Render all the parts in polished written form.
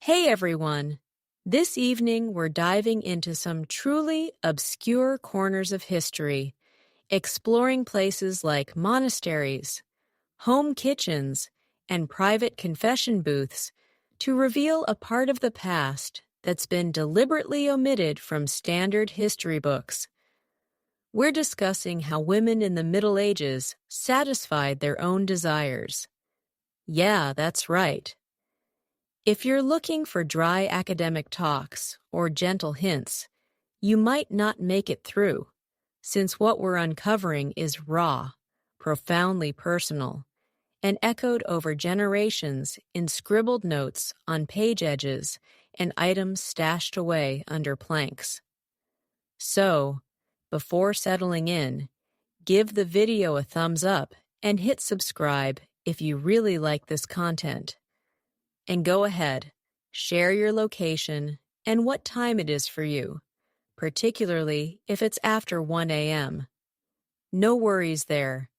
Hey everyone! This evening we're diving into some truly obscure corners of history, exploring places like monasteries, home kitchens, and private confession booths to reveal a part of the past that's been deliberately omitted from standard history books. We're discussing how women in the Middle Ages satisfied their own desires. Yeah, that's right. If you're looking for dry academic talks or gentle hints, you might not make it through, since what we're uncovering is raw, profoundly personal, and echoed over generations in scribbled notes on page edges and items stashed away under planks. So, before settling in, give the video a thumbs up and hit subscribe if you really like this content. And go ahead, share your location and what time it is for you, particularly if it's after 1 a.m. No worries there.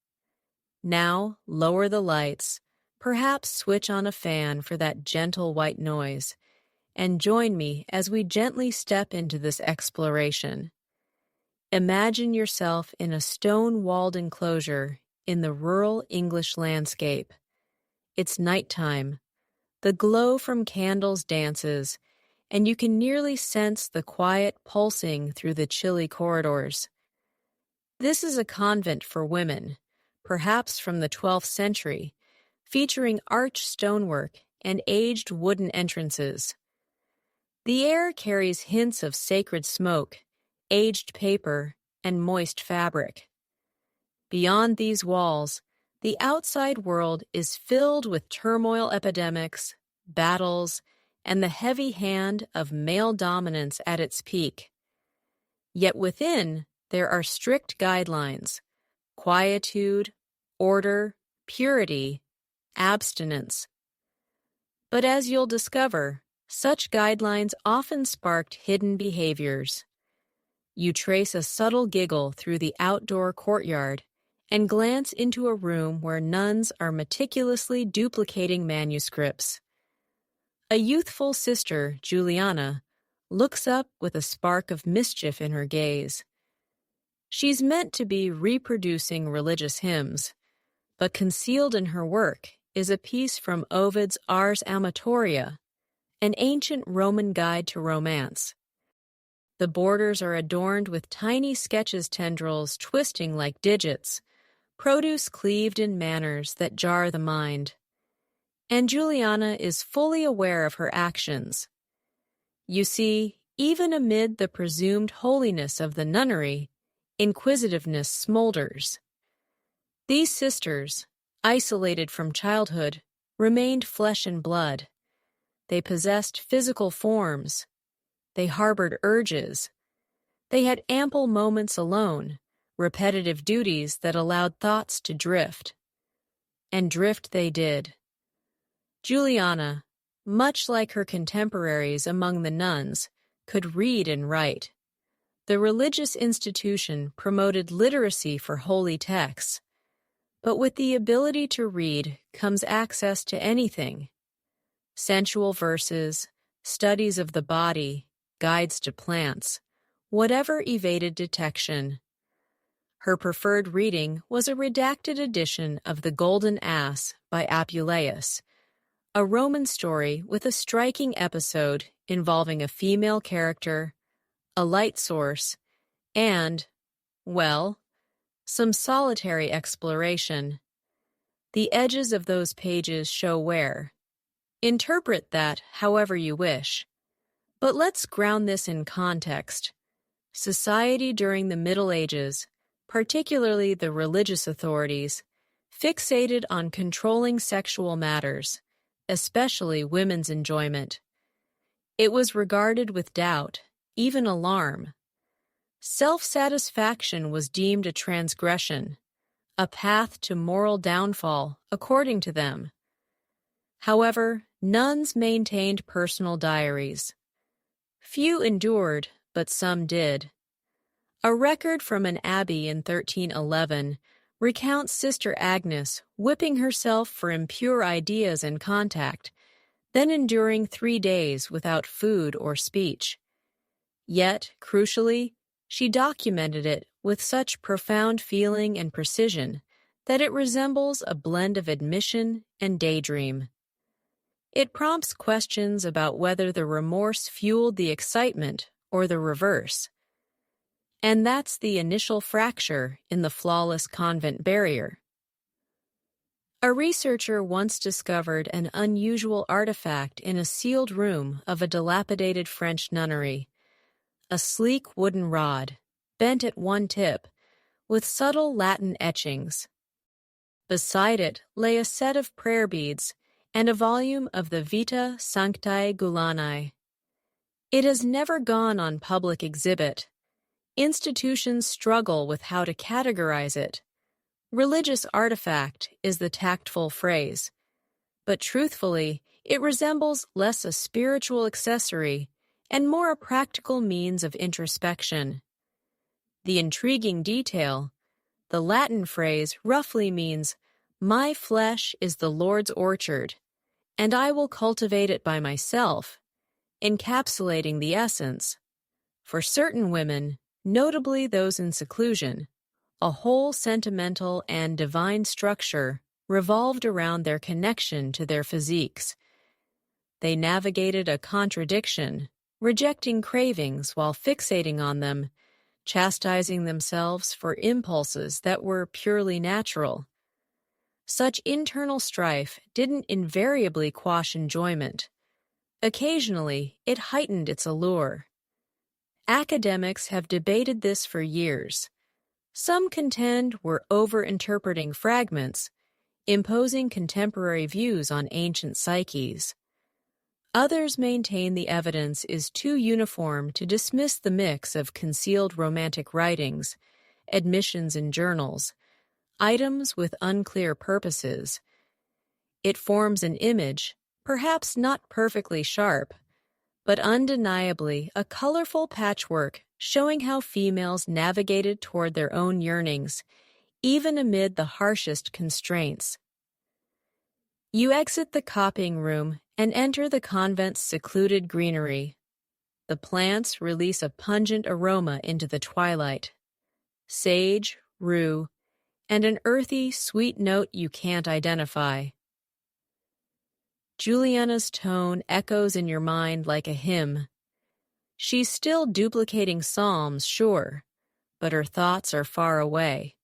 Now, lower the lights, perhaps switch on a fan for that gentle white noise, and join me as we gently step into this exploration. Imagine yourself in a stone-walled enclosure in the rural English landscape. It's nighttime. The glow from candles dances, and you can nearly sense the quiet pulsing through the chilly corridors. This is a convent for women, perhaps from the 12th century, featuring arched stonework and aged wooden entrances. The air carries hints of sacred smoke, aged paper, and moist fabric. Beyond these walls, the outside world is filled with turmoil epidemics, battles, and the heavy hand of male dominance at its peak. Yet within, there are strict guidelines: quietude, order, purity, abstinence. But as you'll discover, such guidelines often sparked hidden behaviors. You trace a subtle giggle through the outdoor courtyard and glance into a room where nuns are meticulously duplicating manuscripts. A youthful sister, Juliana, looks up with a spark of mischief in her gaze. She's meant to be reproducing religious hymns, but concealed in her work is a piece from Ovid's Ars Amatoria, an ancient Roman guide to romance. The borders are adorned with tiny sketches tendrils twisting like digits, produce cleaved in manners that jar the mind. And Juliana is fully aware of her actions. You see, even amid the presumed holiness of the nunnery, inquisitiveness smolders. These sisters, isolated from childhood, remained flesh and blood. They possessed physical forms. They harbored urges. They had ample moments alone, repetitive duties that allowed thoughts to drift. And drift they did. Juliana, much like her contemporaries among the nuns, could read and write. The religious institution promoted literacy for holy texts, but with the ability to read comes access to anything: sensual verses, studies of the body, guides to plants, whatever evaded detection. Her preferred reading was a redacted edition of The Golden Ass by Apuleius, a Roman story with a striking episode involving a female character, a light source, and, well, some solitary exploration. The edges of those pages show where. Interpret that however you wish. But let's ground this in context. Society during the Middle Ages, particularly the religious authorities, fixated on controlling sexual matters, especially women's enjoyment. It was regarded with doubt, even alarm. Self-satisfaction was deemed a transgression, a path to moral downfall, according to them. However, nuns maintained personal diaries. Few endured, but some did. A record from an abbey in 1311 recounts Sister Agnes whipping herself for impure ideas and contact, then enduring 3 days without food or speech. Yet, crucially, she documented it with such profound feeling and precision that it resembles a blend of admission and daydream. It prompts questions about whether the remorse fueled the excitement or the reverse. And that's the initial fracture in the flawless convent barrier. A researcher once discovered an unusual artifact in a sealed room of a dilapidated French nunnery, a sleek wooden rod, bent at one tip, with subtle Latin etchings. Beside it lay a set of prayer beads and a volume of the Vita Sanctae Gulanae. It has never gone on public exhibit. Institutions struggle with how to categorize it. Religious artifact is the tactful phrase, but truthfully, it resembles less a spiritual accessory and more a practical means of introspection. The intriguing detail, the Latin phrase roughly means, "My flesh is the Lord's orchard, and I will cultivate it by myself," encapsulating the essence. For certain women, notably those in seclusion, a whole sentimental and divine structure revolved around their connection to their physiques. They navigated a contradiction, rejecting cravings while fixating on them, chastising themselves for impulses that were purely natural. Such internal strife didn't invariably quash enjoyment. Occasionally, it heightened its allure. Academics have debated this for years. Some contend we're over-interpreting fragments, imposing contemporary views on ancient psyches. Others maintain the evidence is too uniform to dismiss the mix of concealed romantic writings, admissions in journals, items with unclear purposes. It forms an image, perhaps not perfectly sharp, but undeniably a colorful patchwork showing how females navigated toward their own yearnings, even amid the harshest constraints. You exit the copying room and enter the convent's secluded greenery. The plants release a pungent aroma into the twilight. Sage, rue, and an earthy, sweet note you can't identify. Juliana's tone echoes in your mind like a hymn. She's still duplicating psalms, sure, but her thoughts are far away.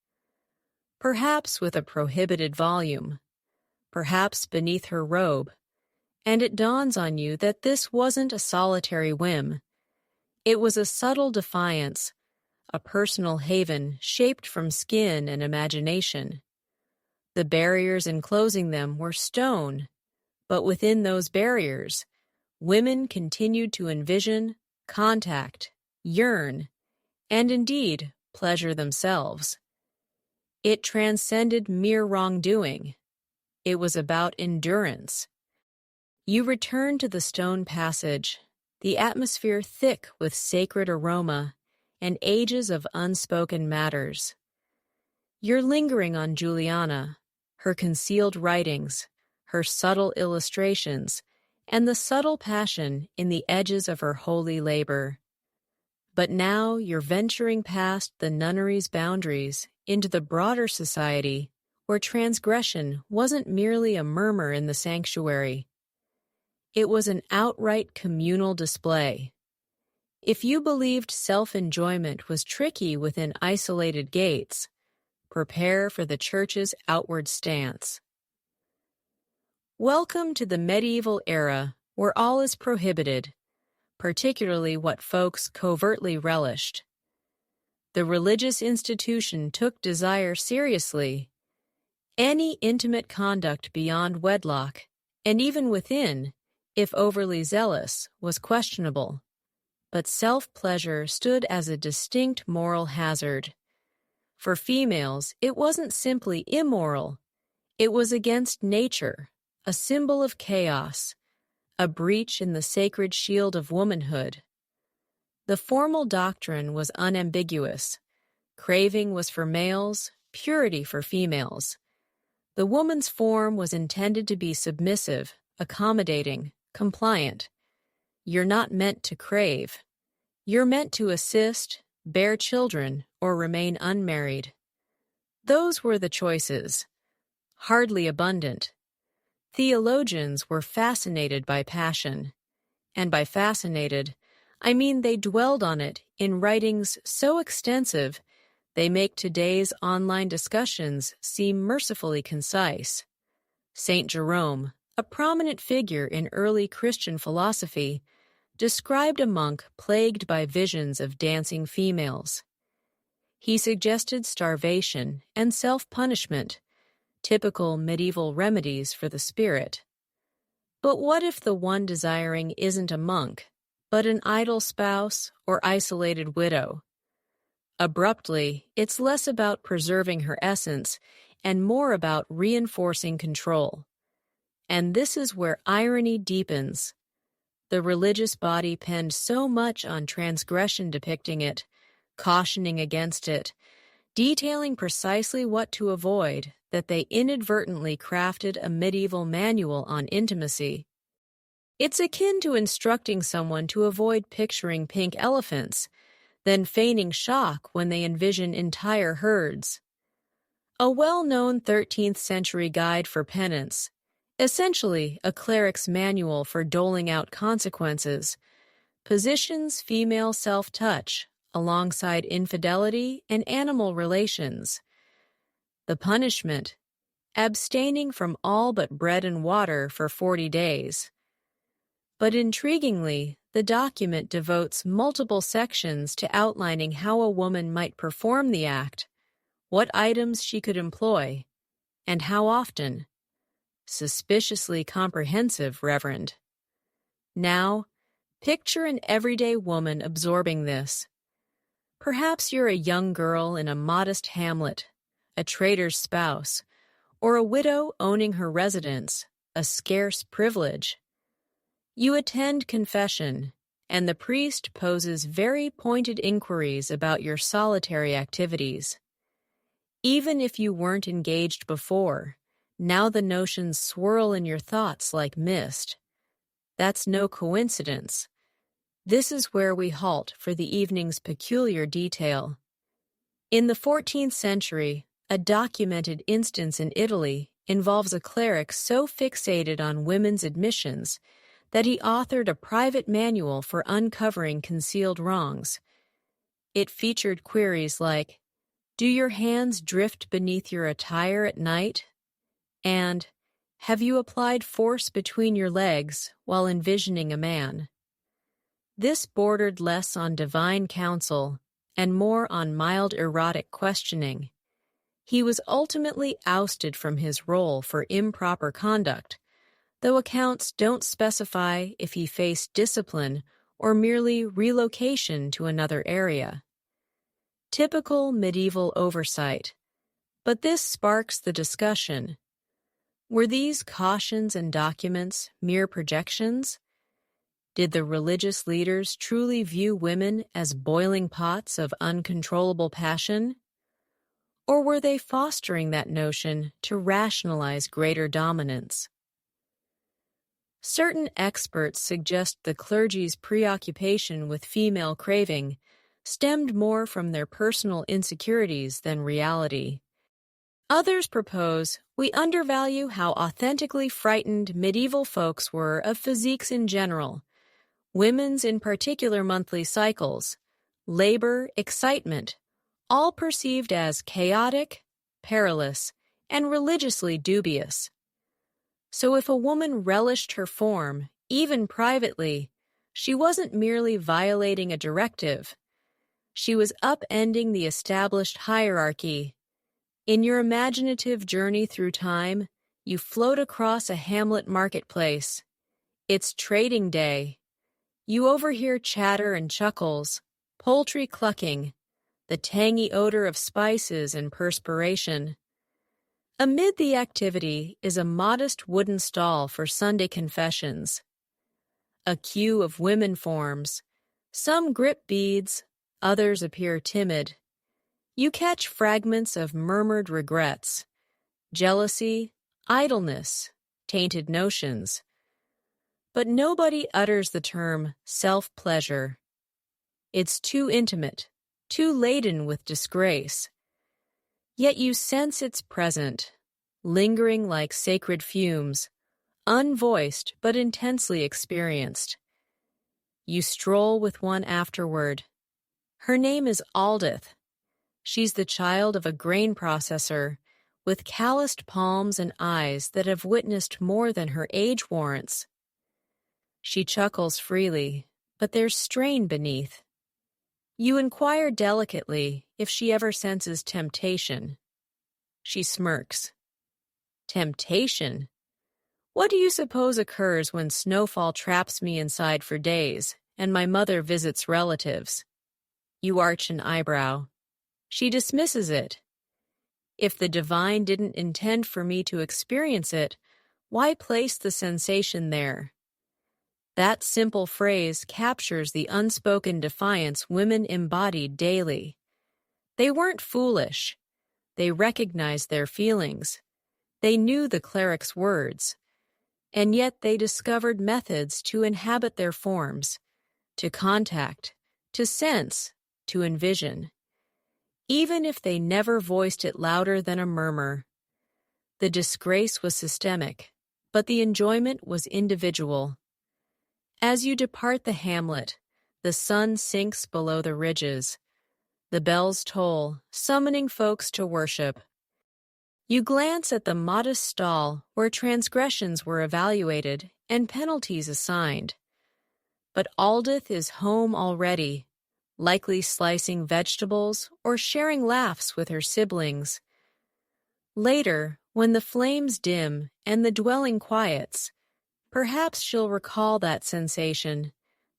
Perhaps with a prohibited volume, perhaps beneath her robe, and it dawns on you that this wasn't a solitary whim. It was a subtle defiance, a personal haven shaped from skin and imagination. The barriers enclosing them were stone, but within those barriers, women continued to envision, contact, yearn, and indeed pleasure themselves. It transcended mere wrongdoing. It was about endurance. You return to the stone passage, the atmosphere thick with sacred aroma and ages of unspoken matters. You're lingering on Juliana, her concealed writings, her subtle illustrations, and the subtle passion in the edges of her holy labor. But now you're venturing past the nunnery's boundaries into the broader society where transgression wasn't merely a murmur in the sanctuary. It was an outright communal display. If you believed self-enjoyment was tricky within isolated gates, prepare for the church's outward stance. Welcome to the medieval era where all is prohibited, particularly what folks covertly relished. The religious institution took desire seriously. Any intimate conduct beyond wedlock, and even within, if overly zealous, was questionable. But self-pleasure stood as a distinct moral hazard. For females, it wasn't simply immoral. It was against nature, a symbol of chaos, a breach in the sacred shield of womanhood. The formal doctrine was unambiguous. Craving was for males, purity for females. The woman's form was intended to be submissive, accommodating, compliant. You're not meant to crave. You're meant to assist, bear children, or remain unmarried. Those were the choices. Hardly abundant. Theologians were fascinated by passion. And by fascinated, I mean they dwelled on it in writings so extensive they make today's online discussions seem mercifully concise. Saint Jerome, a prominent figure in early Christian philosophy, described a monk plagued by visions of dancing females. He suggested starvation and self-punishment, typical medieval remedies for the spirit. But what if the one desiring isn't a monk, but an idle spouse or isolated widow? Abruptly, it's less about preserving her essence and more about reinforcing control. And this is where irony deepens. The religious body penned so much on transgression depicting it, cautioning against it, detailing precisely what to avoid, that they inadvertently crafted a medieval manual on intimacy. It's akin to instructing someone to avoid picturing pink elephants, then feigning shock when they envision entire herds. A well-known 13th century guide for penance, essentially a cleric's manual for doling out consequences, positions female self-touch alongside infidelity and animal relations. The punishment, abstaining from all but bread and water for 40 days. But intriguingly, the document devotes multiple sections to outlining how a woman might perform the act, what items she could employ, and how often. Suspiciously comprehensive, Reverend. Now, picture an everyday woman absorbing this. Perhaps you're a young girl in a modest hamlet, a trader's spouse, or a widow owning her residence, a scarce privilege. You attend confession, and the priest poses very pointed inquiries about your solitary activities. Even if you weren't engaged before, now the notions swirl in your thoughts like mist. That's no coincidence. This is where we halt for the evening's peculiar detail. In the 14th century, a documented instance in Italy involves a cleric so fixated on women's admissions that he authored a private manual for uncovering concealed wrongs. It featured queries like, "Do your hands drift beneath your attire at night?" And, "Have you applied force between your legs while envisioning a man?" This bordered less on divine counsel and more on mild erotic questioning. He was ultimately ousted from his role for improper conduct, though accounts don't specify if he faced discipline or merely relocation to another area. Typical medieval oversight. But this sparks the discussion. Were these cautions and documents mere projections? Did the religious leaders truly view women as boiling pots of uncontrollable passion? Or were they fostering that notion to rationalize greater dominance? Certain experts suggest the clergy's preoccupation with female craving stemmed more from their personal insecurities than reality. Others propose we undervalue how authentically frightened medieval folks were of physiques in general, women's in particular monthly cycles, labor, excitement, all perceived as chaotic, perilous, and religiously dubious. So if a woman relished her form, even privately, she wasn't merely violating a directive. She was upending the established hierarchy. In your imaginative journey through time, you float across a hamlet marketplace. It's trading day. You overhear chatter and chuckles, poultry clucking, the tangy odor of spices and perspiration. Amid the activity is a modest wooden stall for Sunday confessions. A queue of women forms. Some grip beads, others appear timid. You catch fragments of murmured regrets, jealousy, idleness, tainted notions, But nobody utters the term self-pleasure. It's too intimate, too laden with disgrace. Yet you sense it's present, lingering like sacred fumes, unvoiced but intensely experienced. You stroll with one afterward. Her name is Aldith. She's the child of a grain processor, with calloused palms and eyes that have witnessed more than her age warrants. She chuckles freely, but there's strain beneath. You inquire delicately if she ever senses temptation. She smirks. Temptation? What do you suppose occurs when snowfall traps me inside for days and my mother visits relatives? You arch an eyebrow. She dismisses it. If the divine didn't intend for me to experience it, why place the sensation there? That simple phrase captures the unspoken defiance women embodied daily. They weren't foolish. They recognized their feelings. They knew the cleric's words. And yet they discovered methods to inhabit their forms, to contact, to sense, to envision. Even if they never voiced it louder than a murmur. The disgrace was systemic, but the enjoyment was individual. As you depart the hamlet, the sun sinks below the ridges. The bells toll, summoning folks to worship. You glance at the modest stall where transgressions were evaluated and penalties assigned. But Aldith is home already, likely slicing vegetables or sharing laughs with her siblings. Later, when the flames dim and the dwelling quiets, perhaps she'll recall that sensation,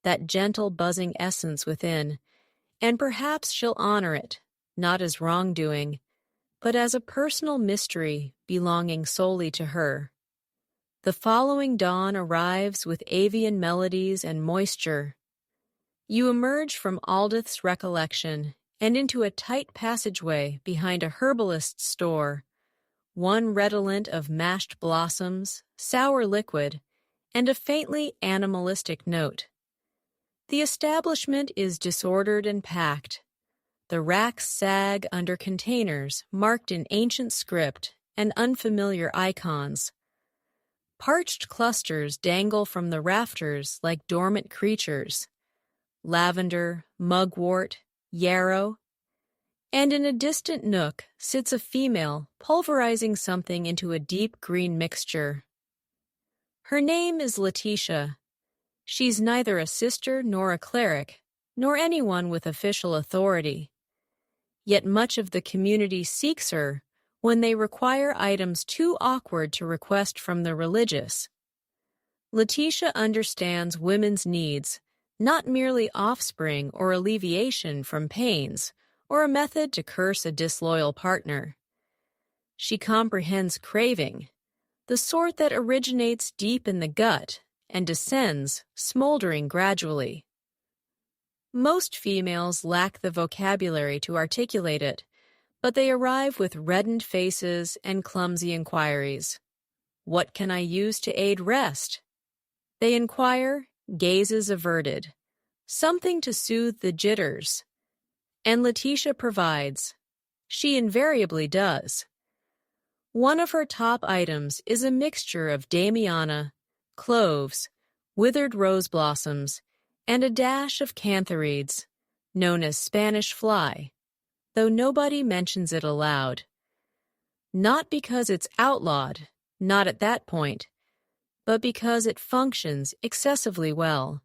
that gentle buzzing essence within, and perhaps she'll honor it, not as wrongdoing, but as a personal mystery belonging solely to her. The following dawn arrives with avian melodies and moisture. You emerge from Aldith's recollection and into a tight passageway behind a herbalist's store, one redolent of mashed blossoms, sour liquid, and a faintly animalistic note. The establishment is disordered and packed. The racks sag under containers marked in ancient script and unfamiliar icons. Parched clusters dangle from the rafters like dormant creatures. Lavender, mugwort, yarrow. And in a distant nook sits a female pulverizing something into a deep green mixture. Her name is Letitia. She's neither a sister nor a cleric, nor anyone with official authority. Yet much of the community seeks her when they require items too awkward to request from the religious. Letitia understands women's needs, not merely offspring or alleviation from pains, or a method to curse a disloyal partner. She comprehends craving, the sort that originates deep in the gut and descends, smoldering gradually. Most females lack the vocabulary to articulate it, but they arrive with reddened faces and clumsy inquiries. What can I use to aid rest? They inquire, gazes averted, something to soothe the jitters. And Letitia provides. She invariably does. One of her top items is a mixture of damiana, cloves, withered rose blossoms, and a dash of cantharides, known as Spanish fly, though nobody mentions it aloud. Not because it's outlawed, not at that point, but because it functions excessively well.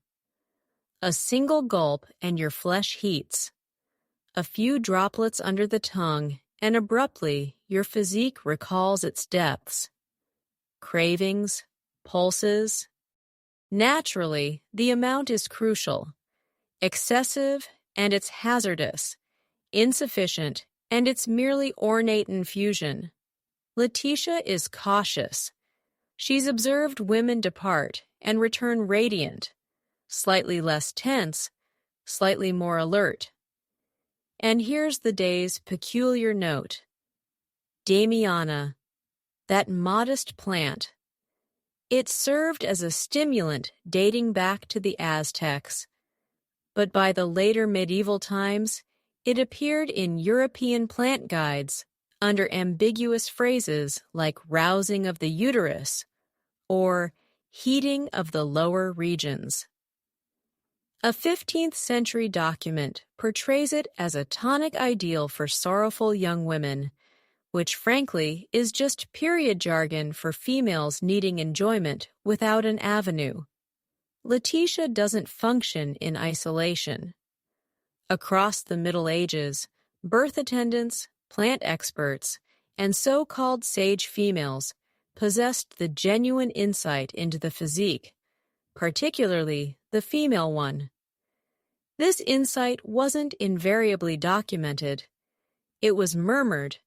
A single gulp and your flesh heats. A few droplets under the tongue, and abruptly your physique recalls its depths. Cravings, pulses. Naturally, the amount is crucial. Excessive, and it's hazardous. Insufficient, and it's merely ornate infusion. Letitia is cautious. She's observed women depart and return radiant, slightly less tense, slightly more alert. And here's the day's peculiar note. Damiana, that modest plant. It served as a stimulant dating back to the Aztecs, but by the later medieval times, it appeared in European plant guides under ambiguous phrases like rousing of the uterus or heating of the lower regions. A 15th century document portrays it as a tonic ideal for sorrowful young women, which frankly is just period jargon for females needing enjoyment without an avenue. Letitia doesn't function in isolation. Across the Middle Ages, birth attendants, plant experts, and so-called sage females possessed the genuine insight into the physique, particularly the female one. This insight wasn't invariably documented. It was murmured,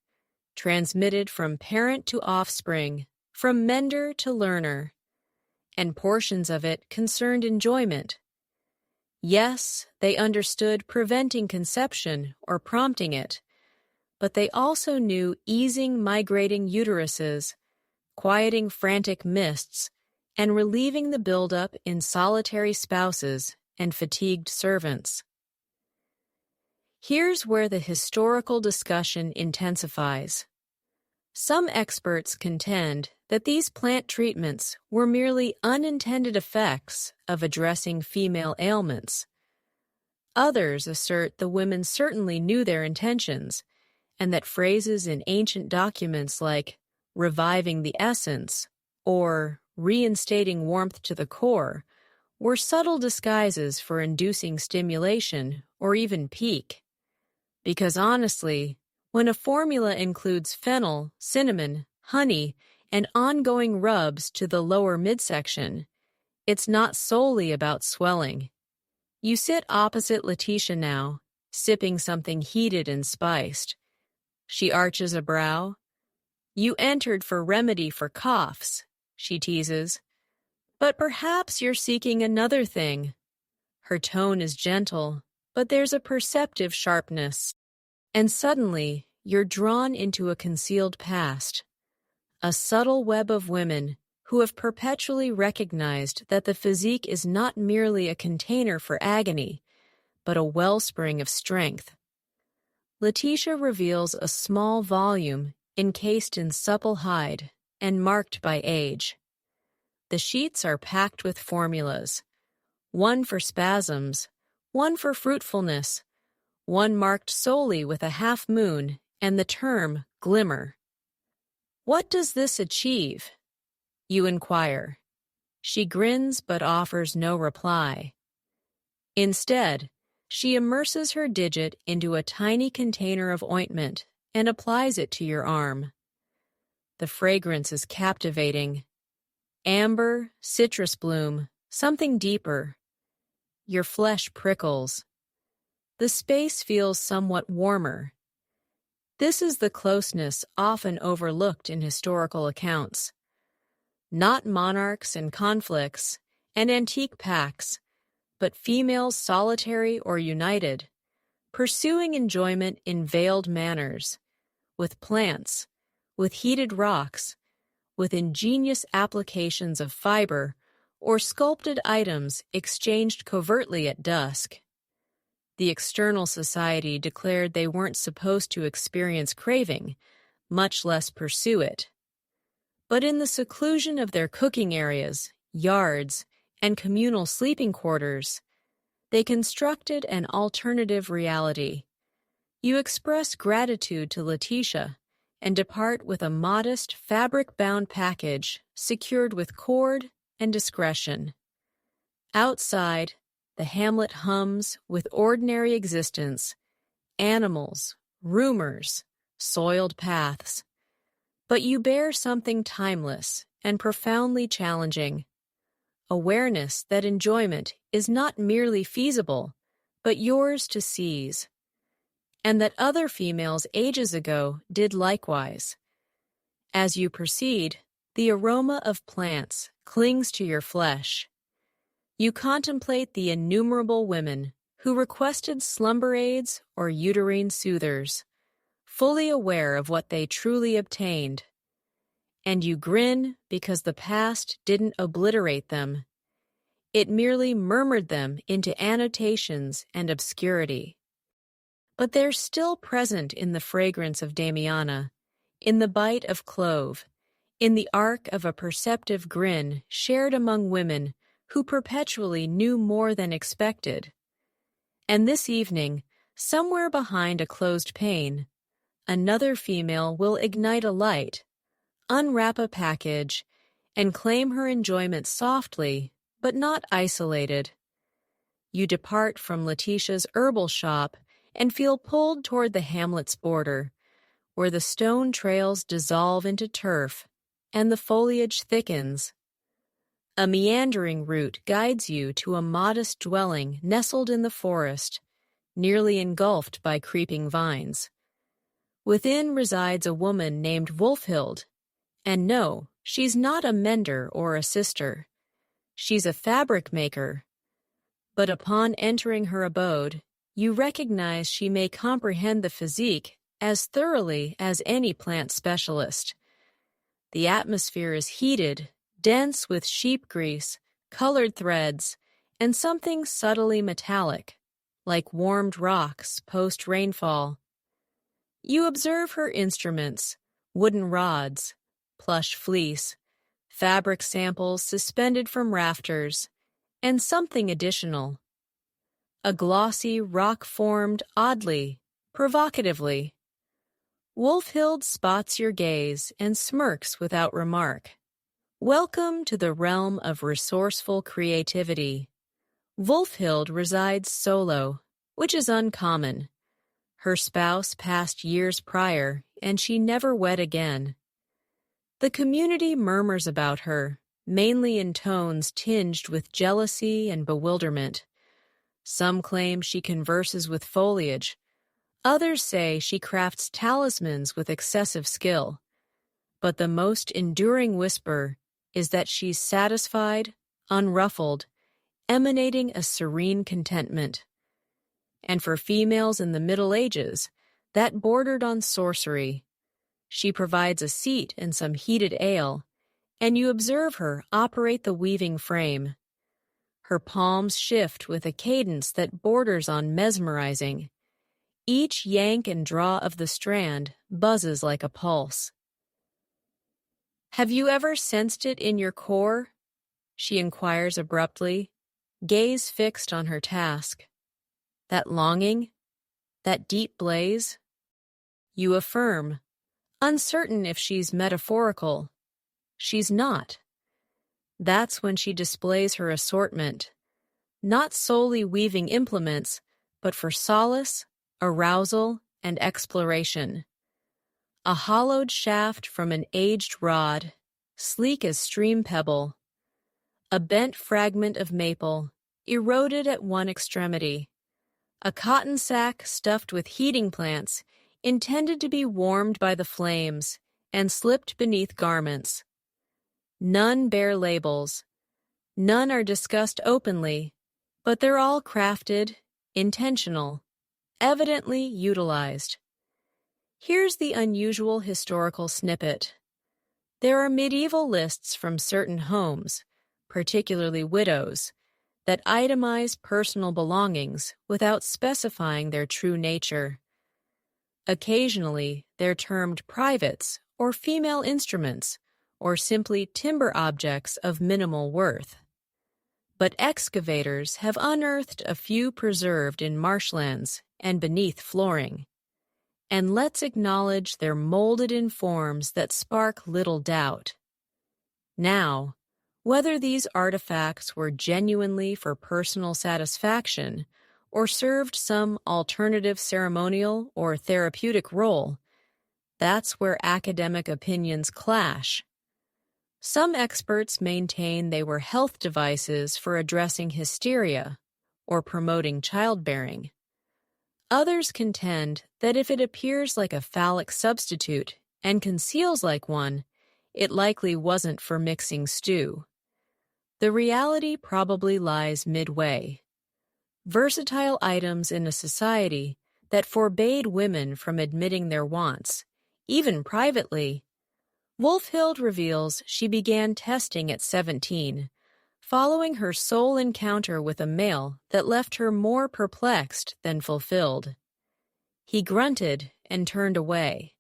transmitted from parent to offspring, from mender to learner, and portions of it concerned enjoyment. Yes, they understood preventing conception or prompting it, but they also knew easing migrating uteruses, quieting frantic mists, and relieving the buildup in solitary spouses and fatigued servants. Here's where the historical discussion intensifies. Some experts contend that these plant treatments were merely unintended effects of addressing female ailments. Others assert the women certainly knew their intentions, and that phrases in ancient documents like reviving the essence or reinstating warmth to the core were subtle disguises for inducing stimulation or even pique. Because honestly, when a formula includes fennel, cinnamon, honey, and ongoing rubs to the lower midsection, it's not solely about swelling. You sit opposite Letitia now, sipping something heated and spiced. She arches a brow. You entered for remedy for coughs, she teases. But perhaps you're seeking another thing. Her tone is gentle, but there's a perceptive sharpness. And suddenly, you're drawn into a concealed past. A subtle web of women who have perpetually recognized that the physique is not merely a container for agony, but a wellspring of strength. Letitia reveals a small volume encased in supple hide and marked by age. The sheets are packed with formulas, one for spasms, one for fruitfulness, one marked solely with a half moon and the term glimmer. What does this achieve? You inquire. She grins but offers no reply. Instead, she immerses her digit into a tiny container of ointment and applies it to your arm. The fragrance is captivating. Amber, citrus bloom, something deeper. Your flesh prickles. The space feels somewhat warmer. This is the closeness often overlooked in historical accounts. Not monarchs and conflicts and antique pacts, but females solitary or united, pursuing enjoyment in veiled manners, with plants, with heated rocks, with ingenious applications of fiber or sculpted items exchanged covertly at dusk. The external society declared they weren't supposed to experience craving, much less pursue it. But in the seclusion of their cooking areas, yards, and communal sleeping quarters, they constructed an alternative reality. You express gratitude to Letitia and depart with a modest fabric-bound package secured with cord and discretion. Outside, the hamlet hums with ordinary existence, animals, rumors, soiled paths. But you bear something timeless and profoundly challenging. Awareness that enjoyment is not merely feasible, but yours to seize. And that other females ages ago did likewise. As you proceed, the aroma of plants clings to your flesh. You contemplate the innumerable women who requested slumber aids or uterine soothers, fully aware of what they truly obtained. and you grin because the past didn't obliterate them. It merely murmured them into annotations and obscurity. But they're still present in the fragrance of Damiana, in the bite of clove, in the arc of a perceptive grin shared among women who perpetually knew more than expected. And this evening, somewhere behind a closed pane, another female will ignite a light, unwrap a package, and claim her enjoyment softly, but not isolated. You depart from Letitia's herbal shop and feel pulled toward the hamlet's border, where the stone trails dissolve into turf and the foliage thickens. A meandering route guides you to a modest dwelling nestled in the forest, nearly engulfed by creeping vines. Within resides a woman named Wulfhild, and no, she's not a mender or a sister. She's a fabric maker. But upon entering her abode, you recognize she may comprehend the physique as thoroughly as any plant specialist. The atmosphere is heated, dense with sheep grease, colored threads, and something subtly metallic, like warmed rocks post-rainfall. You observe her instruments, wooden rods, plush fleece, fabric samples suspended from rafters, and something additional. A glossy rock formed oddly, provocatively. Wulfhild spots your gaze and smirks without remark. Welcome to the realm of resourceful creativity. Wulfhild resides solo, which is uncommon. Her spouse passed years prior, and she never wed again. The community murmurs about her, mainly in tones tinged with jealousy and bewilderment. Some claim she converses with foliage. Others say she crafts talismans with excessive skill. But the most enduring whisper is that she's satisfied, unruffled, emanating a serene contentment. And for females in the Middle Ages, that bordered on sorcery. She provides a seat and some heated ale, and you observe her operate the weaving frame. Her palms shift with a cadence that borders on mesmerizing. Each yank and draw of the strand buzzes like a pulse. "Have you ever sensed it in your core?" she inquires abruptly, gaze fixed on her task. That longing? That deep blaze? You affirm, uncertain if she's metaphorical. She's not. That's when she displays her assortment, not solely weaving implements, but for solace, arousal, and exploration. A hollowed shaft from an aged rod, sleek as stream pebble. A bent fragment of maple, eroded at one extremity. A cotton sack stuffed with heating plants, intended to be warmed by the flames and slipped beneath garments. None bear labels. None are discussed openly, but they're all crafted, intentional, evidently utilized. Here's the unusual historical snippet. There are medieval lists from certain homes, particularly widows, that itemize personal belongings without specifying their true nature. Occasionally, they're termed privates or female instruments, or simply timber objects of minimal worth. But excavators have unearthed a few preserved in marshlands and beneath flooring. And let's acknowledge they're molded in forms that spark little doubt. Now, whether these artifacts were genuinely for personal satisfaction or served some alternative ceremonial or therapeutic role, that's where academic opinions clash. Some experts maintain they were health devices for addressing hysteria or promoting childbearing. Others contend that if it appears like a phallic substitute and conceals like one, it likely wasn't for mixing stew. The reality probably lies midway. Versatile items in a society that forbade women from admitting their wants, even privately, Wolfhild reveals she began testing at 17, following her sole encounter with a male that left her more perplexed than fulfilled. He grunted and turned away.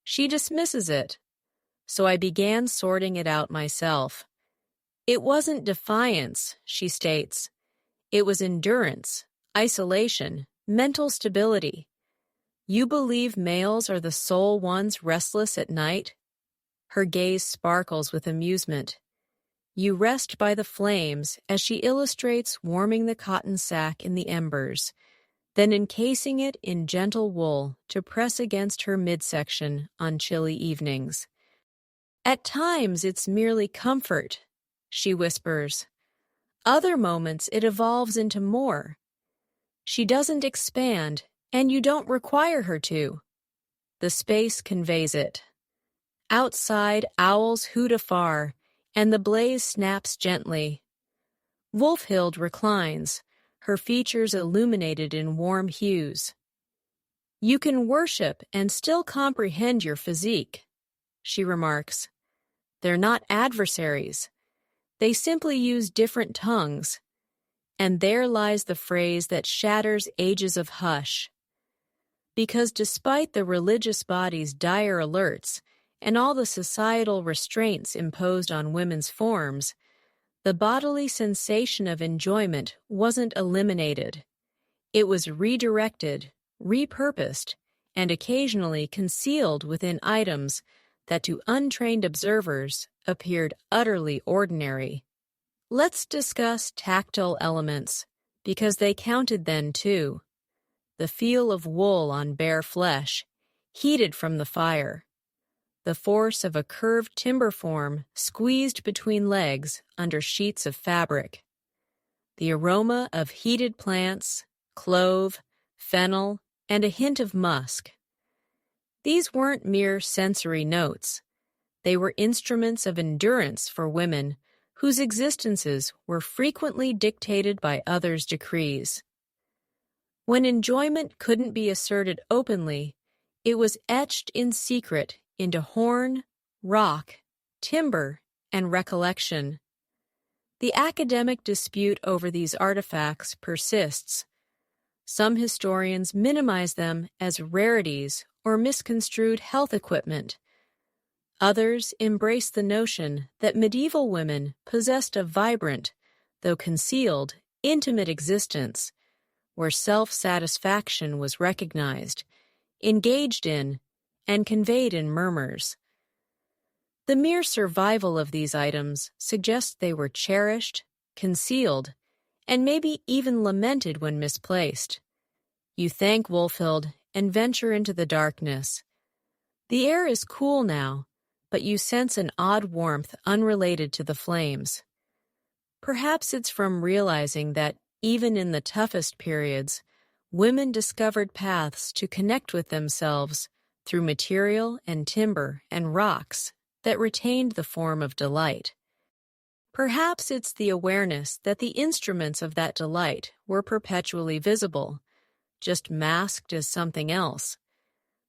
She dismisses it, so I began sorting it out myself. It wasn't defiance, she states. It was endurance, isolation, mental stability. You believe males are the sole ones restless at night? Her gaze sparkles with amusement. You rest by the flames as she illustrates warming the cotton sack in the embers, then encasing it in gentle wool to press against her midsection on chilly evenings. At times it's merely comfort, she whispers. Other moments it evolves into more. She doesn't expand, and you don't require her to. The space conveys it. Outside, owls hoot afar, and the blaze snaps gently. Wolfhild reclines, her features illuminated in warm hues. You can worship and still comprehend your physique, she remarks. They're not adversaries. They simply use different tongues. And there lies the phrase that shatters ages of hush. Because despite the religious body's dire alerts and all the societal restraints imposed on women's forms, the bodily sensation of enjoyment wasn't eliminated. It was redirected, repurposed, and occasionally concealed within items that to untrained observers appeared utterly ordinary. Let's discuss tactile elements, because they counted then too. The feel of wool on bare flesh, heated from the fire. The force of a curved timber form squeezed between legs under sheets of fabric. The aroma of heated plants, clove, fennel, and a hint of musk. These weren't mere sensory notes. They were instruments of endurance for women whose existences were frequently dictated by others' decrees. When enjoyment couldn't be asserted openly, it was etched in secret into horn, rock, timber, and recollection. The academic dispute over these artifacts persists. Some historians minimize them as rarities or misconstrued health equipment. Others embrace the notion that medieval women possessed a vibrant, though concealed, intimate existence, where self-satisfaction was recognized, engaged in, and conveyed in murmurs. The mere survival of these items suggests they were cherished, concealed, and maybe even lamented when misplaced. You thank Wolfhild and venture into the darkness. The air is cool now, but you sense an odd warmth unrelated to the flames. Perhaps it's from realizing that, even in the toughest periods, women discovered paths to connect with themselves through material and timber and rocks that retained the form of delight. Perhaps it's the awareness that the instruments of that delight were perpetually visible, just masked as something else.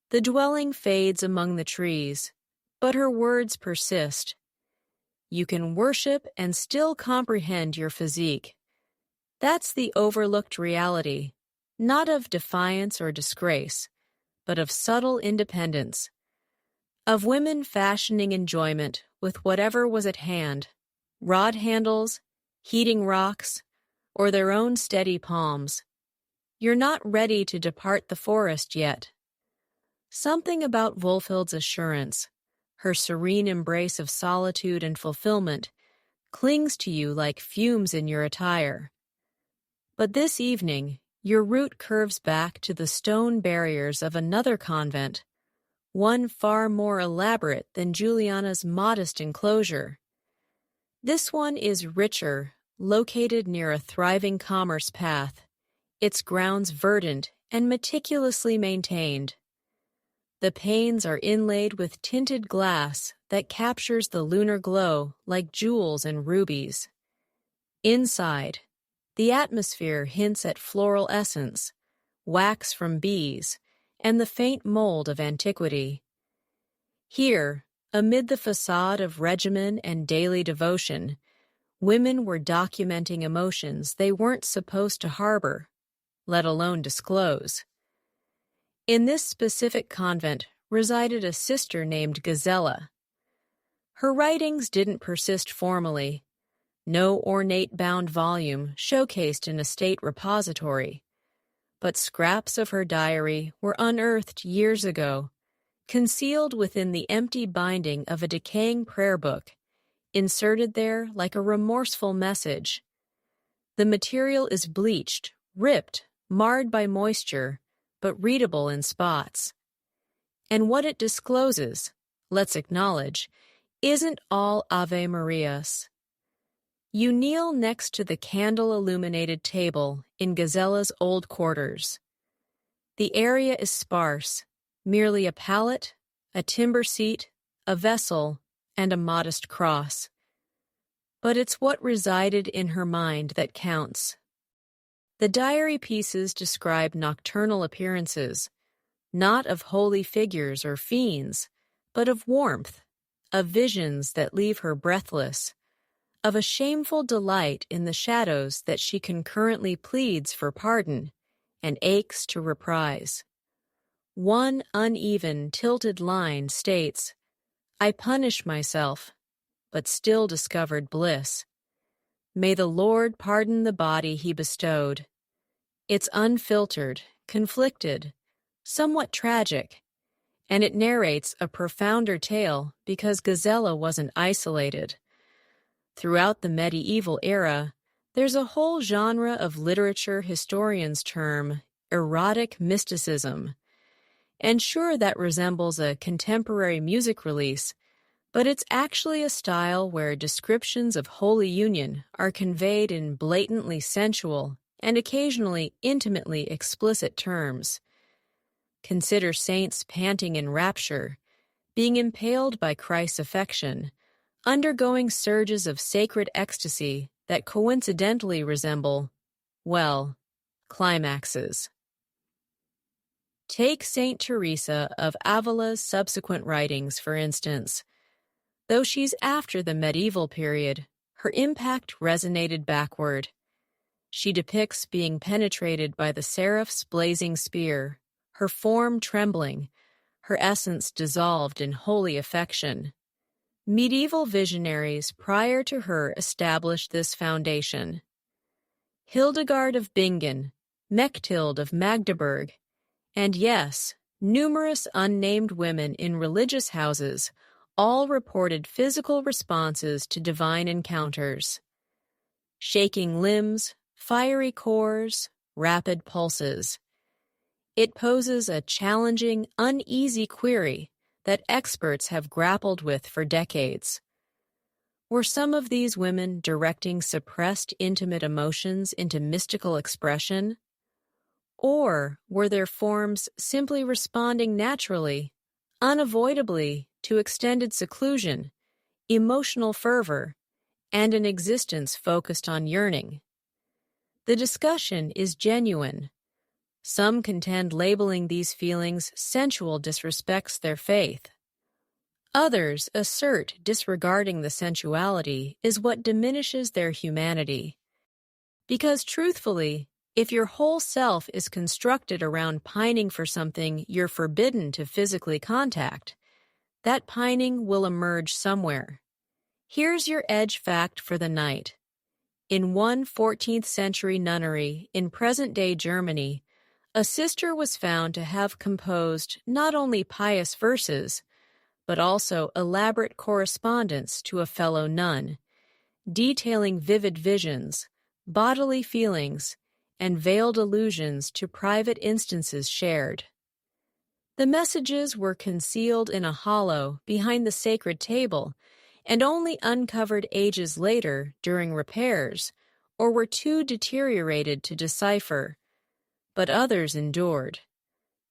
The dwelling fades among the trees, but her words persist. You can worship and still comprehend your physique. That's the overlooked reality, not of defiance or disgrace, but of subtle independence, of women fashioning enjoyment with whatever was at hand, rod handles, heating rocks, or their own steady palms. You're not ready to depart the forest yet. Something about Wolfhild's assurance, her serene embrace of solitude and fulfillment, clings to you like fumes in your attire. But this evening, your route curves back to the stone barriers of another convent, one far more elaborate than Juliana's modest enclosure. This one is richer, located near a thriving commerce path, its grounds verdant and meticulously maintained. The panes are inlaid with tinted glass that captures the lunar glow like jewels and rubies. Inside, the atmosphere hints at floral essence, wax from bees, and the faint mold of antiquity. Here, Amid the facade of regimen and daily devotion, women were documenting emotions they weren't supposed to harbor, let alone disclose. In this specific convent resided a sister named Gazella. Her writings didn't persist formally. No ornate bound volume showcased in a state repository, but scraps of her diary were unearthed years ago, concealed within the empty binding of a decaying prayer book, inserted there like a remorseful message. The material is bleached, ripped, marred by moisture, but readable in spots. And what it discloses, let's acknowledge, isn't all Ave Marias. You kneel next to the candle-illuminated table in Gazella's old quarters. The area is sparse, merely a pallet, a timber seat, a vessel, and a modest cross. But it's what resided in her mind that counts. The diary pieces describe nocturnal appearances, not of holy figures or fiends, but of warmth, of visions that leave her breathless, of a shameful delight in the shadows that she concurrently pleads for pardon and aches to reprise. One uneven, tilted line states, "I punish myself, but still discovered bliss. May the Lord pardon the body he bestowed." It's unfiltered, conflicted, somewhat tragic, and it narrates a profounder tale because Gazella wasn't isolated. Throughout the medieval era, there's a whole genre of literature historians term erotic mysticism. And sure, that resembles a contemporary music release, but it's actually a style where descriptions of holy union are conveyed in blatantly sensual and occasionally intimately explicit terms. Consider saints panting in rapture, being impaled by Christ's affection, undergoing surges of sacred ecstasy that coincidentally resemble, well, climaxes. Take Saint Teresa of Avila's subsequent writings, for instance. Though she's after the medieval period, her impact resonated backward. She depicts being penetrated by the seraph's blazing spear, her form trembling, her essence dissolved in holy affection. Medieval visionaries prior to her established this foundation. Hildegard of Bingen, Mechthild of Magdeburg, and yes, numerous unnamed women in religious houses all reported physical responses to divine encounters. Shaking limbs, fiery cores, rapid pulses. It poses a challenging, uneasy query that experts have grappled with for decades. Were some of these women directing suppressed intimate emotions into mystical expression? Or were their forms simply responding naturally, unavoidably, to extended seclusion, emotional fervor, and an existence focused on yearning? The discussion is genuine. Some contend labeling these feelings sensual disrespects their faith. Others assert disregarding the sensuality is what diminishes their humanity. Because truthfully, if your whole self is constructed around pining for something you're forbidden to physically contact, that pining will emerge somewhere. Here's your edge fact for the night. In one 14th century nunnery in present-day Germany, a sister was found to have composed not only pious verses, but also elaborate correspondence to a fellow nun, detailing vivid visions, bodily feelings, and veiled allusions to private instances shared. The messages were concealed in a hollow behind the sacred table and only uncovered ages later during repairs, or were too deteriorated to decipher. But others endured.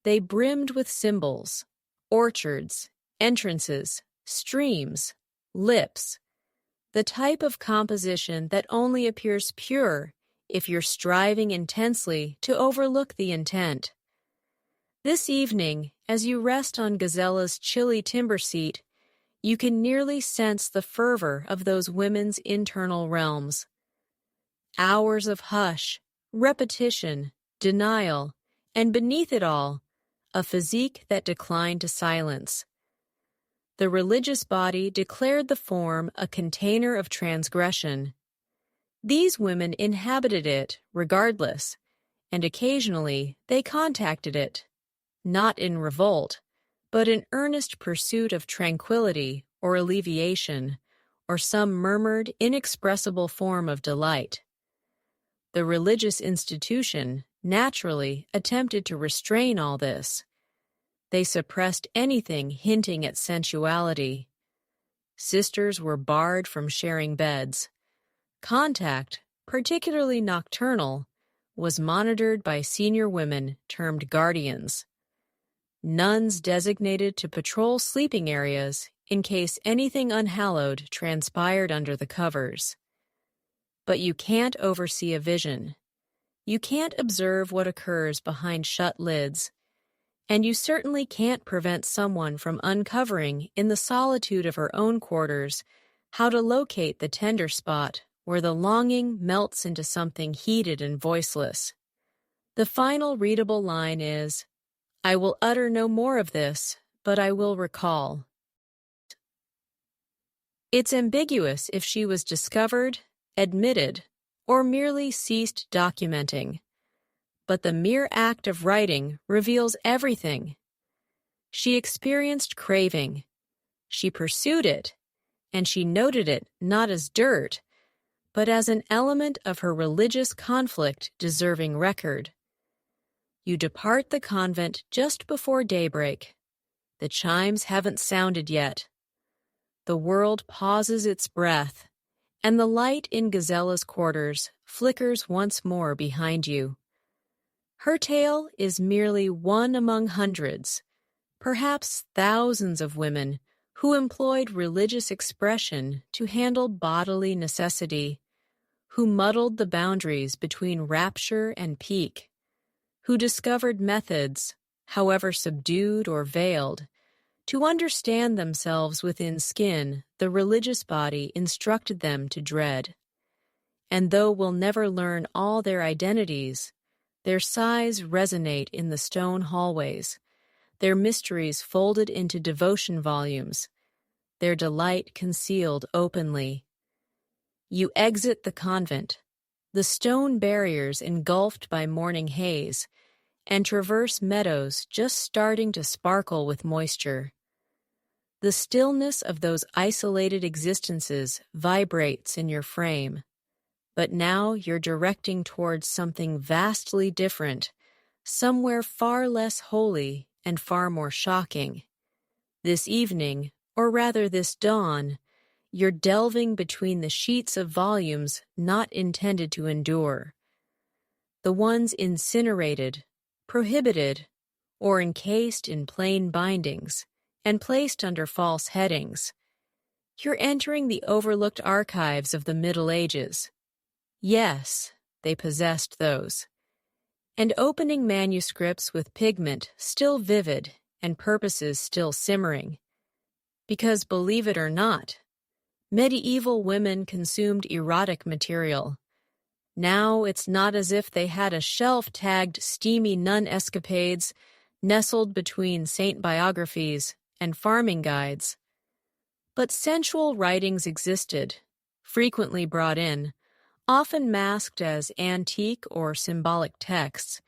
They brimmed with symbols, orchards, entrances, streams, lips, the type of composition that only appears pure if you're striving intensely to overlook the intent. This evening, as you rest on Gazella's chilly timber seat, You can nearly sense the fervor of those women's internal realms. Hours of hush, repetition, denial, and beneath it all, a physique that declined to silence. The religious body declared the form a container of transgression. These women inhabited it regardless, and occasionally they contacted it, not in revolt, but in earnest pursuit of tranquility or alleviation, or some murmured, inexpressible form of delight. The religious institution naturally attempted to restrain all this. They suppressed anything hinting at sensuality. Sisters were barred from sharing beds. Contact, particularly nocturnal, was monitored by senior women termed guardians. Nuns designated to patrol sleeping areas in case anything unhallowed transpired under the covers. But you can't oversee a vision. You can't observe what occurs behind shut lids, and you certainly can't prevent someone from uncovering in the solitude of her own quarters how to locate the tender spot where the longing melts into something heated and voiceless. The final readable line is, "I will utter no more of this, but I will recall." It's ambiguous if she was discovered, admitted, or merely ceased documenting. But the mere act of writing reveals everything. She experienced craving. She pursued it, and she noted it not as dirt, but as an element of her religious conflict deserving record. You depart the convent just before daybreak. The chimes haven't sounded yet. The world pauses its breath, and the light in Gazella's quarters flickers once more behind you. Her tale is merely one among hundreds, perhaps thousands of women who employed religious expression to handle bodily necessity, who muddled the boundaries between rapture and pique, who discovered methods, however subdued or veiled, to understand themselves within skin the religious body instructed them to dread. And though we'll never learn all their identities, their sighs resonate in the stone hallways, their mysteries folded into devotion volumes, their delight concealed openly. You exit the convent, the stone barriers engulfed by morning haze, and traverse meadows just starting to sparkle with moisture. The stillness of those isolated existences vibrates in your frame. But now you're directing towards something vastly different, somewhere far less holy and far more shocking. This evening, or rather this dawn, you're delving between the sheets of volumes not intended to endure. The ones incinerated, prohibited, or encased in plain bindings, and placed under false headings. You're entering the overlooked archives of the Middle Ages. Yes, they possessed those. And opening manuscripts with pigment still vivid and purposes still simmering. Because, believe it or not, medieval women consumed erotic material. Now it's not as if they had a shelf tagged steamy nun escapades nestled between saint biographies and farming guides. But sensual writings existed, frequently brought in, often masked as antique or symbolic texts,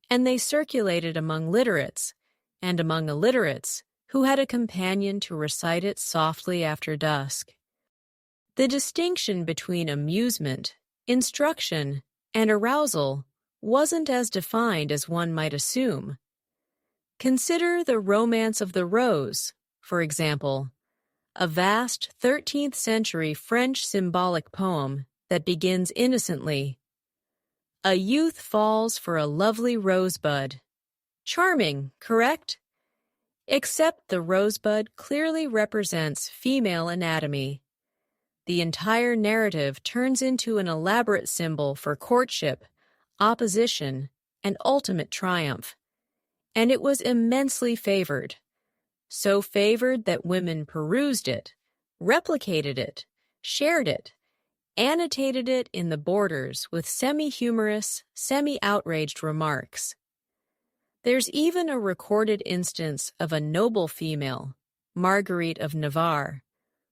and they circulated among literates, and among illiterates who had a companion to recite it softly after dusk. The distinction between amusement, instruction, and arousal wasn't as defined as one might assume. Consider the Romance of the Rose, for example, a vast 13th century French symbolic poem that begins innocently. A youth falls for a lovely rosebud. Charming, correct? Except the rosebud clearly represents female anatomy. The entire narrative turns into an elaborate symbol for courtship, opposition, and ultimate triumph. And it was immensely favored. so favored that women perused it, replicated it, shared it, annotated it in the borders with semi-humorous, semi-outraged remarks. There's even a recorded instance of a noble female, Marguerite of Navarre,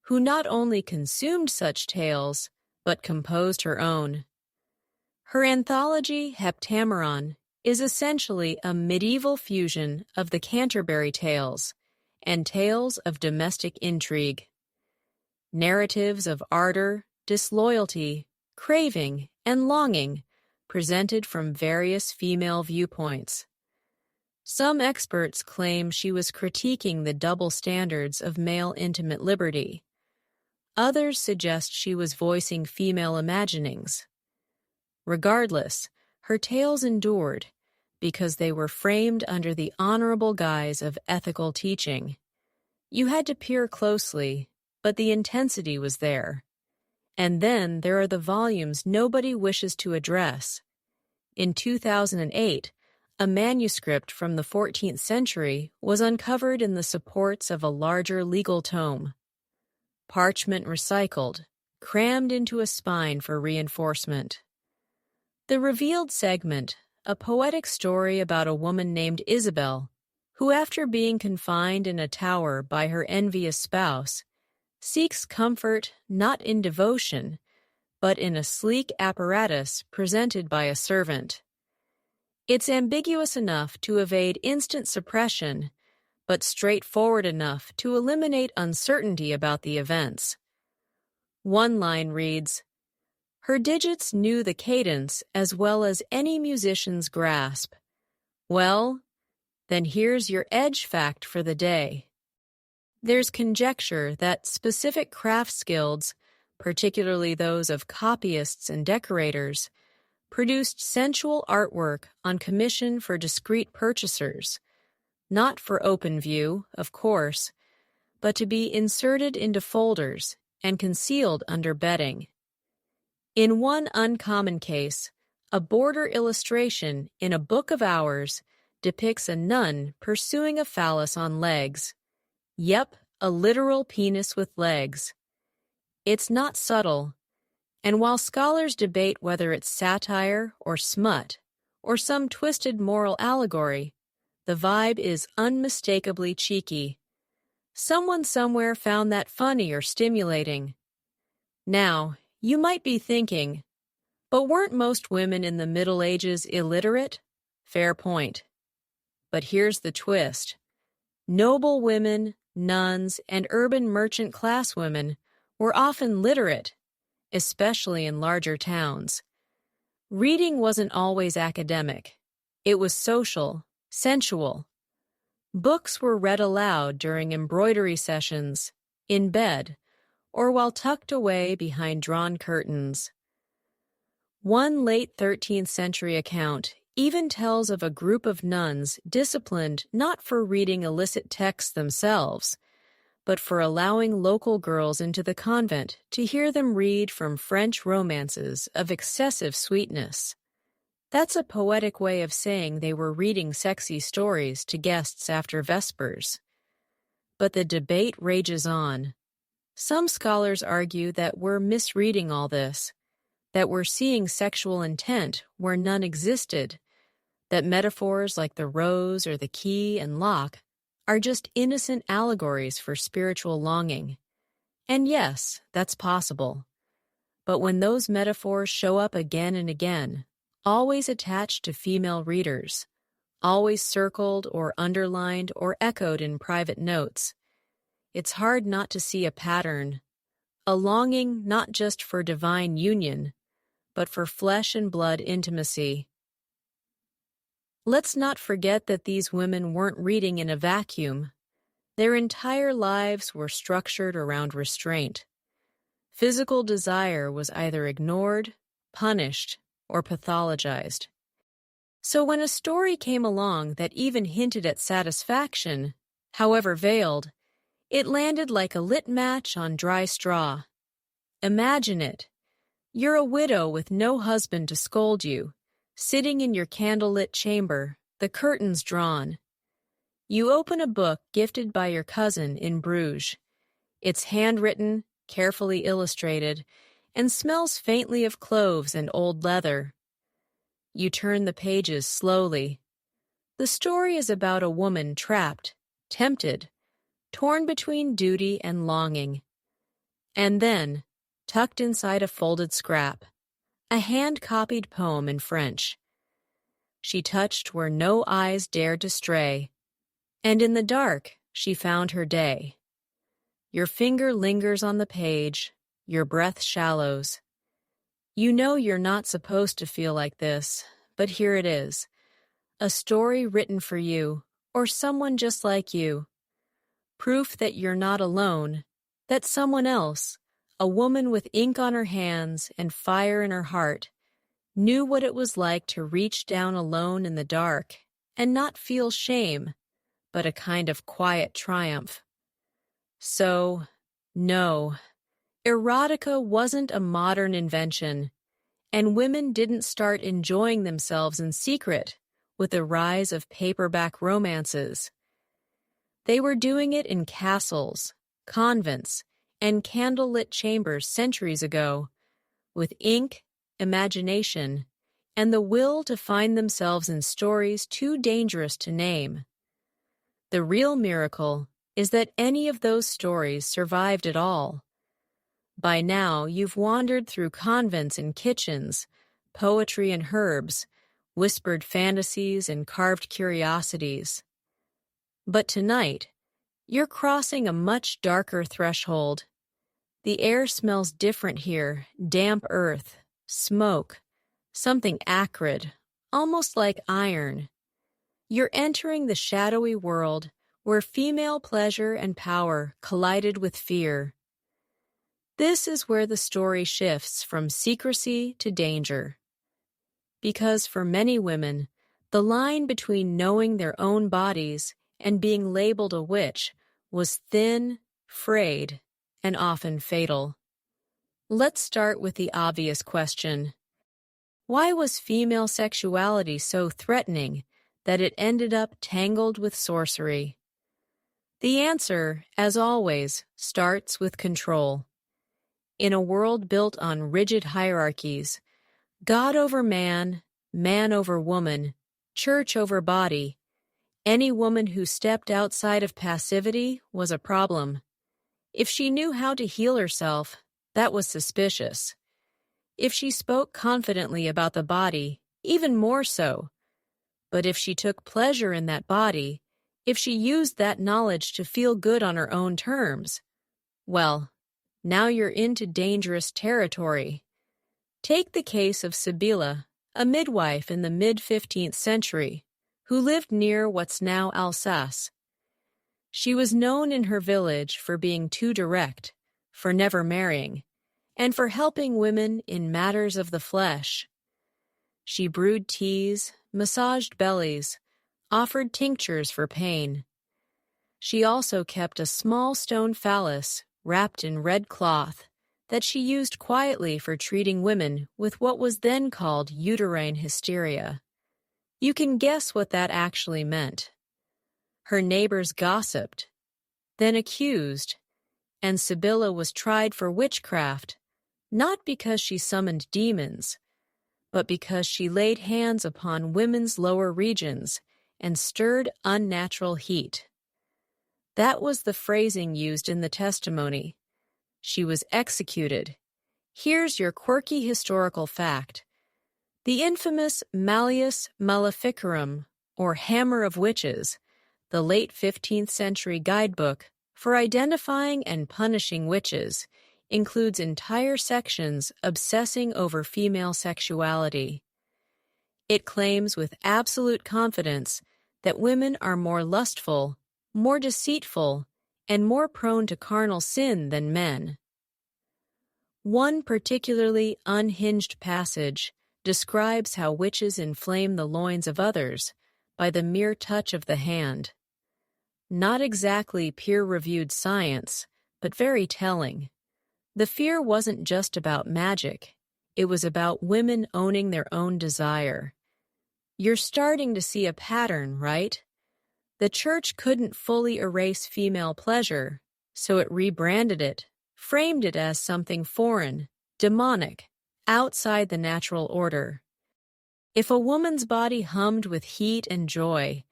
who not only consumed such tales, but composed her own. Her anthology, Heptameron, is essentially a medieval fusion of the Canterbury Tales and tales of domestic intrigue. Narratives of ardor, disloyalty, craving, and longing presented from various female viewpoints. Some experts claim she was critiquing the double standards of male intimate liberty. Others suggest she was voicing female imaginings. Regardless, her tales endured because they were framed under the honorable guise of ethical teaching. You had to peer closely, but the intensity was there. And then there are the volumes nobody wishes to address. In 2008, a manuscript from the 14th century was uncovered in the supports of a larger legal tome. Parchment recycled, crammed into a spine for reinforcement. The revealed segment, a poetic story about a woman named Isabel, who after being confined in a tower by her envious spouse, seeks comfort not in devotion, but in a sleek apparatus presented by a servant. It's ambiguous enough to evade instant suppression, but straightforward enough to eliminate uncertainty about the events. One line reads, "Her digits knew the cadence as well as any musician's grasp. Well, then here's your edge fact for the day." There's conjecture that specific crafts guilds, particularly those of copyists and decorators, produced sensual artwork on commission for discreet purchasers, not for open view, of course, but to be inserted into folders and concealed under bedding. In one uncommon case, a border illustration in a book of hours depicts a nun pursuing a phallus on legs. Yep, a literal penis with legs. It's not subtle, and while scholars debate whether it's satire or smut or some twisted moral allegory, the vibe is unmistakably cheeky. Someone somewhere found that funny or stimulating. Now, you might be thinking, but weren't most women in the Middle Ages illiterate? Fair point. But here's the twist. Noble women, nuns, and urban merchant class women were often literate, especially in larger towns. Reading wasn't always academic. It was social, sensual. Books were read aloud during embroidery sessions, in bed, or while tucked away behind drawn curtains. One late 13th century account even tells of a group of nuns disciplined not for reading illicit texts themselves, but for allowing local girls into the convent to hear them read from French romances of excessive sweetness. That's a poetic way of saying they were reading sexy stories to guests after Vespers. But the debate rages on. Some scholars argue that we're misreading all this, that we're seeing sexual intent where none existed, that metaphors like the rose or the key and lock are just innocent allegories for spiritual longing. And yes, that's possible. But when those metaphors show up again and again, always attached to female readers, always circled or underlined or echoed in private notes, it's hard not to see a pattern, a longing not just for divine union, but for flesh and blood intimacy. Let's not forget that these women weren't reading in a vacuum. Their entire lives were structured around restraint. Physical desire was either ignored, punished, or pathologized. So when a story came along that even hinted at satisfaction, however veiled, it landed like a lit match on dry straw. Imagine it. You're a widow with no husband to scold you, sitting in your candlelit chamber, the curtains drawn. You open a book gifted by your cousin in Bruges. It's handwritten, carefully illustrated, and smells faintly of cloves and old leather. You turn the pages slowly. The story is about a woman trapped, tempted, torn between duty and longing. And then, tucked inside a folded scrap, a hand-copied poem in French. She touched where no eyes dared to stray, and in the dark she found her day. Your finger lingers on the page, your breath shallows. You know you're not supposed to feel like this, but here it is. A story written for you, or someone just like you. Proof that you're not alone, that someone else, a woman with ink on her hands and fire in her heart, knew what it was like to reach down alone in the dark and not feel shame, but a kind of quiet triumph. So, no, erotica wasn't a modern invention, and women didn't start enjoying themselves in secret with the rise of paperback romances. They were doing it in castles, convents, and candlelit chambers centuries ago, with ink, imagination, and the will to find themselves in stories too dangerous to name. The real miracle is that any of those stories survived at all. By now, you've wandered through convents and kitchens, poetry and herbs, whispered fantasies and carved curiosities. But tonight, you're crossing a much darker threshold. The air smells different here, damp earth, smoke, something acrid, almost like iron. You're entering the shadowy world where female pleasure and power collided with fear. This is where the story shifts from secrecy to danger. Because for many women, the line between knowing their own bodies and being labeled a witch was thin, frayed, and often fatal. Let's start with the obvious question. Why was female sexuality so threatening that it ended up tangled with sorcery? The answer, as always, starts with control. In a world built on rigid hierarchies, God over man, man over woman, church over body, any woman who stepped outside of passivity was a problem. If she knew how to heal herself, that was suspicious. If she spoke confidently about the body, even more so. But if she took pleasure in that body, if she used that knowledge to feel good on her own terms, well, now you're into dangerous territory. Take the case of Sibylla, a midwife in the mid-15th century, who lived near what's now Alsace. She was known in her village for being too direct, for never marrying, and for helping women in matters of the flesh. She brewed teas, massaged bellies, offered tinctures for pain. She also kept a small stone phallus wrapped in red cloth that she used quietly for treating women with what was then called uterine hysteria. You can guess what that actually meant. Her neighbors gossiped, then accused, and Sibylla was tried for witchcraft, not because she summoned demons, but because she laid hands upon women's lower regions and stirred unnatural heat. That was the phrasing used in the testimony. She was executed. Here's your quirky historical fact. The infamous Malleus Maleficarum, or Hammer of Witches, the late 15th century guidebook for identifying and punishing witches, includes entire sections obsessing over female sexuality. It claims with absolute confidence that women are more lustful, more deceitful, and more prone to carnal sin than men. One particularly unhinged passage describes how witches inflame the loins of others by the mere touch of the hand. Not exactly peer-reviewed science, but very telling. The fear wasn't just about magic. It was about women owning their own desire. You're starting to see a pattern, right? The church couldn't fully erase female pleasure, so it rebranded it, framed it as something foreign, demonic, outside the natural order. If a woman's body hummed with heat and joy,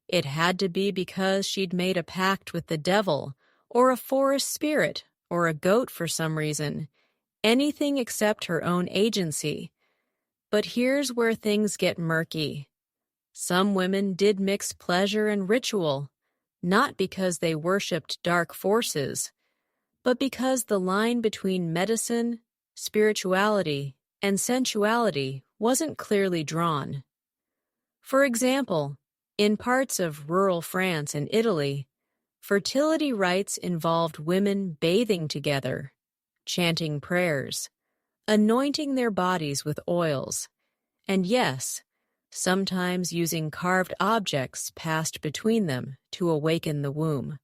it had to be because she'd made a pact with the devil, or a forest spirit, or a goat for some reason, anything except her own agency. But here's where things get murky. Some women did mix pleasure and ritual, not because they worshipped dark forces, but because the line between medicine, spirituality, and sensuality wasn't clearly drawn. For example, in parts of rural France and Italy, fertility rites involved women bathing together, chanting prayers, anointing their bodies with oils, and yes, sometimes using carved objects passed between them to awaken the womb.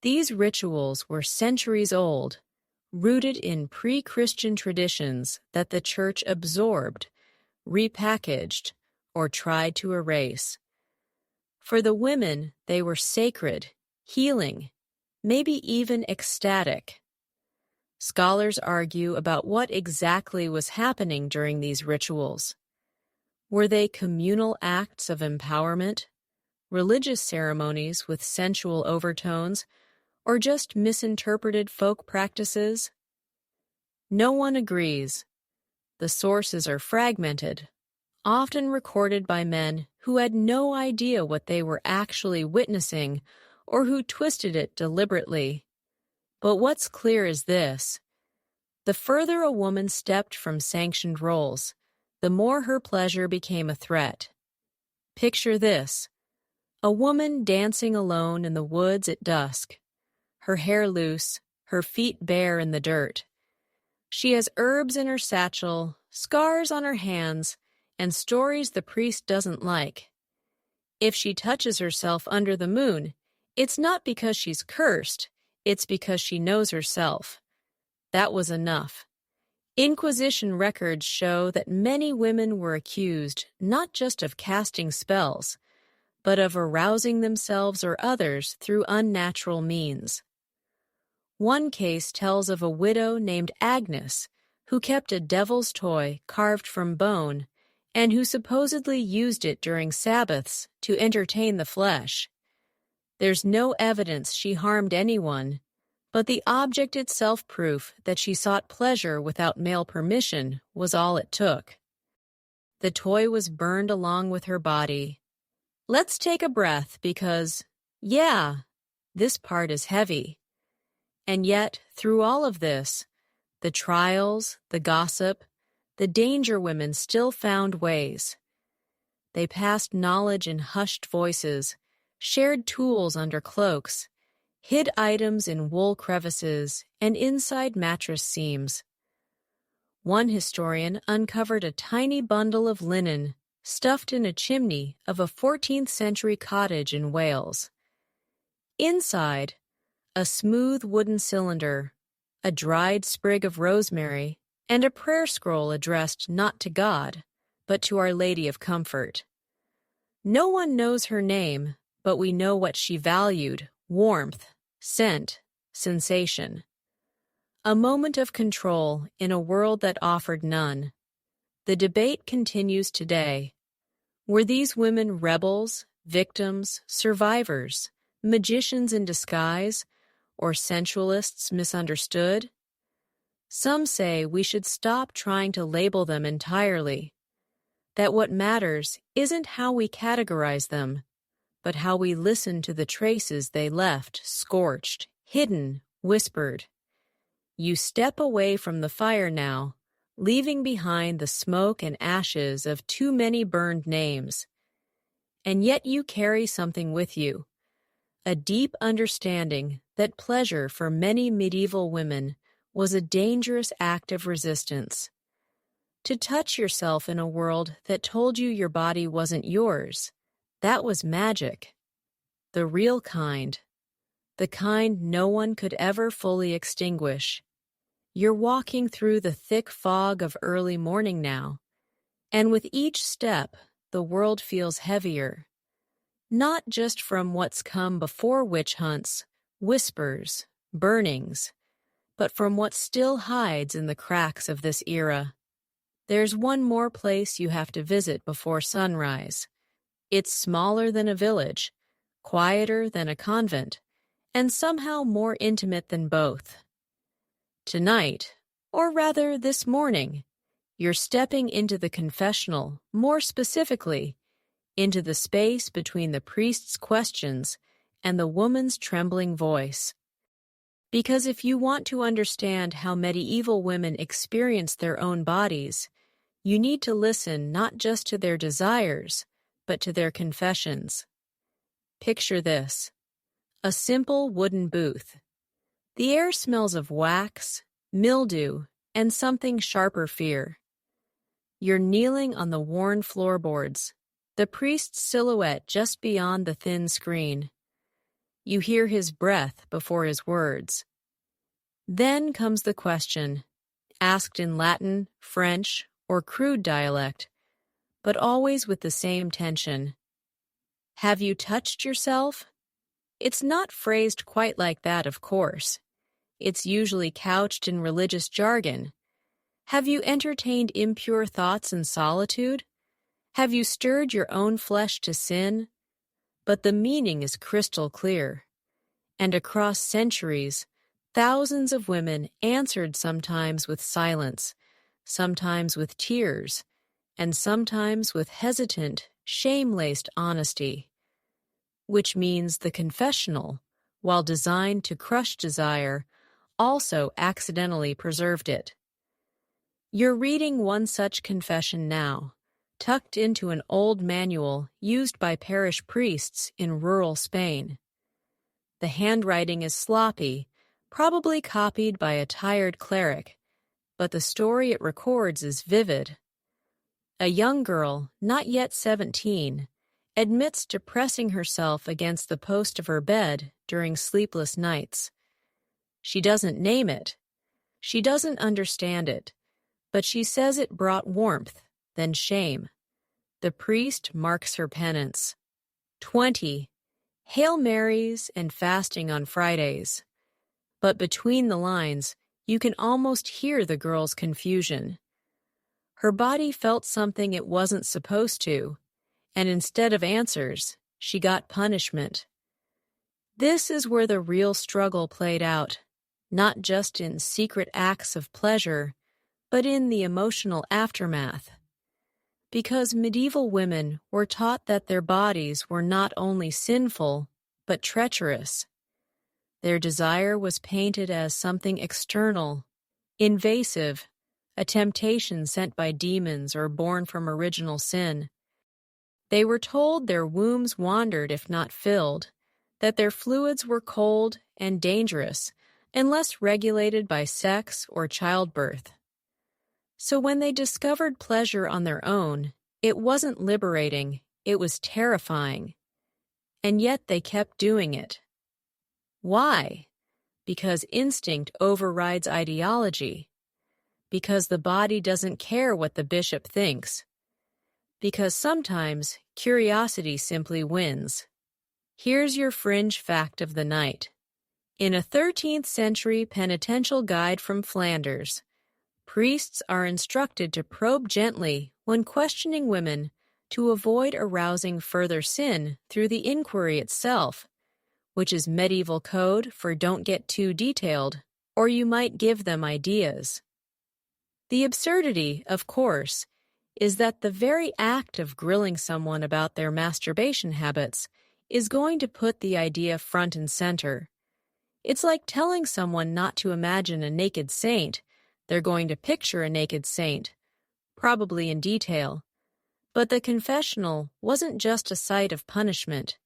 These rituals were centuries old, rooted in pre-Christian traditions that the Church absorbed, repackaged, or tried to erase. For the women, they were sacred, healing, maybe even ecstatic. Scholars argue about what exactly was happening during these rituals. Were they communal acts of empowerment, religious ceremonies with sensual overtones, or just misinterpreted folk practices? No one agrees. The sources are fragmented, often recorded by men who had no idea what they were actually witnessing or who twisted it deliberately. But what's clear is this: the further a woman stepped from sanctioned roles, the more her pleasure became a threat. Picture this: a woman dancing alone in the woods at dusk, her hair loose, her feet bare in the dirt. She has herbs in her satchel, scars on her hands, and stories the priest doesn't like. If she touches herself under the moon, it's not because she's cursed, it's because she knows herself. That was enough. Inquisition records show that many women were accused not just of casting spells, but of arousing themselves or others through unnatural means. One case tells of a widow named Agnes who kept a devil's toy carved from bone and who supposedly used it during Sabbaths to entertain the flesh. There's no evidence she harmed anyone, but the object itself proof that she sought pleasure without male permission was all it took. The toy was burned along with her body. Let's take a breath because, yeah, this part is heavy. And yet, through all of this, the trials, the gossip, the danger women still found ways. They passed knowledge in hushed voices, shared tools under cloaks, hid items in wool crevices and inside mattress seams. One historian uncovered a tiny bundle of linen stuffed in a chimney of a 14th century cottage in Wales. Inside, a smooth wooden cylinder, a dried sprig of rosemary, and a prayer scroll addressed not to God, but to Our Lady of Comfort. No one knows her name, but we know what she valued: warmth, scent, sensation. A moment of control in a world that offered none. The debate continues today. Were these women rebels, victims, survivors, magicians in disguise, or sensualists misunderstood? Some say we should stop trying to label them entirely, that what matters isn't how we categorize them, but how we listen to the traces they left, scorched, hidden, whispered. You step away from the fire now, leaving behind the smoke and ashes of too many burned names. And yet you carry something with you, a deep understanding that pleasure for many medieval women was a dangerous act of resistance. To touch yourself in a world that told you your body wasn't yours, that was magic. The real kind. The kind no one could ever fully extinguish. You're walking through the thick fog of early morning now, and with each step, the world feels heavier. not just from what's come before witch hunts, whispers, burnings, but from what still hides in the cracks of this era. There's one more place you have to visit before sunrise. It's smaller than a village, quieter than a convent, and somehow more intimate than both. Tonight, or rather this morning, you're stepping into the confessional, more specifically, into the space between the priest's questions and the woman's trembling voice. Because if you want to understand how medieval women experienced their own bodies, you need to listen not just to their desires, but to their confessions. Picture this: a simple wooden booth. The air smells of wax, mildew, and something sharper fear. You're kneeling on the worn floorboards, the priest's silhouette just beyond the thin screen. You hear his breath before his words. Then comes the question, asked in Latin, French, or crude dialect, but always with the same tension. Have you touched yourself? It's not phrased quite like that, of course. It's usually couched in religious jargon. Have you entertained impure thoughts in solitude? Have you stirred your own flesh to sin? But the meaning is crystal clear. And across centuries, thousands of women answered sometimes with silence, sometimes with tears, and sometimes with hesitant, shame-laced honesty. Which means the confessional, while designed to crush desire, also accidentally preserved it. You're reading one such confession now, tucked into an old manual used by parish priests in rural Spain. The handwriting is sloppy, probably copied by a tired cleric, but the story it records is vivid. A young girl, not yet 17, admits to pressing herself against the post of her bed during sleepless nights. She doesn't name it. She doesn't understand it, but she says it brought warmth, then shame. The priest marks her penance. 20. Hail Marys and fasting on Fridays. But between the lines, you can almost hear the girl's confusion. Her body felt something it wasn't supposed to, and instead of answers, she got punishment. This is where the real struggle played out, not just in secret acts of pleasure, but in the emotional aftermath. Because medieval women were taught that their bodies were not only sinful, but treacherous. Their desire was painted as something external, invasive, a temptation sent by demons or born from original sin. They were told their wombs wandered if not filled, that their fluids were cold and dangerous unless regulated by sex or childbirth. So when they discovered pleasure on their own, it wasn't liberating, it was terrifying. And yet they kept doing it. Why? Because instinct overrides ideology. Because the body doesn't care what the bishop thinks. Because sometimes curiosity simply wins. Here's your fringe fact of the night. In a 13th century penitential guide from Flanders, priests are instructed to probe gently when questioning women to avoid arousing further sin through the inquiry itself, which is medieval code for don't get too detailed, or you might give them ideas. The absurdity, of course, is that the very act of grilling someone about their masturbation habits is going to put the idea front and center. It's like telling someone not to imagine a naked saint. They're going to picture a naked saint, probably in detail. But the confessional wasn't just a site of punishment.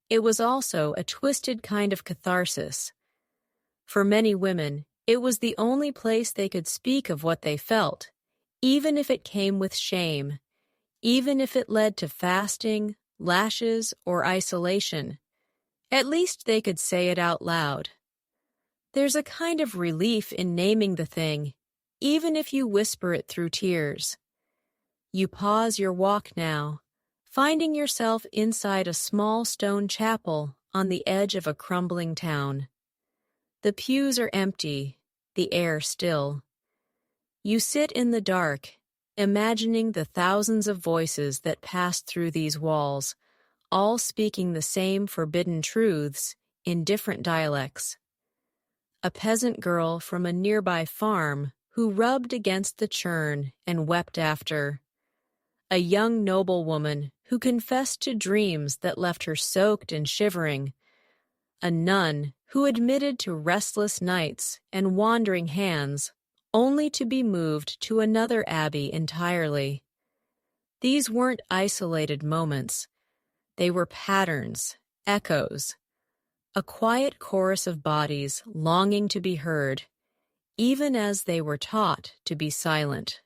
It was also a twisted kind of catharsis. For many women, it was the only place they could speak of what they felt, even if it came with shame, even if it led to fasting, lashes, or isolation. At least they could say it out loud. There's a kind of relief in naming the thing, even if you whisper it through tears. You pause your walk now, finding yourself inside a small stone chapel on the edge of a crumbling town. The pews are empty, the air still. You sit in the dark, imagining the thousands of voices that pass through these walls, all speaking the same forbidden truths in different dialects. A peasant girl from a nearby farm who rubbed against the churn and wept after. A young noblewoman who confessed to dreams that left her soaked and shivering. A nun who admitted to restless nights and wandering hands, only to be moved to another abbey entirely. These weren't isolated moments. They were patterns, echoes, a quiet chorus of bodies longing to be heard, even as they were taught to be silent.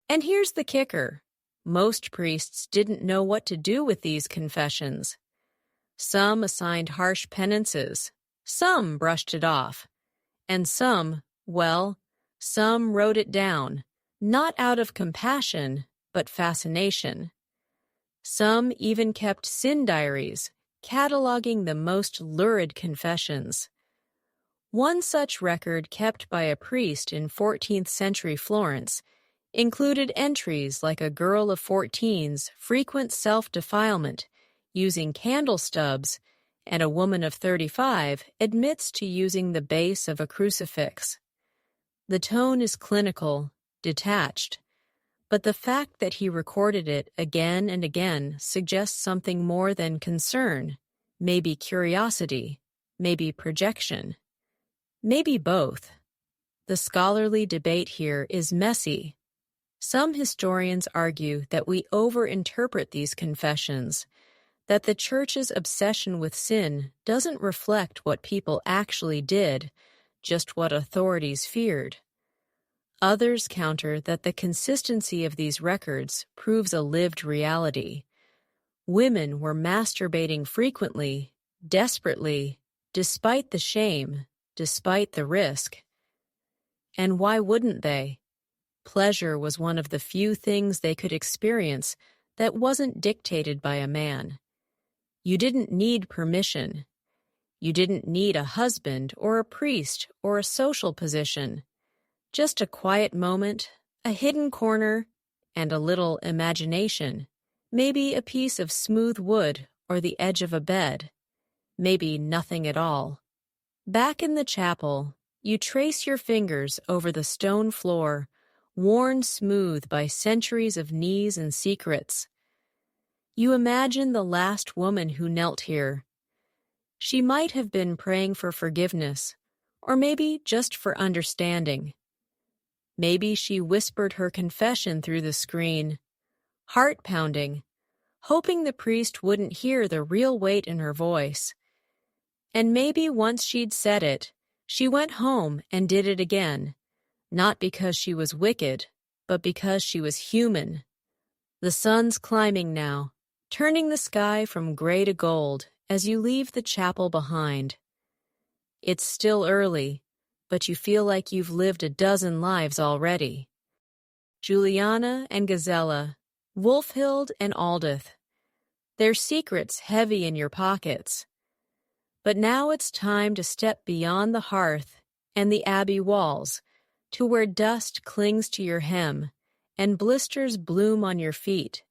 And here's the kicker. Most priests didn't know what to do with these confessions. Some assigned harsh penances, some brushed it off, and some wrote it down, not out of compassion, but fascination. Some even kept sin diaries, cataloging the most lurid confessions. One such record kept by a priest in 14th century Florence included entries like a girl of 14's frequent self-defilement using candle stubs, and a woman of 35 admits to using the base of a crucifix. The tone is clinical, detached, but the fact that he recorded it again and again suggests something more than concern, maybe curiosity, maybe projection, maybe both. The scholarly debate here is messy. Some historians argue that we overinterpret these confessions, that the Church's obsession with sin doesn't reflect what people actually did, just what authorities feared. Others counter that the consistency of these records proves a lived reality. Women were masturbating frequently, desperately, despite the shame, despite the risk. And why wouldn't they? Pleasure was one of the few things they could experience that wasn't dictated by a man. You didn't need permission. You didn't need a husband or a priest or a social position. Just a quiet moment, a hidden corner, and a little imagination. Maybe a piece of smooth wood or the edge of a bed. Maybe nothing at all. Back in the chapel, you trace your fingers over the stone floor, worn smooth by centuries of knees and secrets. You imagine the last woman who knelt here. She might have been praying for forgiveness, or maybe just for understanding. Maybe she whispered her confession through the screen, heart-pounding, hoping the priest wouldn't hear the real weight in her voice. And maybe once she'd said it, she went home and did it again, not because she was wicked, but because she was human. The sun's climbing now, turning the sky from gray to gold as you leave the chapel behind. It's still early, but you feel like you've lived a dozen lives already. Juliana and Gazella, Wulfhild and Aldith. Their secrets heavy in your pockets. But now it's time to step beyond the hearth and the abbey walls to where dust clings to your hem and blisters bloom on your feet.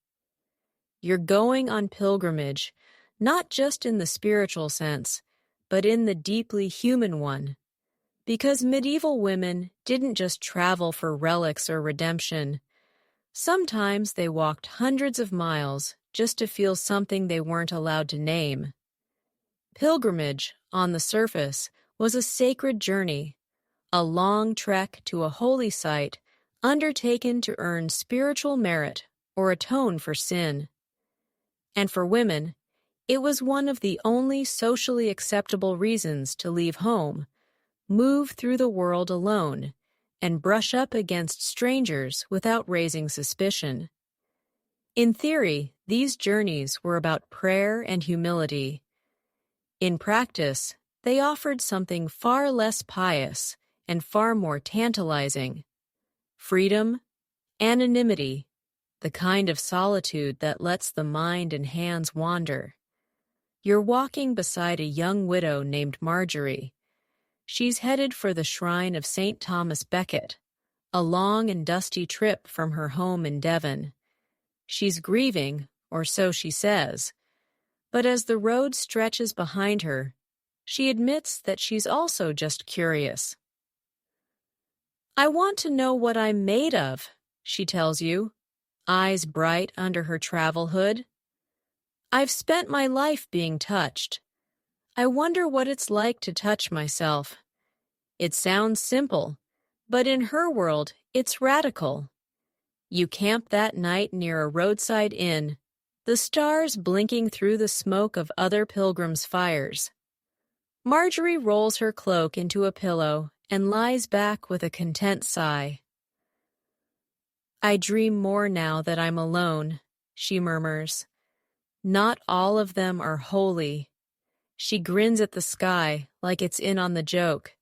You're going on pilgrimage, not just in the spiritual sense, but in the deeply human one. Because medieval women didn't just travel for relics or redemption. Sometimes they walked hundreds of miles just to feel something they weren't allowed to name. Pilgrimage, on the surface, was a sacred journey, a long trek to a holy site undertaken to earn spiritual merit or atone for sin. And for women, it was one of the only socially acceptable reasons to leave home, move through the world alone, and brush up against strangers without raising suspicion. In theory, these journeys were about prayer and humility. In practice, they offered something far less pious and far more tantalizing: freedom, anonymity, the kind of solitude that lets the mind and hands wander. You're walking beside a young widow named Marjorie. She's headed for the shrine of St. Thomas Becket, a long and dusty trip from her home in Devon. She's grieving, or so she says, but as the road stretches behind her, she admits that she's also just curious. "I want to know what I'm made of," she tells you, eyes bright under her travel hood. "I've spent my life being touched. I wonder what it's like to touch myself." It sounds simple, but in her world, it's radical. You camp that night near a roadside inn, the stars blinking through the smoke of other pilgrims' fires. Marjorie rolls her cloak into a pillow and lies back with a content sigh. "I dream more now that I'm alone," she murmurs. "Not all of them are holy." She grins at the sky like it's in on the joke.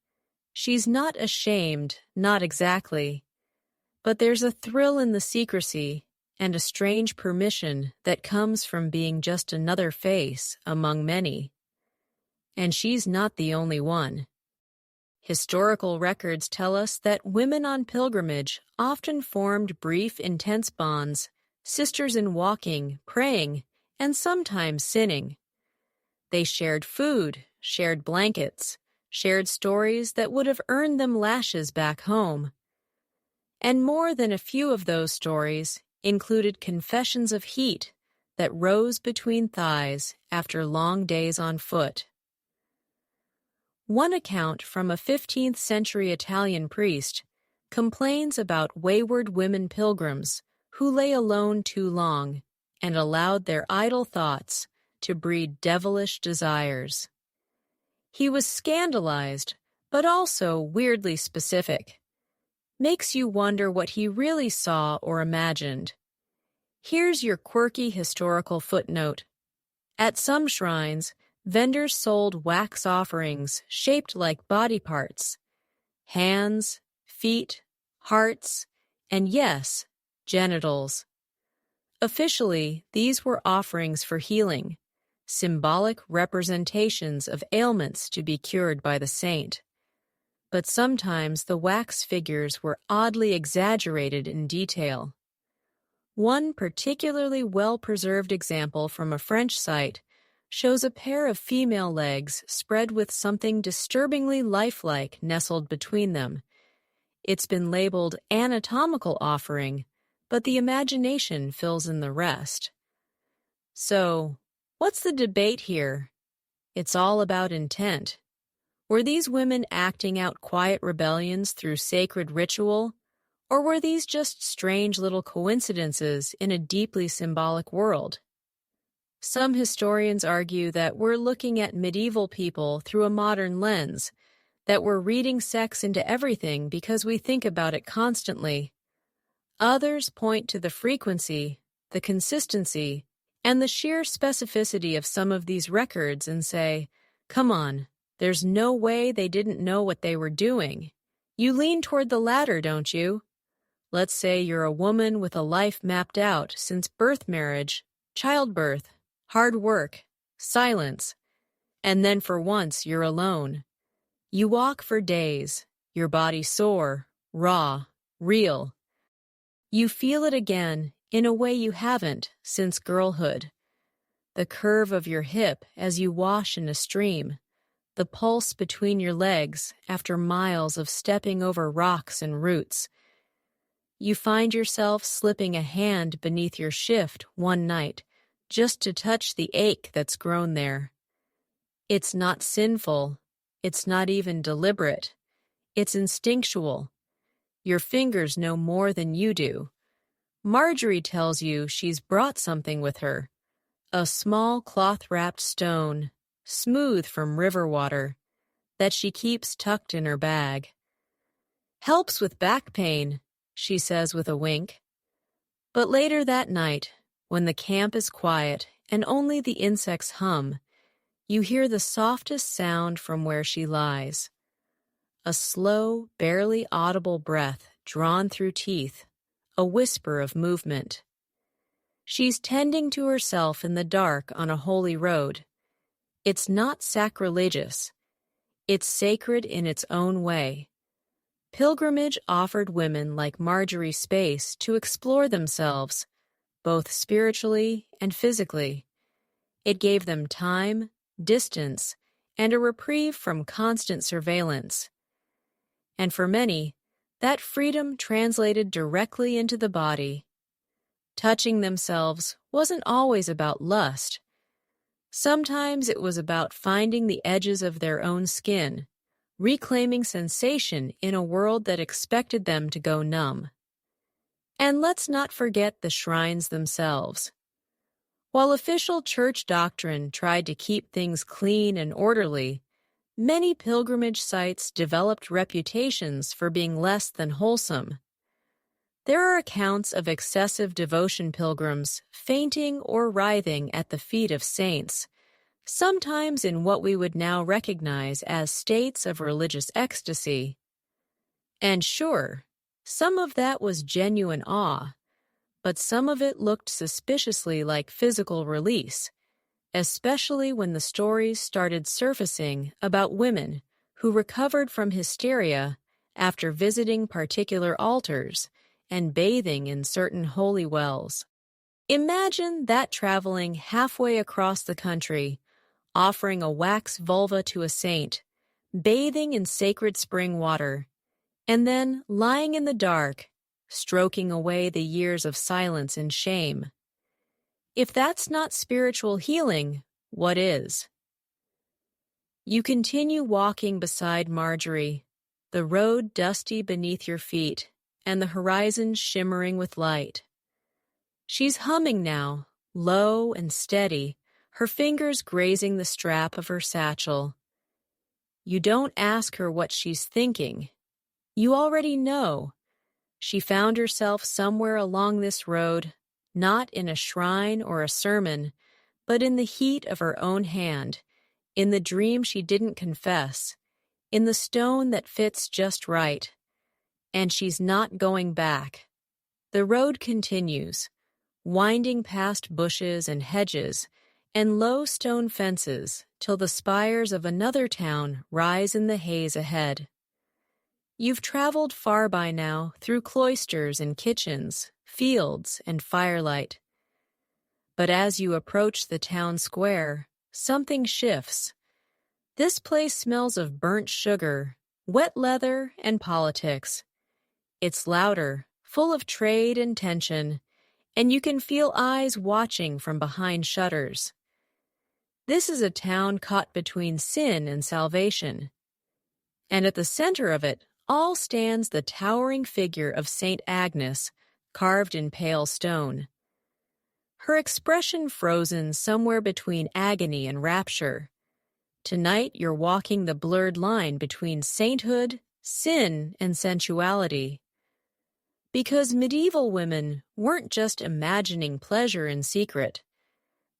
She's not ashamed, not exactly. But there's a thrill in the secrecy and a strange permission that comes from being just another face among many. And she's not the only one. Historical records tell us that women on pilgrimage often formed brief, intense bonds, sisters in walking, praying, and sometimes sinning. They shared food, shared blankets, shared stories that would have earned them lashes back home. And more than a few of those stories included confessions of heat that rose between thighs after long days on foot. One account from a 15th century Italian priest complains about wayward women pilgrims who lay alone too long and allowed their idle thoughts to breed devilish desires. He was scandalized, but also weirdly specific. Makes you wonder what he really saw or imagined. Here's your quirky historical footnote. At some shrines, vendors sold wax offerings shaped like body parts: hands, feet, hearts, and yes, genitals. Officially, these were offerings for healing, symbolic representations of ailments to be cured by the saint. But sometimes the wax figures were oddly exaggerated in detail. One particularly well-preserved example from a French site shows a pair of female legs spread with something disturbingly lifelike nestled between them. It's been labeled anatomical offering, but the imagination fills in the rest. So, what's the debate here? It's all about intent. Were these women acting out quiet rebellions through sacred ritual, or were these just strange little coincidences in a deeply symbolic world? Some historians argue that we're looking at medieval people through a modern lens, that we're reading sex into everything because we think about it constantly. Others point to the frequency, the consistency, and the sheer specificity of some of these records and say, come on, there's no way they didn't know what they were doing. You lean toward the latter, don't you? Let's say you're a woman with a life mapped out since birth, marriage, childbirth, hard work, silence, and then for once you're alone. You walk for days, your body sore, raw, real. You feel it again in a way you haven't since girlhood. The curve of your hip as you wash in a stream, the pulse between your legs after miles of stepping over rocks and roots. You find yourself slipping a hand beneath your shift one night just to touch the ache that's grown there. It's not sinful. It's not even deliberate. It's instinctual. Your fingers know more than you do. Marjorie tells you she's brought something with her. A small cloth-wrapped stone, smooth from river water, that she keeps tucked in her bag. Helps with back pain, she says with a wink. But later that night, when the camp is quiet and only the insects hum, you hear the softest sound from where she lies. A slow, barely audible breath drawn through teeth, a whisper of movement. She's tending to herself in the dark on a holy road. It's not sacrilegious. It's sacred in its own way. Pilgrimage offered women like Marjorie space to explore themselves, both spiritually and physically. It gave them time, distance, and a reprieve from constant surveillance. And for many, that freedom translated directly into the body. Touching themselves wasn't always about lust. Sometimes it was about finding the edges of their own skin, reclaiming sensation in a world that expected them to go numb. And let's not forget the shrines themselves. While official church doctrine tried to keep things clean and orderly, many pilgrimage sites developed reputations for being less than wholesome. There are accounts of excessive devotion pilgrims fainting or writhing at the feet of saints, sometimes in what we would now recognize as states of religious ecstasy. And sure, some of that was genuine awe, but some of it looked suspiciously like physical release, especially when the stories started surfacing about women who recovered from hysteria after visiting particular altars and bathing in certain holy wells. Imagine that traveling halfway across the country, offering a wax vulva to a saint, bathing in sacred spring water, and then lying in the dark, stroking away the years of silence and shame. If that's not spiritual healing, what is? You continue walking beside Marjorie, the road dusty beneath your feet, and the horizon shimmering with light. She's humming now, low and steady, her fingers grazing the strap of her satchel. You don't ask her what she's thinking. You already know. She found herself somewhere along this road, not in a shrine or a sermon, but in the heat of her own hand, in the dream she didn't confess, in the stone that fits just right. And she's not going back. The road continues, winding past bushes and hedges and low stone fences till the spires of another town rise in the haze ahead. You've traveled far by now through cloisters and kitchens, fields and firelight. But as you approach the town square, something shifts. This place smells of burnt sugar, wet leather, and politics. It's louder, full of trade and tension, and you can feel eyes watching from behind shutters. This is a town caught between sin and salvation. And at the center of it all stands the towering figure of Saint Agnes, carved in pale stone. Her expression frozen somewhere between agony and rapture. Tonight you're walking the blurred line between sainthood, sin, and sensuality. Because medieval women weren't just imagining pleasure in secret.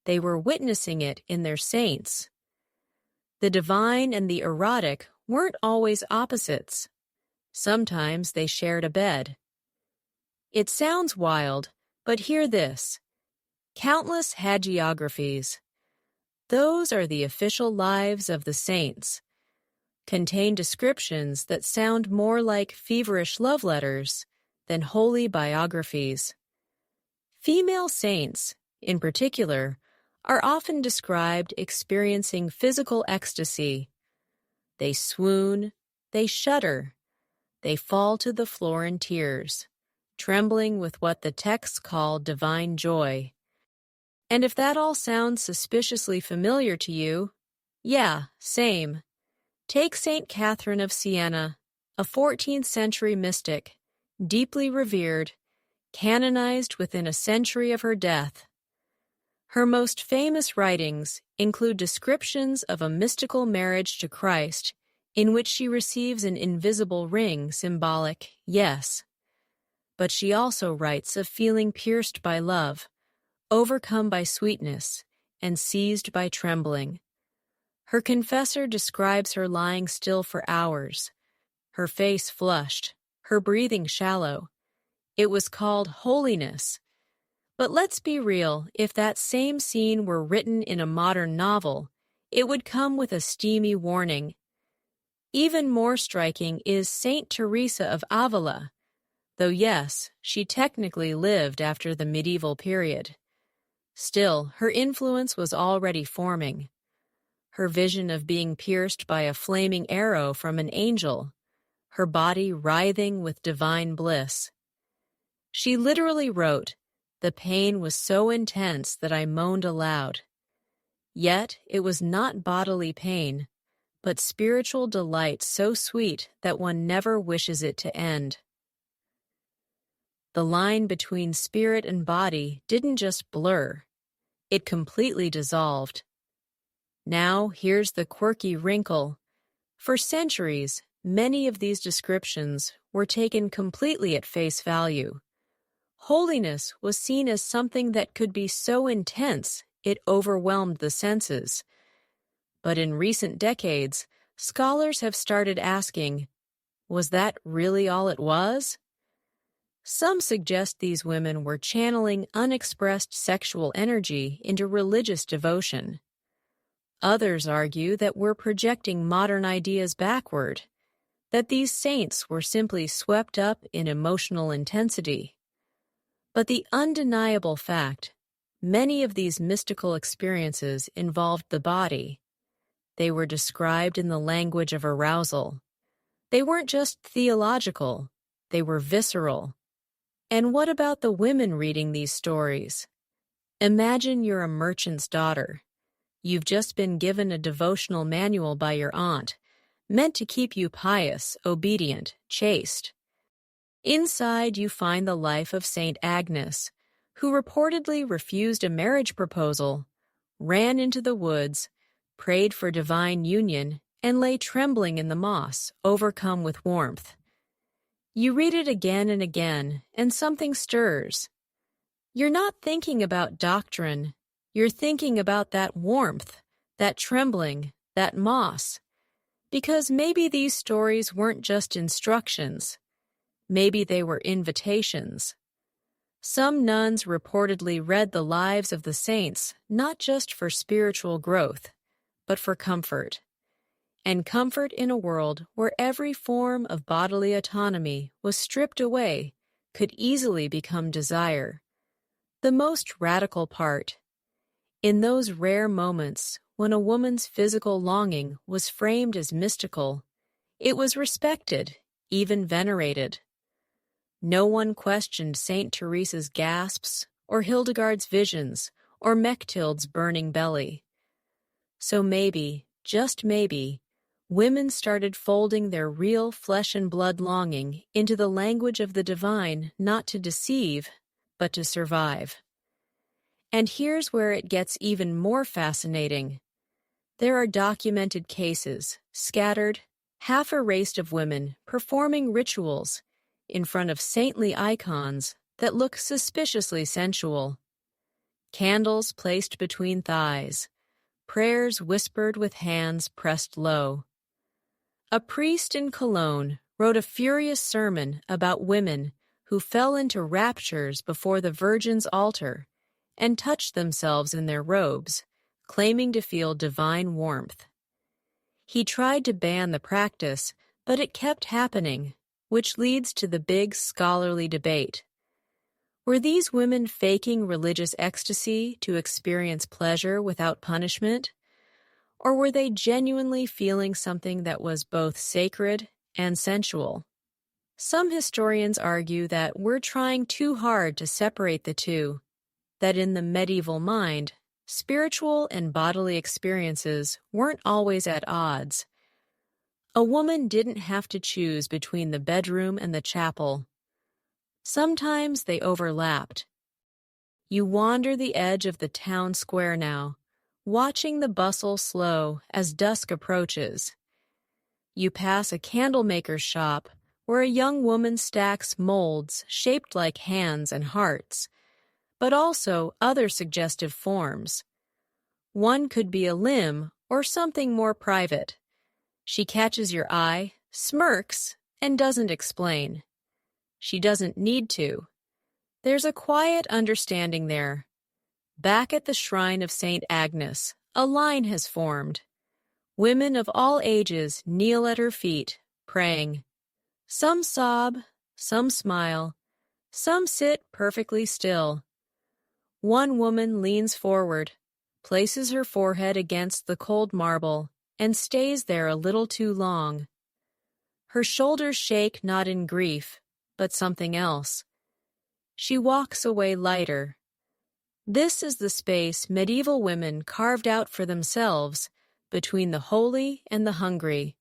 They were witnessing it in their saints. The divine and the erotic weren't always opposites. Sometimes they shared a bed. It sounds wild, but hear this. Countless hagiographies. Those are the official lives of the saints. Contain descriptions that sound more like feverish love letters than holy biographies. Female saints, in particular, are often described experiencing physical ecstasy. They swoon, they shudder, they fall to the floor in tears, trembling with what the texts call divine joy. And if that all sounds suspiciously familiar to you, yeah, same. Take Saint Catherine of Siena, a 14th century mystic, deeply revered, canonized within a century of her death. Her most famous writings include descriptions of a mystical marriage to Christ in which she receives an invisible ring symbolic, yes. But she also writes of feeling pierced by love, overcome by sweetness, and seized by trembling. Her confessor describes her lying still for hours, her face flushed, her breathing shallow. It was called holiness. But let's be real, if that same scene were written in a modern novel, it would come with a steamy warning. Even more striking is Saint Teresa of Avila, though yes, she technically lived after the medieval period. Still, her influence was already forming. Her vision of being pierced by a flaming arrow from an angel, her body writhing with divine bliss. She literally wrote, "The pain was so intense that I moaned aloud." Yet it was not bodily pain, but spiritual delight so sweet that one never wishes it to end. The line between spirit and body didn't just blur, it completely dissolved. Now here's the quirky wrinkle. For centuries, many of these descriptions were taken completely at face value. Holiness was seen as something that could be so intense it overwhelmed the senses. But in recent decades, scholars have started asking, was that really all it was? Some suggest these women were channeling unexpressed sexual energy into religious devotion. Others argue that we're projecting modern ideas backward, that these saints were simply swept up in emotional intensity. But the undeniable fact, many of these mystical experiences involved the body. They were described in the language of arousal. They weren't just theological, they were visceral. And what about the women reading these stories? Imagine you're a merchant's daughter. You've just been given a devotional manual by your aunt, meant to keep you pious, obedient, chaste. Inside, you find the life of Saint Agnes, who reportedly refused a marriage proposal, ran into the woods, prayed for divine union, and lay trembling in the moss, overcome with warmth. You read it again and again, and something stirs. You're not thinking about doctrine. You're thinking about that warmth, that trembling, that moss. Because maybe these stories weren't just instructions. Maybe they were invitations. Some nuns reportedly read the lives of the saints not just for spiritual growth, but for comfort. And comfort in a world where every form of bodily autonomy was stripped away could easily become desire. The most radical part. In those rare moments when a woman's physical longing was framed as mystical, it was respected, even venerated. No one questioned Saint Teresa's gasps, or Hildegard's visions, or Mechtilde's burning belly. So maybe, just maybe, women started folding their real flesh and blood longing into the language of the divine, not to deceive, but to survive. And here's where it gets even more fascinating. There are documented cases, scattered, half erased, of women performing rituals in front of saintly icons that look suspiciously sensual. Candles placed between thighs, prayers whispered with hands pressed low. A priest in Cologne wrote a furious sermon about women who fell into raptures before the Virgin's altar and touched themselves in their robes, claiming to feel divine warmth. He tried to ban the practice, but it kept happening, which leads to the big scholarly debate. Were these women faking religious ecstasy to experience pleasure without punishment? Or were they genuinely feeling something that was both sacred and sensual? Some historians argue that we're trying too hard to separate the two, that in the medieval mind, spiritual and bodily experiences weren't always at odds. A woman didn't have to choose between the bedroom and the chapel. Sometimes they overlapped. You wander the edge of the town square now, watching the bustle slow as dusk approaches. You pass a candlemaker's shop where a young woman stacks molds shaped like hands and hearts, but also other suggestive forms. One could be a limb or something more private. She catches your eye, smirks, and doesn't explain. She doesn't need to. There's a quiet understanding there. Back at the shrine of St. Agnes, a line has formed. Women of all ages kneel at her feet, praying. Some sob, some smile, some sit perfectly still. One woman leans forward, places her forehead against the cold marble, and stays there a little too long. Her shoulders shake not in grief, but something else. She walks away lighter. This is the space medieval women carved out for themselves between the holy and the hungry,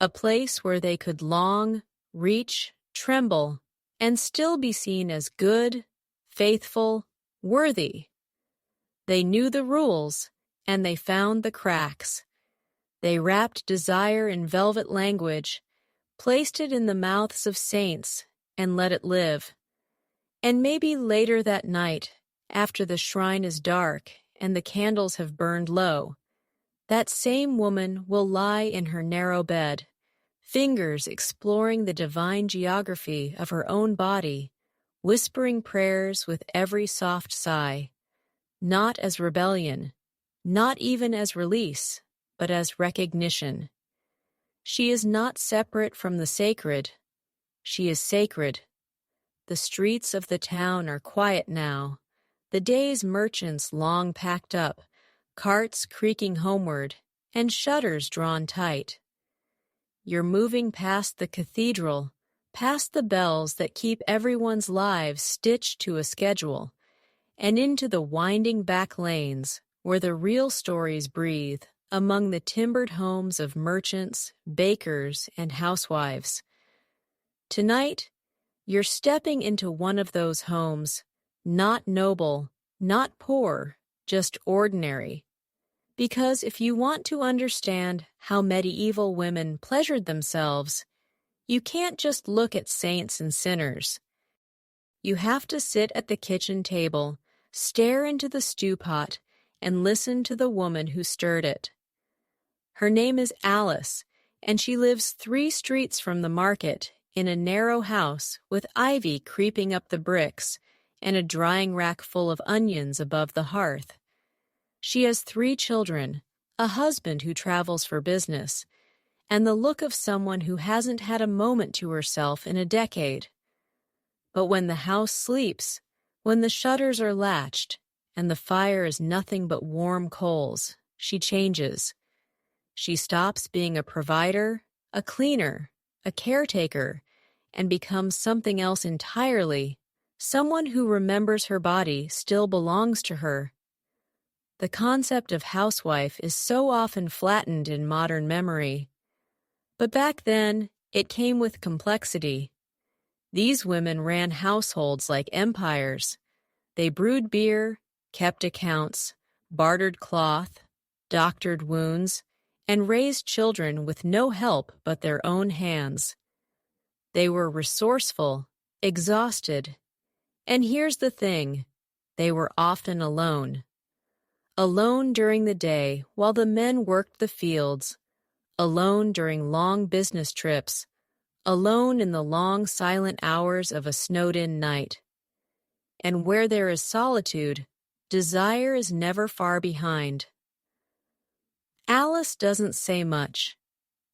a place where they could long, reach, tremble, and still be seen as good, faithful, worthy. They knew the rules, and they found the cracks. They wrapped desire in velvet language, placed it in the mouths of saints, and let it live. And maybe later that night, after the shrine is dark and the candles have burned low, that same woman will lie in her narrow bed, fingers exploring the divine geography of her own body, whispering prayers with every soft sigh, not as rebellion, not even as release, but as recognition. She is not separate from the sacred. She is sacred. The streets of the town are quiet now, the day's merchants long packed up, carts creaking homeward, and shutters drawn tight. You're moving past the cathedral, past the bells that keep everyone's lives stitched to a schedule, and into the winding back lanes where the real stories breathe among the timbered homes of merchants, bakers, and housewives. Tonight, you're stepping into one of those homes, not noble, not poor, just ordinary. Because if you want to understand how medieval women pleasured themselves, you can't just look at saints and sinners. You have to sit at the kitchen table, stare into the stew pot, and listen to the woman who stirred it. Her name is Alice, and she lives 3 streets from the market in a narrow house with ivy creeping up the bricks and a drying rack full of onions above the hearth. She has 3 children, a husband who travels for business, and the look of someone who hasn't had a moment to herself in a decade. But when the house sleeps, when the shutters are latched, and the fire is nothing but warm coals, she changes. She stops being a provider, a cleaner, a caretaker, and becomes something else entirely, someone who remembers her body still belongs to her. The concept of housewife is so often flattened in modern memory. But back then, it came with complexity. These women ran households like empires. They brewed beer, kept accounts, bartered cloth, doctored wounds, and raised children with no help but their own hands. They were resourceful, exhausted, and here's the thing, they were often alone. Alone during the day while the men worked the fields, alone during long business trips, alone in the long silent hours of a snowed-in night. And where there is solitude, desire is never far behind. Alice doesn't say much.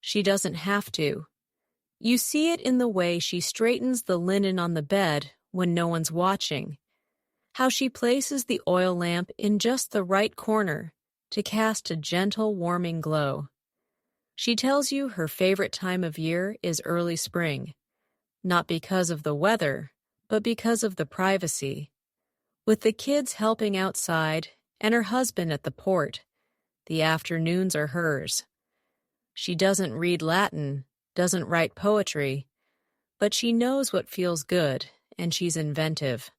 She doesn't have to. You see it in the way she straightens the linen on the bed when no one's watching, how she places the oil lamp in just the right corner to cast a gentle, warming glow. She tells you her favorite time of year is early spring, not because of the weather, but because of the privacy. With the kids helping outside and her husband at the port, the afternoons are hers. She doesn't read Latin, doesn't write poetry, but she knows what feels good, and she's inventive.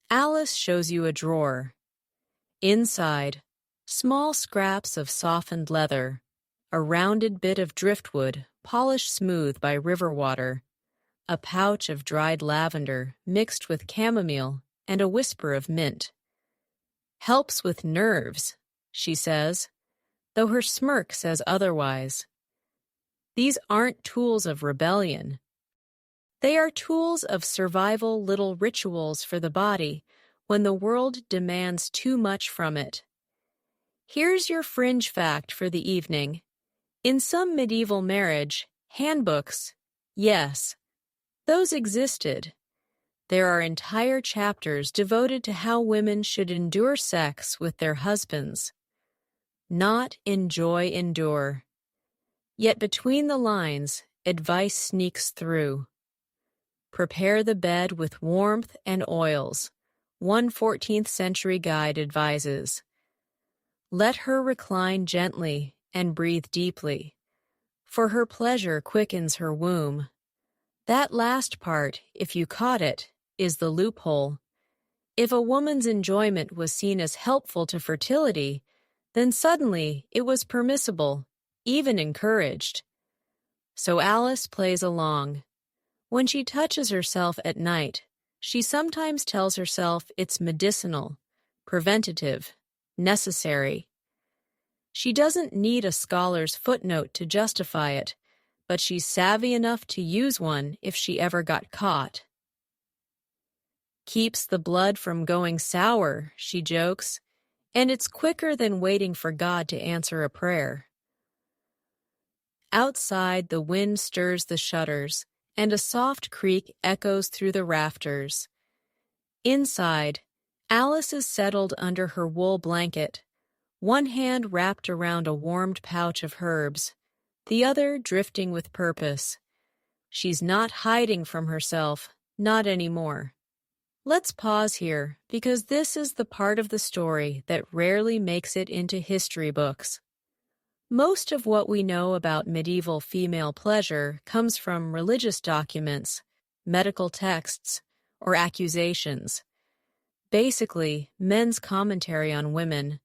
Alice shows you a drawer. Inside, small scraps of softened leather, a rounded bit of driftwood polished smooth by river water, a pouch of dried lavender mixed with chamomile and a whisper of mint. Helps with nerves, she says, though her smirk says otherwise. These aren't tools of rebellion. They are tools of survival, little rituals for the body when the world demands too much from it. Here's your fringe fact for the evening. In some medieval marriage handbooks, yes, those existed. There are entire chapters devoted to how women should endure sex with their husbands. Not endure. Yet between the lines, advice sneaks through. Prepare the bed with warmth and oils, one 14th century guide advises. Let her recline gently and breathe deeply, for her pleasure quickens her womb. That last part, if you caught it, is the loophole. If a woman's enjoyment was seen as helpful to fertility, then suddenly it was permissible, even encouraged. So Alice plays along. When she touches herself at night, she sometimes tells herself it's medicinal, preventative, necessary. She doesn't need a scholar's footnote to justify it, but she's savvy enough to use one if she ever got caught. Keeps the blood from going sour, she jokes, and it's quicker than waiting for God to answer a prayer. Outside, the wind stirs the shutters, and a soft creak echoes through the rafters. Inside, Alice is settled under her wool blanket, one hand wrapped around a warmed pouch of herbs, the other drifting with purpose. She's not hiding from herself, not anymore. Let's pause here, because this is the part of the story that rarely makes it into history books. Most of what we know about medieval female pleasure comes from religious documents, medical texts, or accusations. Basically, men's commentary on women.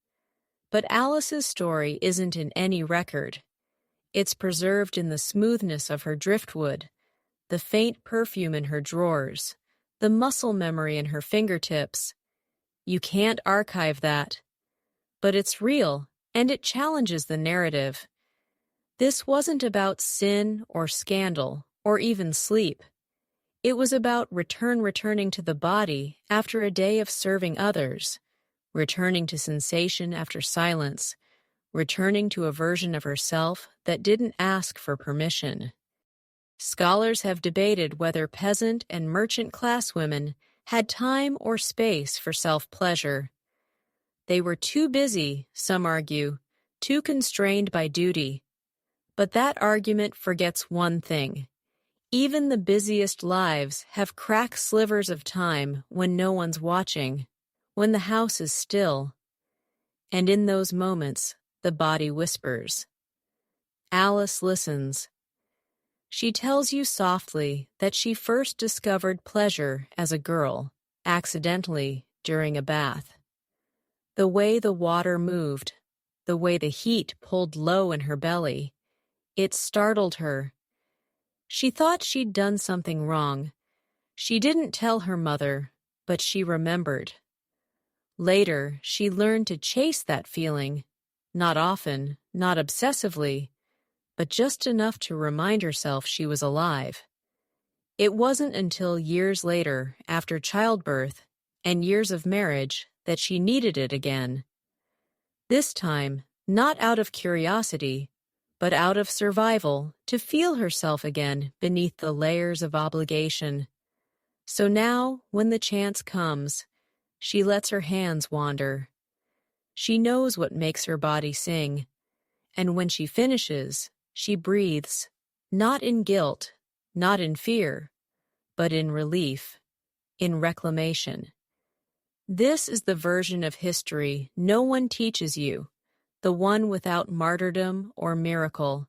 But Alice's story isn't in any record. It's preserved in the smoothness of her driftwood, the faint perfume in her drawers, the muscle memory in her fingertips. You can't archive that. But it's real, and it challenges the narrative. This wasn't about sin or scandal or even sleep. It was about returning to the body after a day of serving others, returning to sensation after silence, returning to a version of herself that didn't ask for permission. Scholars have debated whether peasant and merchant class women had time or space for self-pleasure. They were too busy, some argue, too constrained by duty. But that argument forgets one thing. Even the busiest lives have cracked slivers of time when no one's watching, when the house is still. And in those moments, the body whispers. Alice listens. She tells you softly that she first discovered pleasure as a girl, accidentally, during a bath. The way the water moved, the way the heat pulled low in her belly, it startled her. She thought she'd done something wrong. She didn't tell her mother, but she remembered. Later, she learned to chase that feeling, not often, not obsessively, but just enough to remind herself she was alive. It wasn't until years later, after childbirth and years of marriage, that she needed it again. This time, not out of curiosity, but out of survival, to feel herself again beneath the layers of obligation. So now, when the chance comes, she lets her hands wander. She knows what makes her body sing, and when she finishes, she breathes, not in guilt, not in fear, but in relief, in reclamation. This is the version of history no one teaches you, the one without martyrdom or miracle.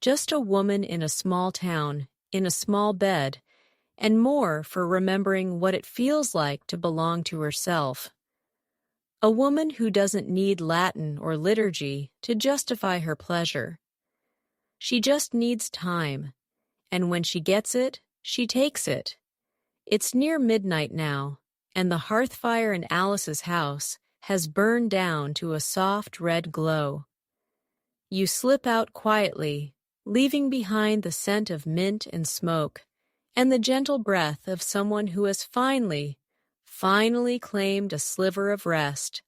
Just a woman in a small town, in a small bed, and more for remembering what it feels like to belong to herself. A woman who doesn't need Latin or liturgy to justify her pleasure. She just needs time, and when she gets it, she takes it. It's near midnight now, and the hearth fire in Alice's house has burned down to a soft red glow. You slip out quietly, leaving behind the scent of mint and smoke, and the gentle breath of someone who has finally claimed a sliver of rest.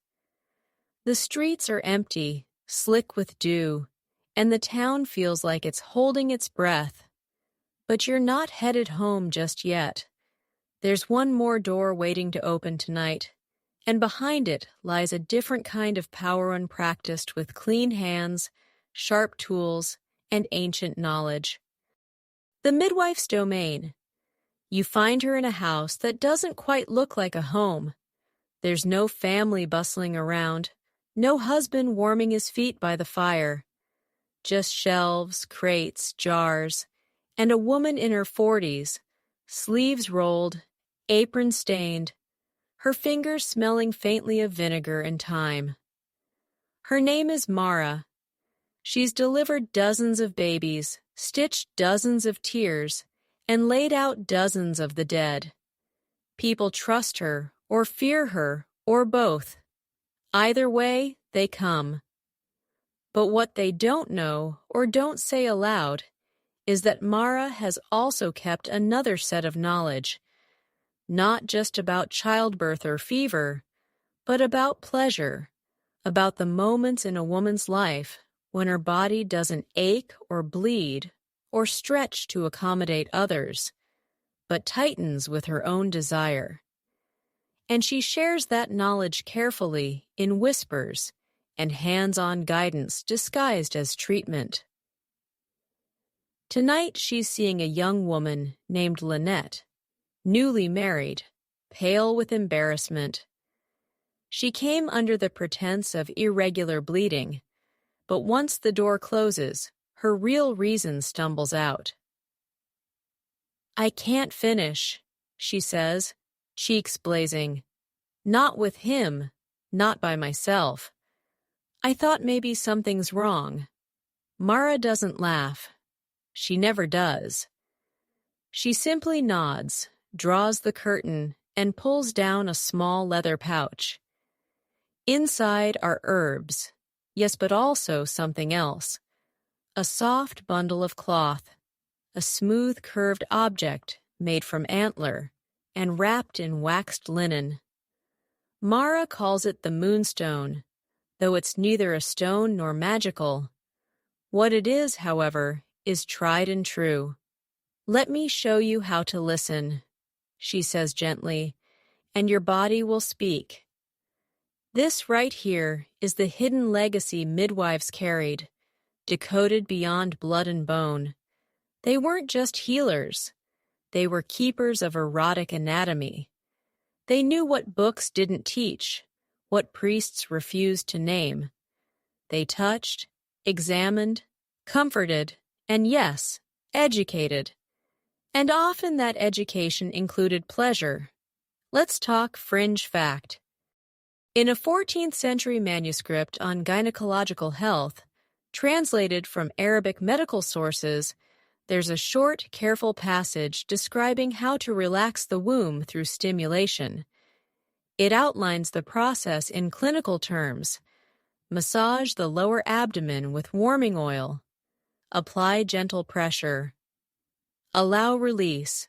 The streets are empty, slick with dew, and the town feels like it's holding its breath. But you're not headed home just yet. There's one more door waiting to open tonight, and behind it lies a different kind of power unpracticed with clean hands, sharp tools, and ancient knowledge. The midwife's domain. You find her in a house that doesn't quite look like a home. There's no family bustling around, no husband warming his feet by the fire. Just shelves, crates, jars, and a woman in her 40s, sleeves rolled, apron stained, her fingers smelling faintly of vinegar and thyme. Her name is Mara. She's delivered dozens of babies, stitched dozens of tears, and laid out dozens of the dead. People trust her, or fear her, or both. Either way, they come. But what they don't know, or don't say aloud, is that Mara has also kept another set of knowledge, not just about childbirth or fever, but about pleasure, about the moments in a woman's life when her body doesn't ache or bleed or stretch to accommodate others, but tightens with her own desire. And she shares that knowledge carefully in whispers and hands-on guidance disguised as treatment. Tonight she's seeing a young woman named Lynette, newly married, pale with embarrassment. She came under the pretense of irregular bleeding, but once the door closes, her real reason stumbles out. "I can't finish," she says, cheeks blazing. "Not with him, not by myself. I thought maybe something's wrong." Mara doesn't laugh. She never does. She simply nods, draws the curtain, and pulls down a small leather pouch. Inside are herbs, yes, but also something else. A soft bundle of cloth, a smooth curved object made from antler and wrapped in waxed linen. Mara calls it the moonstone, though it's neither a stone nor magical. What it is, however, is tried and true. "Let me show you how to listen," she says gently, "and your body will speak. This right here is the hidden legacy midwives carried, decoded beyond blood and bone. They weren't just healers. They were keepers of erotic anatomy. They knew what books didn't teach, what priests refused to name. They touched, examined, comforted, and yes, educated. And often that education included pleasure. Let's talk fringe fact. In a 14th century manuscript on gynecological health, translated from Arabic medical sources, there's a short, careful passage describing how to relax the womb through stimulation. It outlines the process in clinical terms. Massage the lower abdomen with warming oil. Apply gentle pressure. Allow release.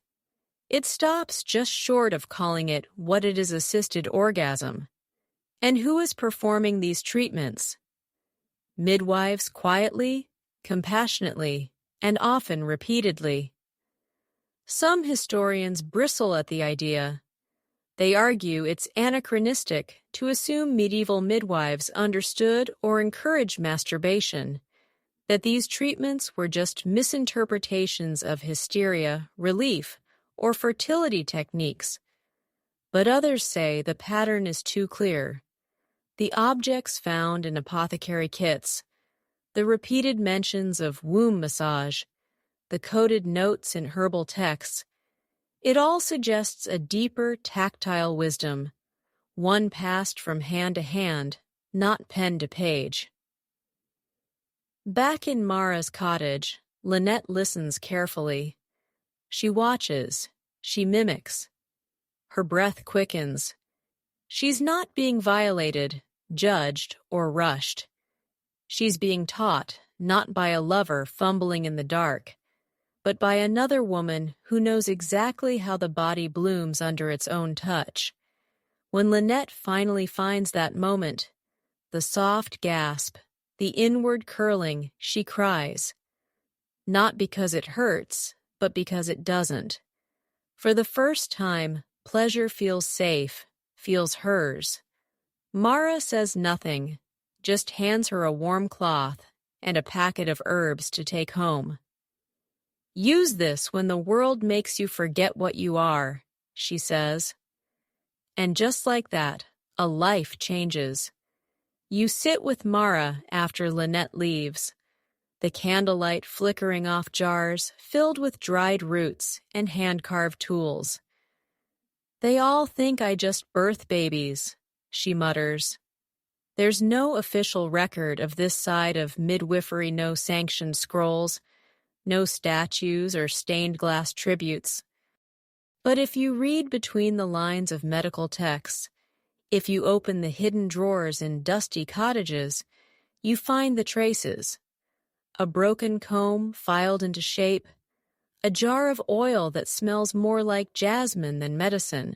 It stops just short of calling it what it is: assisted orgasm. And who is performing these treatments? Midwives quietly, compassionately, and often repeatedly. Some historians bristle at the idea. They argue it's anachronistic to assume medieval midwives understood or encouraged masturbation, that these treatments were just misinterpretations of hysteria, relief, or fertility techniques. But others say the pattern is too clear. The objects found in apothecary kits, the repeated mentions of womb massage, the coded notes in herbal texts, it all suggests a deeper, tactile wisdom, one passed from hand to hand, not pen to page. Back in Mara's cottage, Lynette listens carefully. She watches, she mimics. Her breath quickens. She's not being violated, judged, or rushed. She's being taught, not by a lover fumbling in the dark, but by another woman who knows exactly how the body blooms under its own touch. When Lynette finally finds that moment, the soft gasp, the inward curling, she cries. Not because it hurts, but because it doesn't. For the first time, pleasure feels safe, feels hers. Mara says nothing, just hands her a warm cloth and a packet of herbs to take home. Use this when the world makes you forget what you are, she says. And just like that, a life changes. You sit with Mara after Lynette leaves, the candlelight flickering off jars filled with dried roots and hand-carved tools. They all think I just birth babies, she mutters. There's no official record of this side of midwifery, no sanctioned scrolls, no statues or stained glass tributes. But if you read between the lines of medical texts, if you open the hidden drawers in dusty cottages, you find the traces. A broken comb filed into shape, a jar of oil that smells more like jasmine than medicine,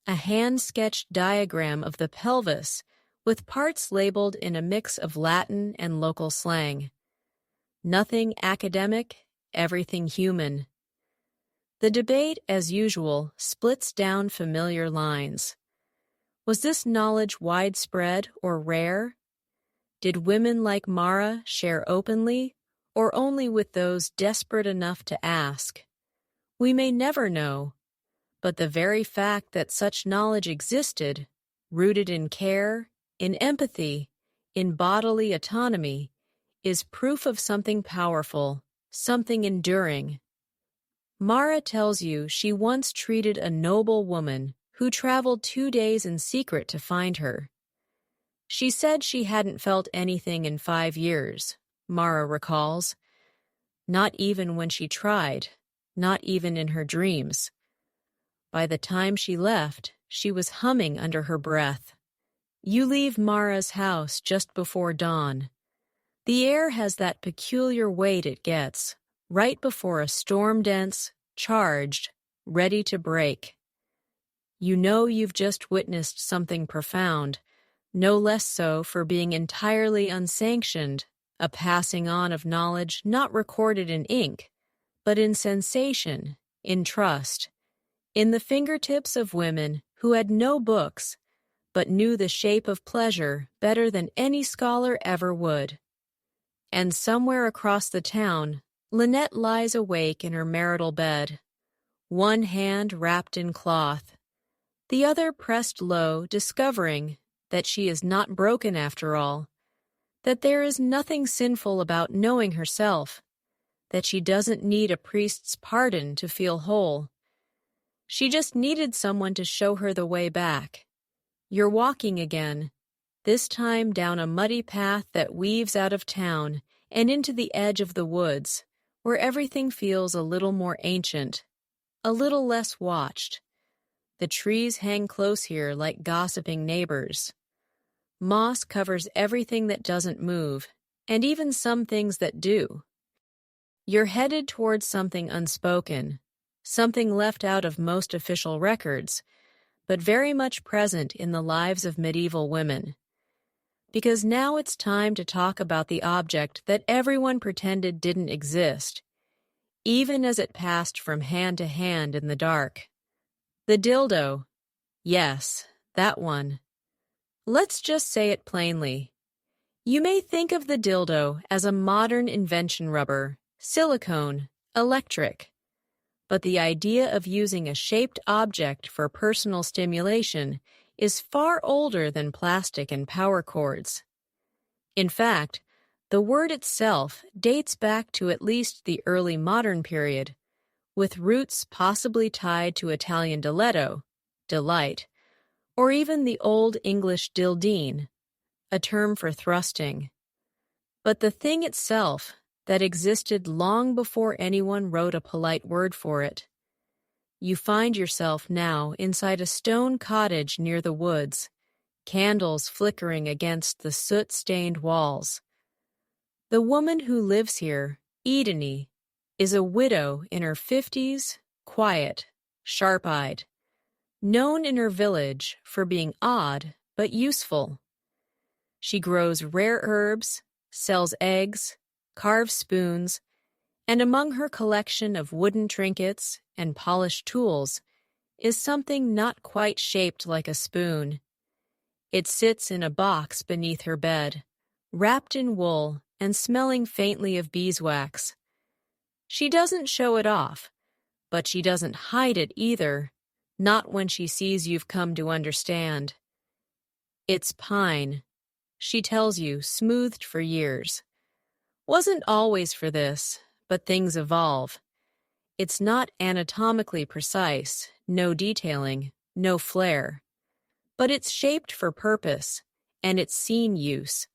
a hand-sketched diagram of the pelvis with parts labeled in a mix of Latin and local slang. Nothing academic, everything human. The debate, as usual, splits down familiar lines. Was this knowledge widespread or rare? Did women like Mara share openly, or only with those desperate enough to ask? We may never know, but the very fact that such knowledge existed, rooted in care, in empathy, in bodily autonomy, is proof of something powerful, something enduring. Mara tells you she once treated a noble woman who traveled 2 days in secret to find her. She said she hadn't felt anything in 5 years, Mara recalls. Not even when she tried, not even in her dreams. By the time she left, she was humming under her breath. You leave Mara's house just before dawn. The air has that peculiar weight it gets, right before a storm dense, charged, ready to break. You know you've just witnessed something profound, no less so for being entirely unsanctioned, a passing on of knowledge not recorded in ink, but in sensation, in trust, in the fingertips of women who had no books, but knew the shape of pleasure better than any scholar ever would. And somewhere across the town, Lynette lies awake in her marital bed, one hand wrapped in cloth, the other pressed low, discovering that she is not broken after all, that there is nothing sinful about knowing herself, that she doesn't need a priest's pardon to feel whole. She just needed someone to show her the way back. You're walking again, this time down a muddy path that weaves out of town and into the edge of the woods, where everything feels a little more ancient, a little less watched. The trees hang close here like gossiping neighbors. Moss covers everything that doesn't move, and even some things that do. You're headed towards something unspoken, something left out of most official records, but very much present in the lives of medieval women. Because now it's time to talk about the object that everyone pretended didn't exist, even as it passed from hand to hand in the dark. The dildo. Yes, that one. Let's just say it plainly. You may think of the dildo as a modern invention rubber, silicone, electric. But the idea of using a shaped object for personal stimulation is far older than plastic and power cords. In fact, the word itself dates back to at least the early modern period, with roots possibly tied to Italian diletto, delight, or even the Old English dildine, a term for thrusting. But the thing itself, that existed long before anyone wrote a polite word for it. You find yourself now inside a stone cottage near the woods, candles flickering against the soot-stained walls. The woman who lives here, Edenie, is a widow in her 50s, quiet, sharp-eyed, known in her village for being odd but useful. She grows rare herbs, sells eggs, carves spoons, and among her collection of wooden trinkets and polished tools is something not quite shaped like a spoon. It sits in a box beneath her bed, wrapped in wool and smelling faintly of beeswax. She doesn't show it off, but she doesn't hide it either, not when she sees you've come to understand. It's pine, she tells you, smoothed for years. Wasn't always for this, but things evolve. It's not anatomically precise, no detailing, no flair. But it's shaped for purpose, and it's seen use.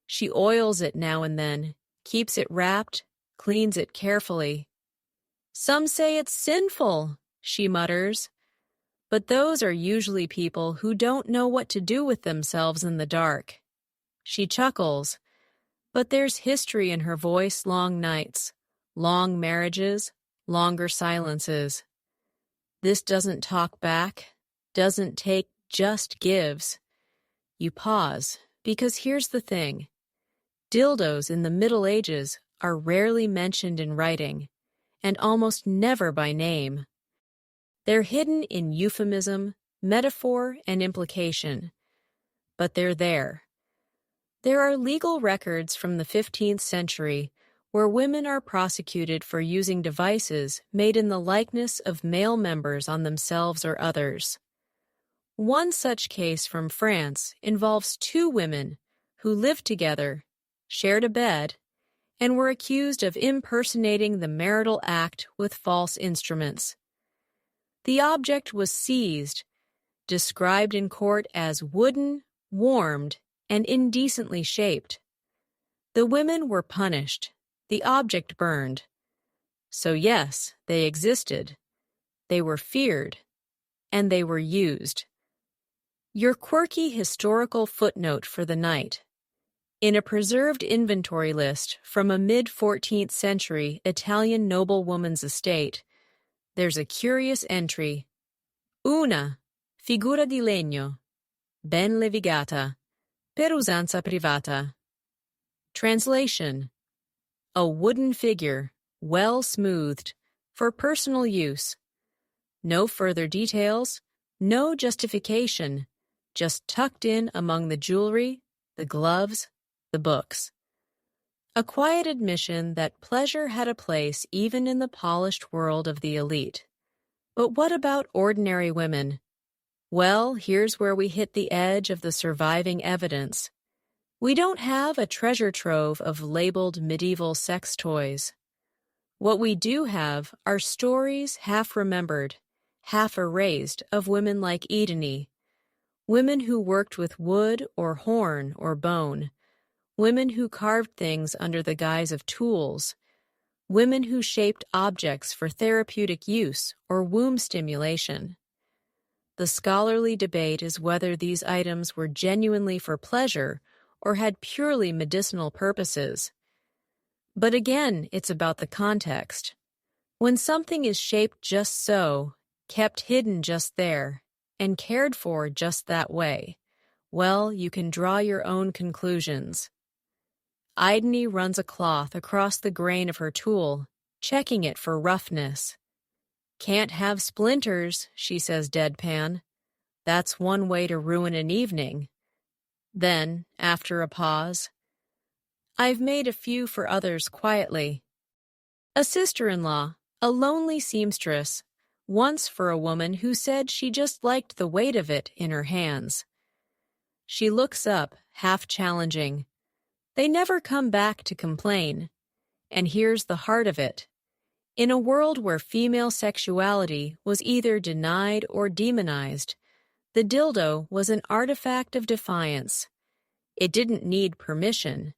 She oils it now and then, keeps it wrapped, cleans it carefully. Some say it's sinful, she mutters. But those are usually people who don't know what to do with themselves in the dark. She chuckles, but there's history in her voice, long nights, long marriages, longer silences. This doesn't talk back, doesn't take, just gives. You pause, because here's the thing. Dildos in the Middle Ages are rarely mentioned in writing, and almost never by name. They're hidden in euphemism, metaphor, and implication. But they're there. There are legal records from the 15th century where women are prosecuted for using devices made in the likeness of male members on themselves or others. One such case from France involves two women who lived together, shared a bed, and were accused of impersonating the marital act with false instruments. The object was seized, described in court as wooden, warmed, and indecently shaped. The women were punished, the object burned. So yes, they existed. They were feared, and they were used. Your quirky historical footnote for the night. In a preserved inventory list from a mid-14th century Italian noblewoman's estate, there's a curious entry. Una, figura di legno, ben levigata, per usanza privata. Translation: a wooden figure, well smoothed, for personal use. No further details, no justification, just tucked in among the jewelry, the gloves, the books. A quiet admission that pleasure had a place even in the polished world of the elite. But what about ordinary women? Well, here's where we hit the edge of the surviving evidence. We don't have a treasure trove of labeled medieval sex toys. What we do have are stories half remembered, half erased of women like Edeni, women who worked with wood or horn or bone, women who carved things under the guise of tools, women who shaped objects for therapeutic use or womb stimulation. The scholarly debate is whether these items were genuinely for pleasure or had purely medicinal purposes. But again, it's about the context. When something is shaped just so, kept hidden just there, and cared for just that way, well, you can draw your own conclusions. Ideny runs a cloth across the grain of her tool, checking it for roughness. Can't have splinters, she says deadpan. That's one way to ruin an evening. Then, after a pause, I've made a few for others quietly. A sister-in-law, a lonely seamstress, once for a woman who said she just liked the weight of it in her hands. She looks up, half challenging. They never come back to complain. And here's the heart of it. In a world where female sexuality was either denied or demonized, the dildo was an artifact of defiance. It didn't need permission.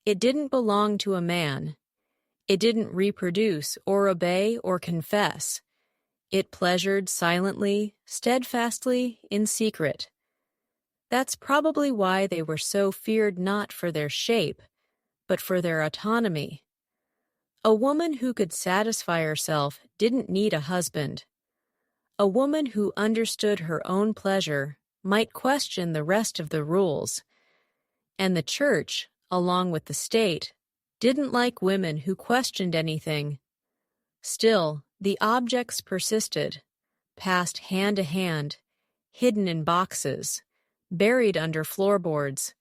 It didn't belong to a man. It didn't reproduce or obey or confess. It pleasured silently, steadfastly, in secret. That's probably why they were so feared not for their shape, but for their autonomy. A woman who could satisfy herself didn't need a husband. A woman who understood her own pleasure might question the rest of the rules, and the church, along with the state, didn't like women who questioned anything. Still, the objects persisted, passed hand to hand, hidden in boxes, buried under floorboards,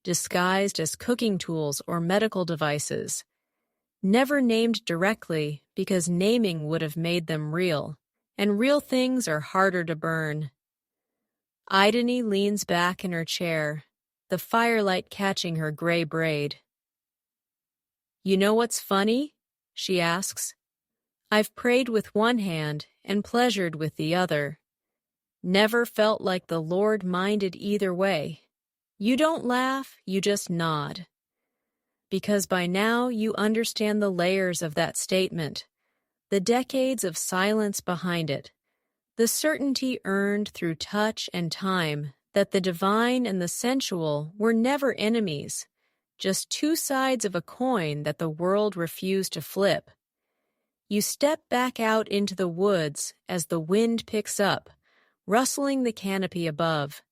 disguised as cooking tools or medical devices, never named directly because naming would have made them real, and real things are harder to burn. Idony leans back in her chair, the firelight catching her gray braid. "You know what's funny?" she asks. "I've prayed with one hand and pleasured with the other. Never felt like the Lord minded either way. You don't laugh, you just nod. Because by now you understand the layers of that statement, the decades of silence behind it, the certainty earned through touch and time that the divine and the sensual were never enemies, just two sides of a coin that the world refused to flip. You step back out into the woods as the wind picks up, rustling the canopy above.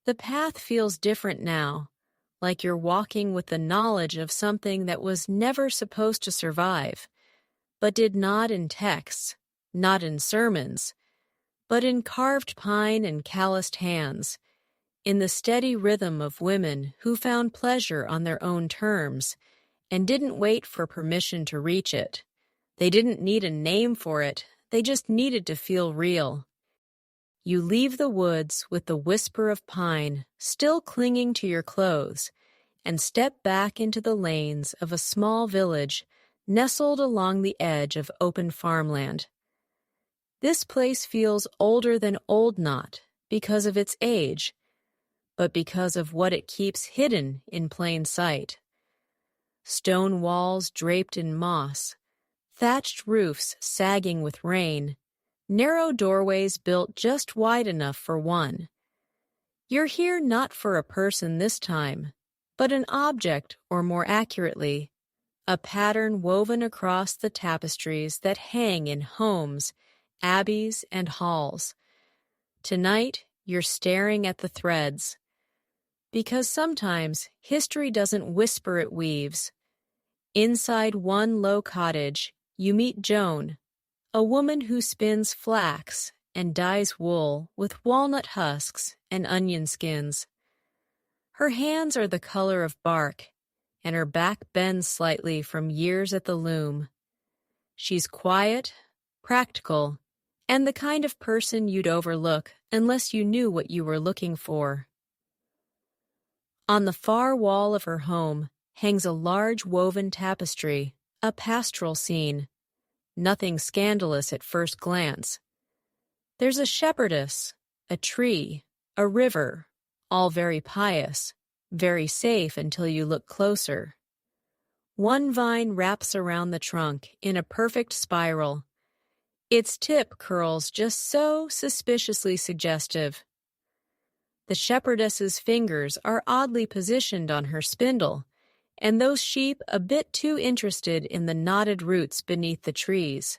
The path feels different now, like you're walking with the knowledge of something that was never supposed to survive, but did not in texts, not in sermons, but in carved pine and calloused hands, in the steady rhythm of women who found pleasure on their own terms and didn't wait for permission to reach it. They didn't need a name for it, they just needed to feel real. You leave the woods with the whisper of pine still clinging to your clothes and step back into the lanes of a small village nestled along the edge of open farmland. This place feels older than old not because of its age, but because of what it keeps hidden in plain sight. Stone walls draped in moss, thatched roofs sagging with rain, narrow doorways built just wide enough for one. You're here not for a person this time, but an object, or more accurately, a pattern woven across the tapestries that hang in homes, abbeys, and halls. Tonight, you're staring at the threads. Because sometimes history doesn't whisper, it weaves. Inside one low cottage, you meet Joan, a woman who spins flax and dyes wool with walnut husks and onion skins. Her hands are the color of bark, and her back bends slightly from years at the loom. She's quiet, practical, and the kind of person you'd overlook unless you knew what you were looking for. On the far wall of her home hangs a large woven tapestry, a pastoral scene. Nothing scandalous at first glance. There's a shepherdess, a tree, a river, all very pious, very safe until you look closer. One vine wraps around the trunk in a perfect spiral. Its tip curls just so suspiciously suggestive. The shepherdess's fingers are oddly positioned on her spindle, and those sheep a bit too interested in the knotted roots beneath the trees.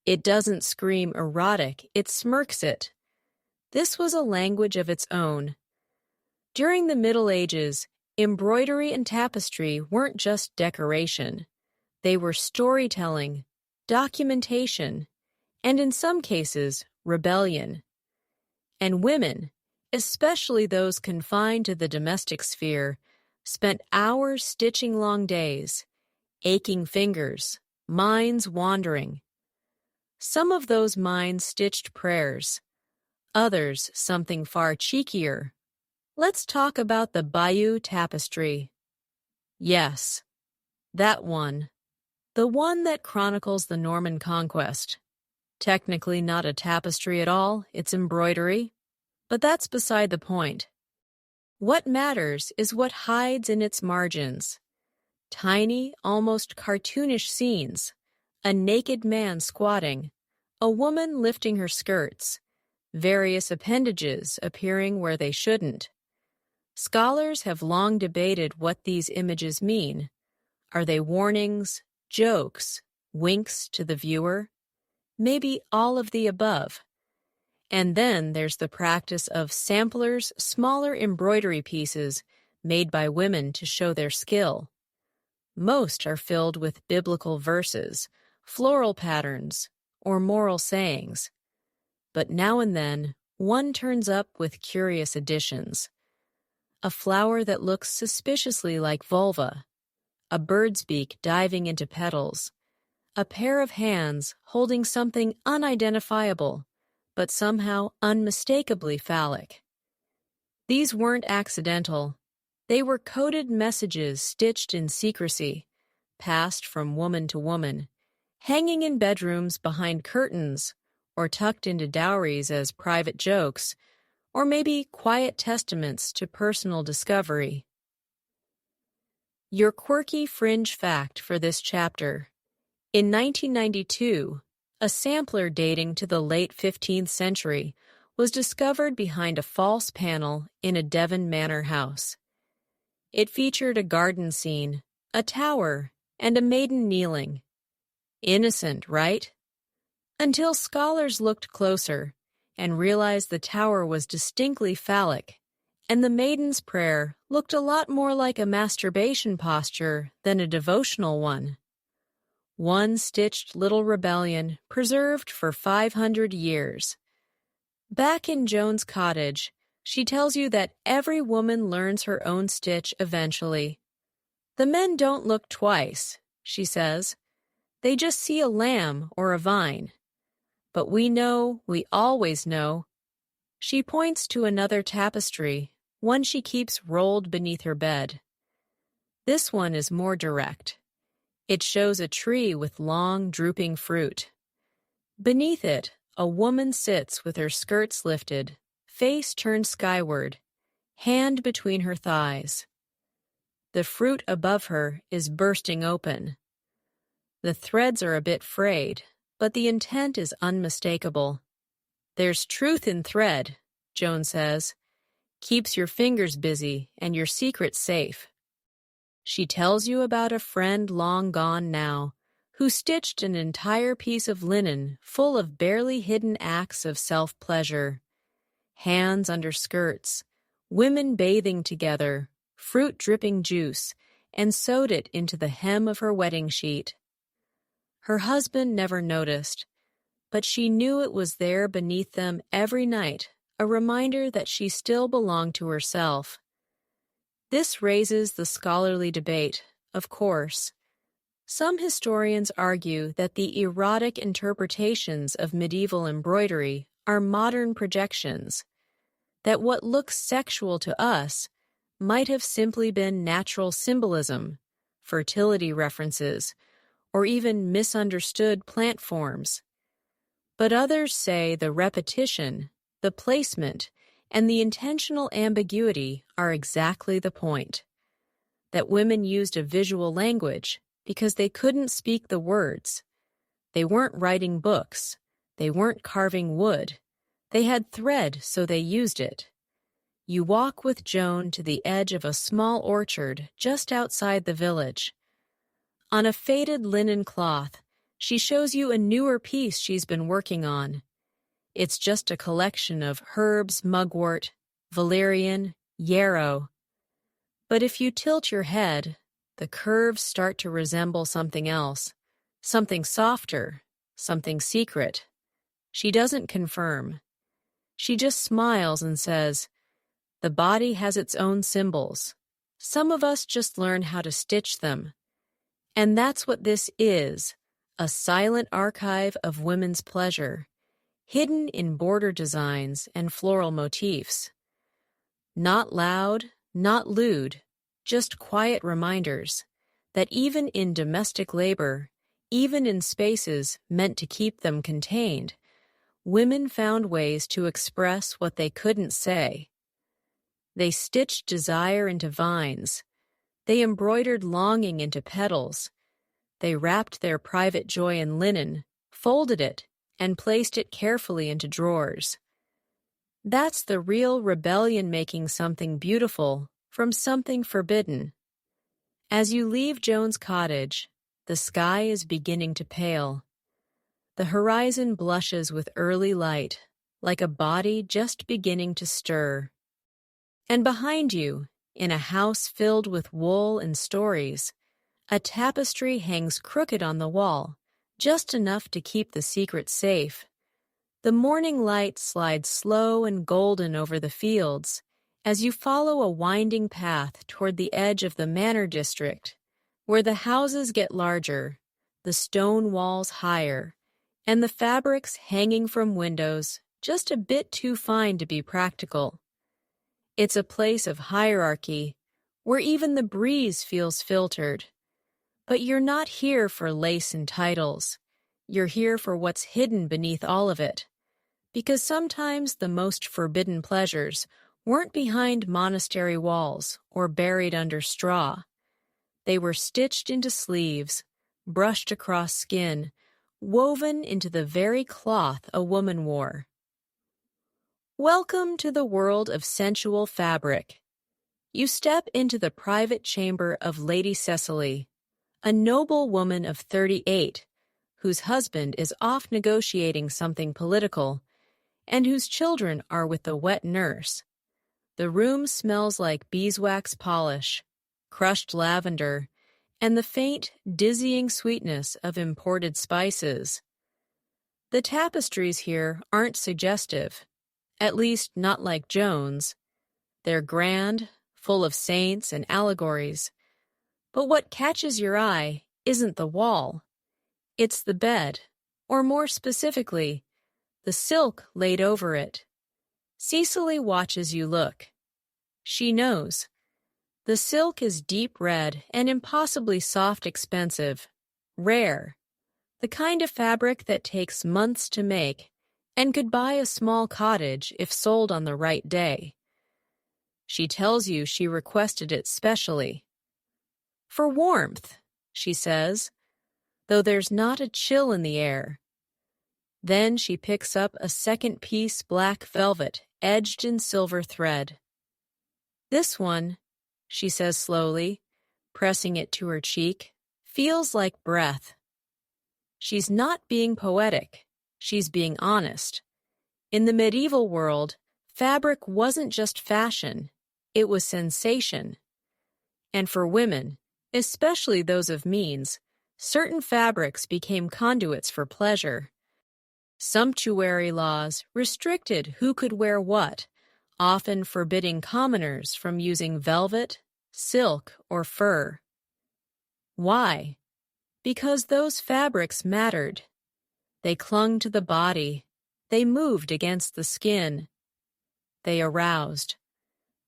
It doesn't scream erotic, it smirks it. This was a language of its own. During the Middle Ages, embroidery and tapestry weren't just decoration. They were storytelling, documentation, and in some cases, rebellion. And women, especially those confined to the domestic sphere, spent hours stitching long days, aching fingers, minds wandering. Some of those minds stitched prayers, others something far cheekier. Let's talk about the Bayeux Tapestry. Yes, that one. The one that chronicles the Norman conquest. Technically not a tapestry at all, it's embroidery. But that's beside the point. What matters is what hides in its margins. Tiny, almost cartoonish scenes. A naked man squatting. A woman lifting her skirts. Various appendages appearing where they shouldn't. Scholars have long debated what these images mean. Are they warnings, jokes, winks to the viewer, maybe all of the above. And then there's the practice of samplers, smaller embroidery pieces made by women to show their skill. Most are filled with biblical verses, floral patterns, or moral sayings. But now and then, one turns up with curious additions. A flower that looks suspiciously like vulva, a bird's beak diving into petals, a pair of hands holding something unidentifiable, but somehow unmistakably phallic. These weren't accidental. They were coded messages stitched in secrecy, passed from woman to woman, hanging in bedrooms behind curtains, or tucked into dowries as private jokes, or maybe quiet testaments to personal discovery. Your quirky fringe fact for this chapter. In 1992, a sampler dating to the late 15th century was discovered behind a false panel in a Devon manor house. It featured a garden scene, a tower, and a maiden kneeling. Innocent, right? Until scholars looked closer and realized the tower was distinctly phallic, and the maiden's prayer looked a lot more like a masturbation posture than a devotional one. One stitched little rebellion preserved for 500 years. Back in Joan's cottage, she tells you that every woman learns her own stitch eventually. The men don't look twice, she says. They just see a lamb or a vine. But we know, we always know. She points to another tapestry, one she keeps rolled beneath her bed. This one is more direct. It shows a tree with long, drooping fruit. Beneath it, a woman sits with her skirts lifted, face turned skyward, hand between her thighs. The fruit above her is bursting open. The threads are a bit frayed, but the intent is unmistakable. There's truth in thread, Joan says. Keeps your fingers busy and your secrets safe. She tells you about a friend long gone now, who stitched an entire piece of linen full of barely hidden acts of self-pleasure. Hands under skirts, women bathing together, fruit dripping juice, and sewed it into the hem of her wedding sheet. Her husband never noticed, but she knew it was there beneath them every night, a reminder that she still belonged to herself. This raises the scholarly debate, of course. Some historians argue that the erotic interpretations of medieval embroidery are modern projections, that what looks sexual to us might have simply been natural symbolism, fertility references, or even misunderstood plant forms. But others say the repetition, the placement, and the intentional ambiguity are exactly the point. That women used a visual language because they couldn't speak the words. They weren't writing books. They weren't carving wood. They had thread, so they used it. You walk with Joan to the edge of a small orchard just outside the village. On a faded linen cloth, she shows you a newer piece she's been working on. It's just a collection of herbs, mugwort, valerian, yarrow. But if you tilt your head, the curves start to resemble something else, something softer, something secret. She doesn't confirm. She just smiles and says, "The body has its own symbols. Some of us just learn how to stitch them." And that's what this is, a silent archive of women's pleasure, hidden in border designs and floral motifs. Not loud, not lewd, just quiet reminders that even in domestic labor, even in spaces meant to keep them contained, women found ways to express what they couldn't say. They stitched desire into vines. They embroidered longing into petals. They wrapped their private joy in linen, folded it, and placed it carefully into drawers. That's the real rebellion, making something beautiful from something forbidden. As you leave Joan's cottage, the sky is beginning to pale. The horizon blushes with early light, like a body just beginning to stir. And behind you, in a house filled with wool and stories, a tapestry hangs crooked on the wall, just enough to keep the secret safe. The morning light slides slow and golden over the fields as you follow a winding path toward the edge of the manor district, where the houses get larger, the stone walls higher, and the fabrics hanging from windows just a bit too fine to be practical. It's a place of hierarchy, where even the breeze feels filtered. But you're not here for lace and titles. You're here for what's hidden beneath all of it. Because sometimes the most forbidden pleasures weren't behind monastery walls or buried under straw. They were stitched into sleeves, brushed across skin, woven into the very cloth a woman wore. Welcome to the world of sensual fabric. You step into the private chamber of Lady Cecily, a noble woman of 38, whose husband is off negotiating something political, and whose children are with the wet nurse. The room smells like beeswax polish, crushed lavender, and the faint, dizzying sweetness of imported spices. The tapestries here aren't suggestive, at least not like Joan's. They're grand, full of saints and allegories. But what catches your eye isn't the wall. It's the bed, or more specifically, the silk laid over it. Cecily watches you look. She knows. The silk is deep red and impossibly soft expensive, rare, the kind of fabric that takes months to make and could buy a small cottage if sold on the right day. She tells you she requested it specially. For warmth, she says, though there's not a chill in the air. Then she picks up a second-piece black velvet edged in silver thread. This one, she says slowly, pressing it to her cheek, feels like breath. She's not being poetic. She's being honest. In the medieval world, fabric wasn't just fashion. It was sensation. And for women, especially those of means, certain fabrics became conduits for pleasure. Sumptuary laws restricted who could wear what, often forbidding commoners from using velvet, silk, or fur. Why? Because those fabrics mattered. They clung to the body. They moved against the skin. They aroused.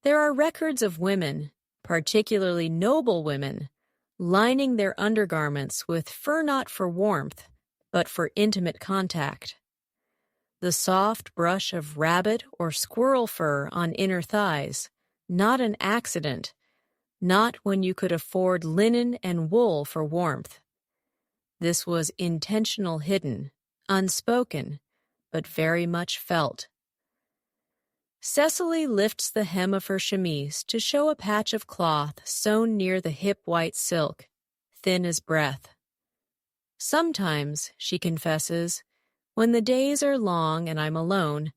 There are records of women, particularly noble women, lining their undergarments with fur not for warmth, but for intimate contact. The soft brush of rabbit or squirrel fur on inner thighs, not an accident, not when you could afford linen and wool for warmth. This was intentional hidden, unspoken, but very much felt. Cecily lifts the hem of her chemise to show a patch of cloth sewn near the hip white silk, thin as breath. Sometimes, she confesses, when the days are long and I'm alone,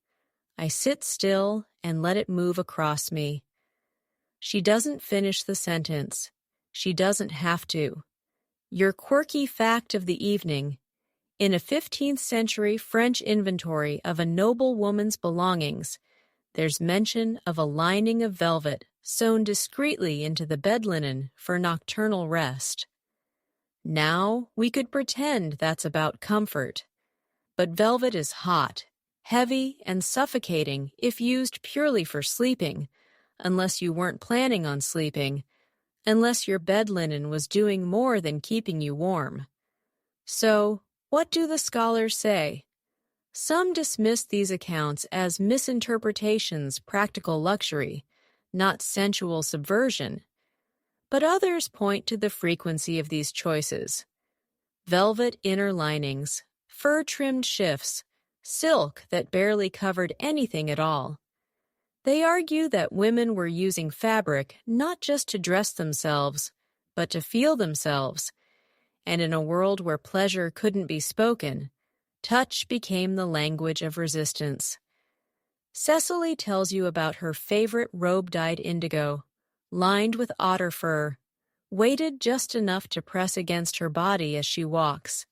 I sit still and let it move across me. She doesn't finish the sentence. She doesn't have to. Your quirky fact of the evening: in a 15th century French inventory of a noble woman's belongings, there's mention of a lining of velvet sewn discreetly into the bed linen for nocturnal rest. Now we could pretend that's about comfort. But velvet is hot, heavy, and suffocating if used purely for sleeping, unless you weren't planning on sleeping, unless your bed linen was doing more than keeping you warm. So, what do the scholars say? Some dismiss these accounts as misinterpretations, practical luxury, not sensual subversion. But others point to the frequency of these choices. Velvet inner linings, fur-trimmed shifts, silk that barely covered anything at all. They argue that women were using fabric not just to dress themselves, but to feel themselves, and in a world where pleasure couldn't be spoken, touch became the language of resistance. Cecily tells you about her favorite robe dyed indigo, lined with otter fur, weighted just enough to press against her body as she walks.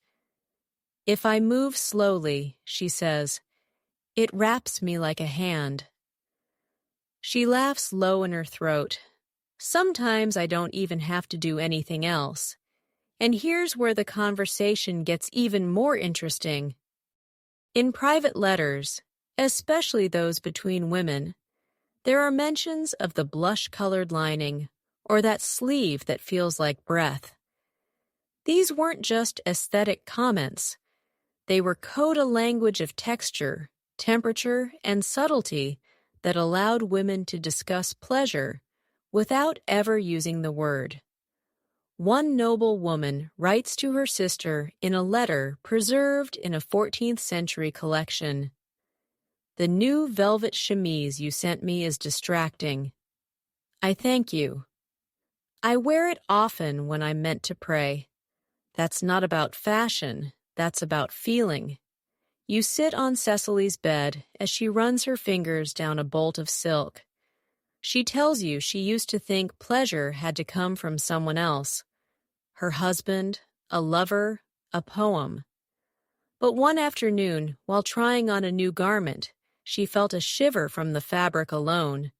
If I move slowly, she says, it wraps me like a hand. She laughs low in her throat. Sometimes I don't even have to do anything else. And here's where the conversation gets even more interesting. In private letters, especially those between women, there are mentions of the blush-colored lining or that sleeve that feels like breath. These weren't just aesthetic comments. They were coda language of texture, temperature, and subtlety that allowed women to discuss pleasure without ever using the word. One noble woman writes to her sister in a letter preserved in a 14th century collection, "The new velvet chemise you sent me is distracting. I thank you. I wear it often when I'm meant to pray. That's not about fashion, that's about feeling." You sit on Cecily's bed as she runs her fingers down a bolt of silk. She tells you she used to think pleasure had to come from someone else, her husband, a lover, a poem. But one afternoon, while trying on a new garment, she felt a shiver from the fabric alone.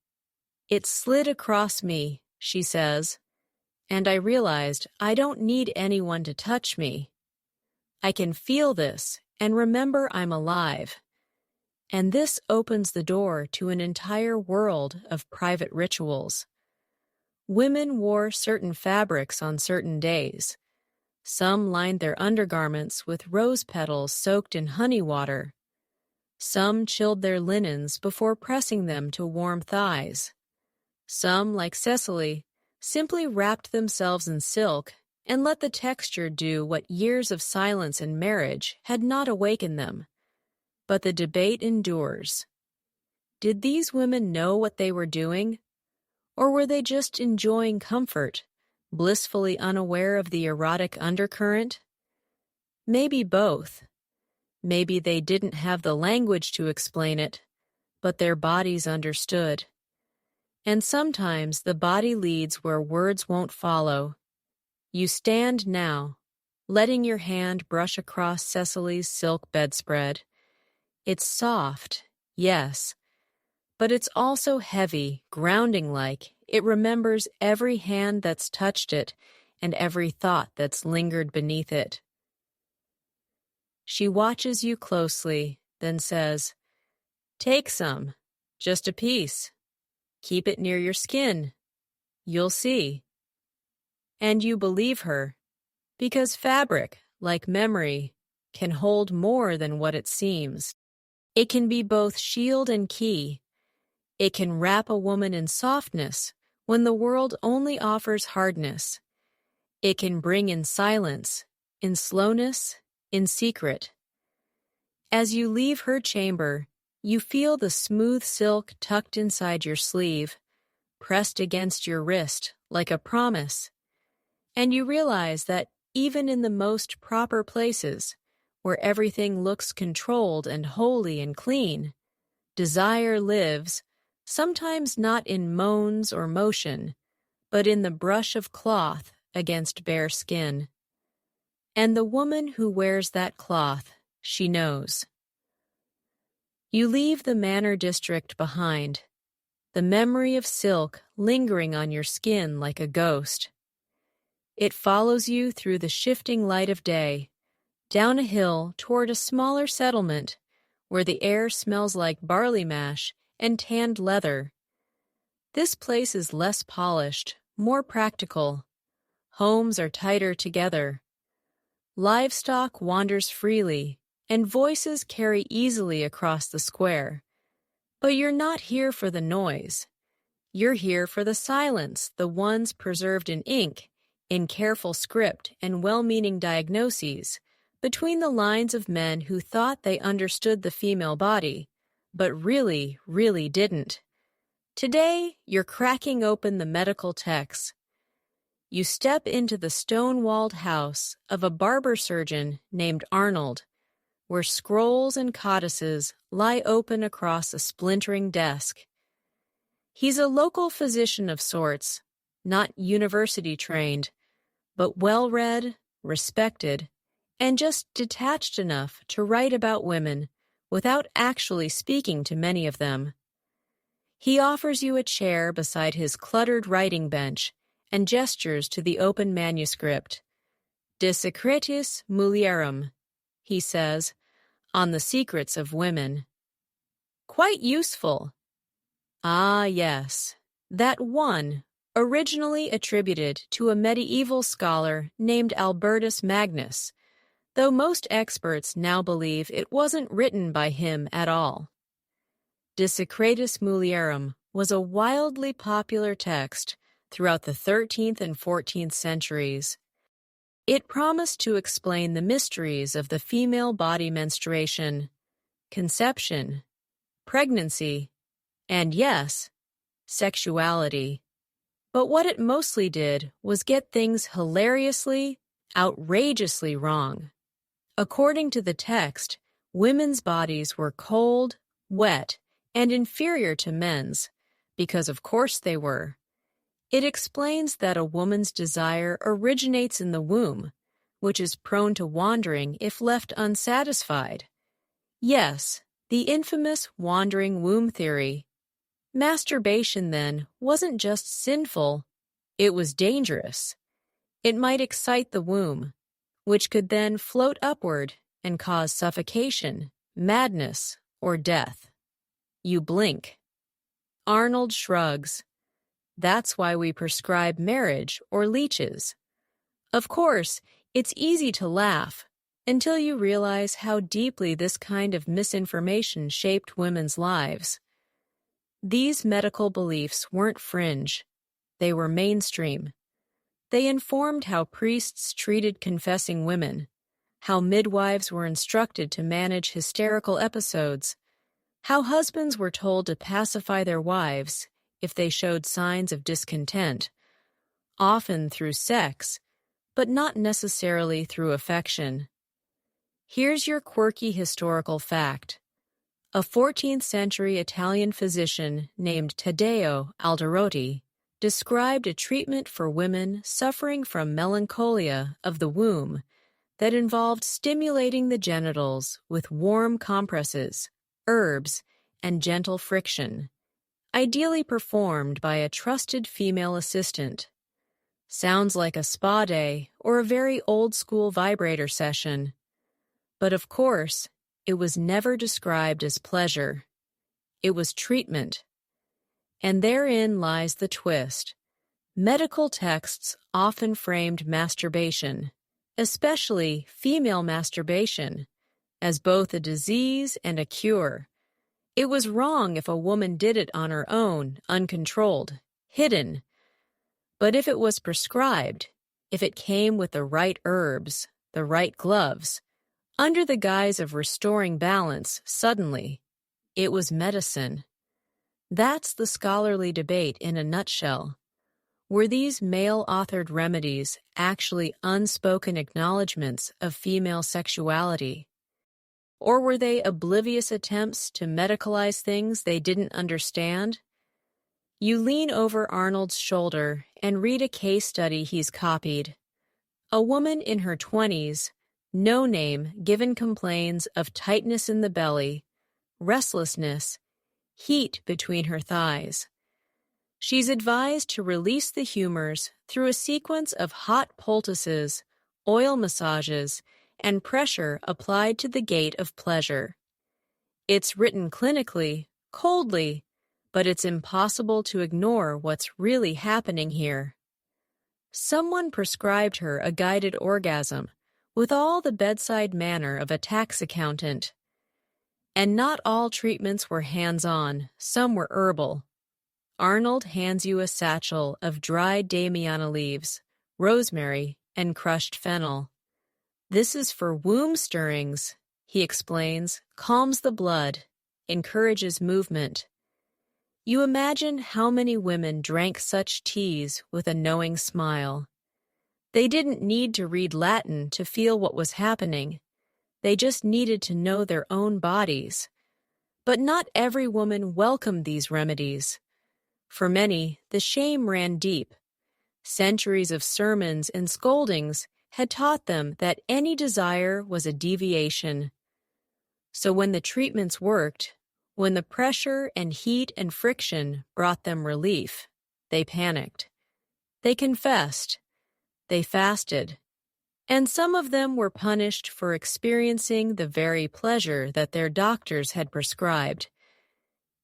"It slid across me," she says, "and I realized I don't need anyone to touch me. I can feel this and remember I'm alive." And this opens the door to an entire world of private rituals. Women wore certain fabrics on certain days. Some lined their undergarments with rose petals soaked in honey water. Some chilled their linens before pressing them to warm thighs. Some, like Cecily, simply wrapped themselves in silk and let the texture do what years of silence and marriage had not awakened them. But the debate endures. Did these women know what they were doing? Or were they just enjoying comfort, blissfully unaware of the erotic undercurrent? Maybe both. Maybe they didn't have the language to explain it, but their bodies understood. And sometimes the body leads where words won't follow. You stand now, letting your hand brush across Cecily's silk bedspread. It's soft, yes, but it's also heavy, grounding-like. It remembers every hand that's touched it and every thought that's lingered beneath it. She watches you closely, then says, "Take some, just a piece. Keep it near your skin. You'll see." And you believe her, because fabric, like memory, can hold more than what it seems. It can be both shield and key. It can wrap a woman in softness when the world only offers hardness. It can bring in silence, in slowness, in secret. As you leave her chamber, you feel the smooth silk tucked inside your sleeve, pressed against your wrist like a promise. And you realize that even in the most proper places, where everything looks controlled and holy and clean, desire lives, sometimes not in moans or motion, but in the brush of cloth against bare skin. And the woman who wears that cloth, she knows. You leave the manor district behind, the memory of silk lingering on your skin like a ghost. It follows you through the shifting light of day, down a hill toward a smaller settlement where the air smells like barley mash and tanned leather. This place is less polished, more practical. Homes are tighter together. Livestock wanders freely, and voices carry easily across the square. But you're not here for the noise. You're here for the silence, the ones preserved in ink, in careful script and well-meaning diagnoses, between the lines of men who thought they understood the female body, but really, really didn't. Today, you're cracking open the medical texts. you step into the stone-walled house of a barber surgeon named Arnold, where scrolls and codices lie open across a splintering desk. He's a local physician of sorts, not university-trained, but well-read, respected, and just detached enough to write about women without actually speaking to many of them. He offers you a chair beside his cluttered writing bench and gestures to the open manuscript. De secretis mulierum, he says, on the secrets of women. Quite useful. Ah, yes, that one, originally attributed to a medieval scholar named Albertus Magnus, though most experts now believe it wasn't written by him at all. De secretis mulierum was a wildly popular text throughout the 13th and 14th centuries. It promised to explain the mysteries of the female body menstruation, conception, pregnancy, and yes, sexuality. But what it mostly did was get things hilariously, outrageously wrong. According to the text, women's bodies were cold, wet, and inferior to men's, because of course they were. It explains that a woman's desire originates in the womb, which is prone to wandering if left unsatisfied. Yes, the infamous wandering womb theory. Masturbation, then, wasn't just sinful, it was dangerous. It might excite the womb, which could then float upward and cause suffocation, madness, or death. You blink. Arnold shrugs. That's why we prescribe marriage or leeches. Of course, it's easy to laugh until you realize how deeply this kind of misinformation shaped women's lives. These medical beliefs weren't fringe. They were mainstream. They informed how priests treated confessing women, how midwives were instructed to manage hysterical episodes, how husbands were told to pacify their wives if they showed signs of discontent, often through sex, but not necessarily through affection. Here's your quirky historical fact. A 14th century Italian physician named Taddeo Alderotti described a treatment for women suffering from melancholia of the womb that involved stimulating the genitals with warm compresses, herbs, and gentle friction, ideally performed by a trusted female assistant. Sounds like a spa day or a very old-school vibrator session. But of course, it was never described as pleasure. It was treatment. And therein lies the twist. Medical texts often framed masturbation, especially female masturbation, as both a disease and a cure. It was wrong if a woman did it on her own, uncontrolled, hidden. But if it was prescribed, if it came with the right herbs, the right gloves, under the guise of restoring balance suddenly, it was medicine. That's the scholarly debate in a nutshell. Were these male-authored remedies actually unspoken acknowledgments of female sexuality? Or were they oblivious attempts to medicalize things they didn't understand? You lean over Arnold's shoulder and read a case study he's copied. A woman in her 20s, no name given, complains of tightness in the belly, restlessness, heat between her thighs. She's advised to release the humors through a sequence of hot poultices, oil massages, and pressure applied to the gate of pleasure. It's written clinically, coldly, but it's impossible to ignore what's really happening here. Someone prescribed her a guided orgasm with all the bedside manner of a tax accountant. And not all treatments were hands-on, some were herbal. Arnold hands you a satchel of dried damiana leaves, rosemary, and crushed fennel. This is for womb stirrings, he explains, calms the blood, encourages movement. You imagine how many women drank such teas with a knowing smile. They didn't need to read Latin to feel what was happening. They just needed to know their own bodies. But not every woman welcomed these remedies. For many, the shame ran deep. Centuries of sermons and scoldings had taught them that any desire was a deviation. So when the treatments worked, when the pressure and heat and friction brought them relief, they panicked. They confessed. They fasted. And some of them were punished for experiencing the very pleasure that their doctors had prescribed.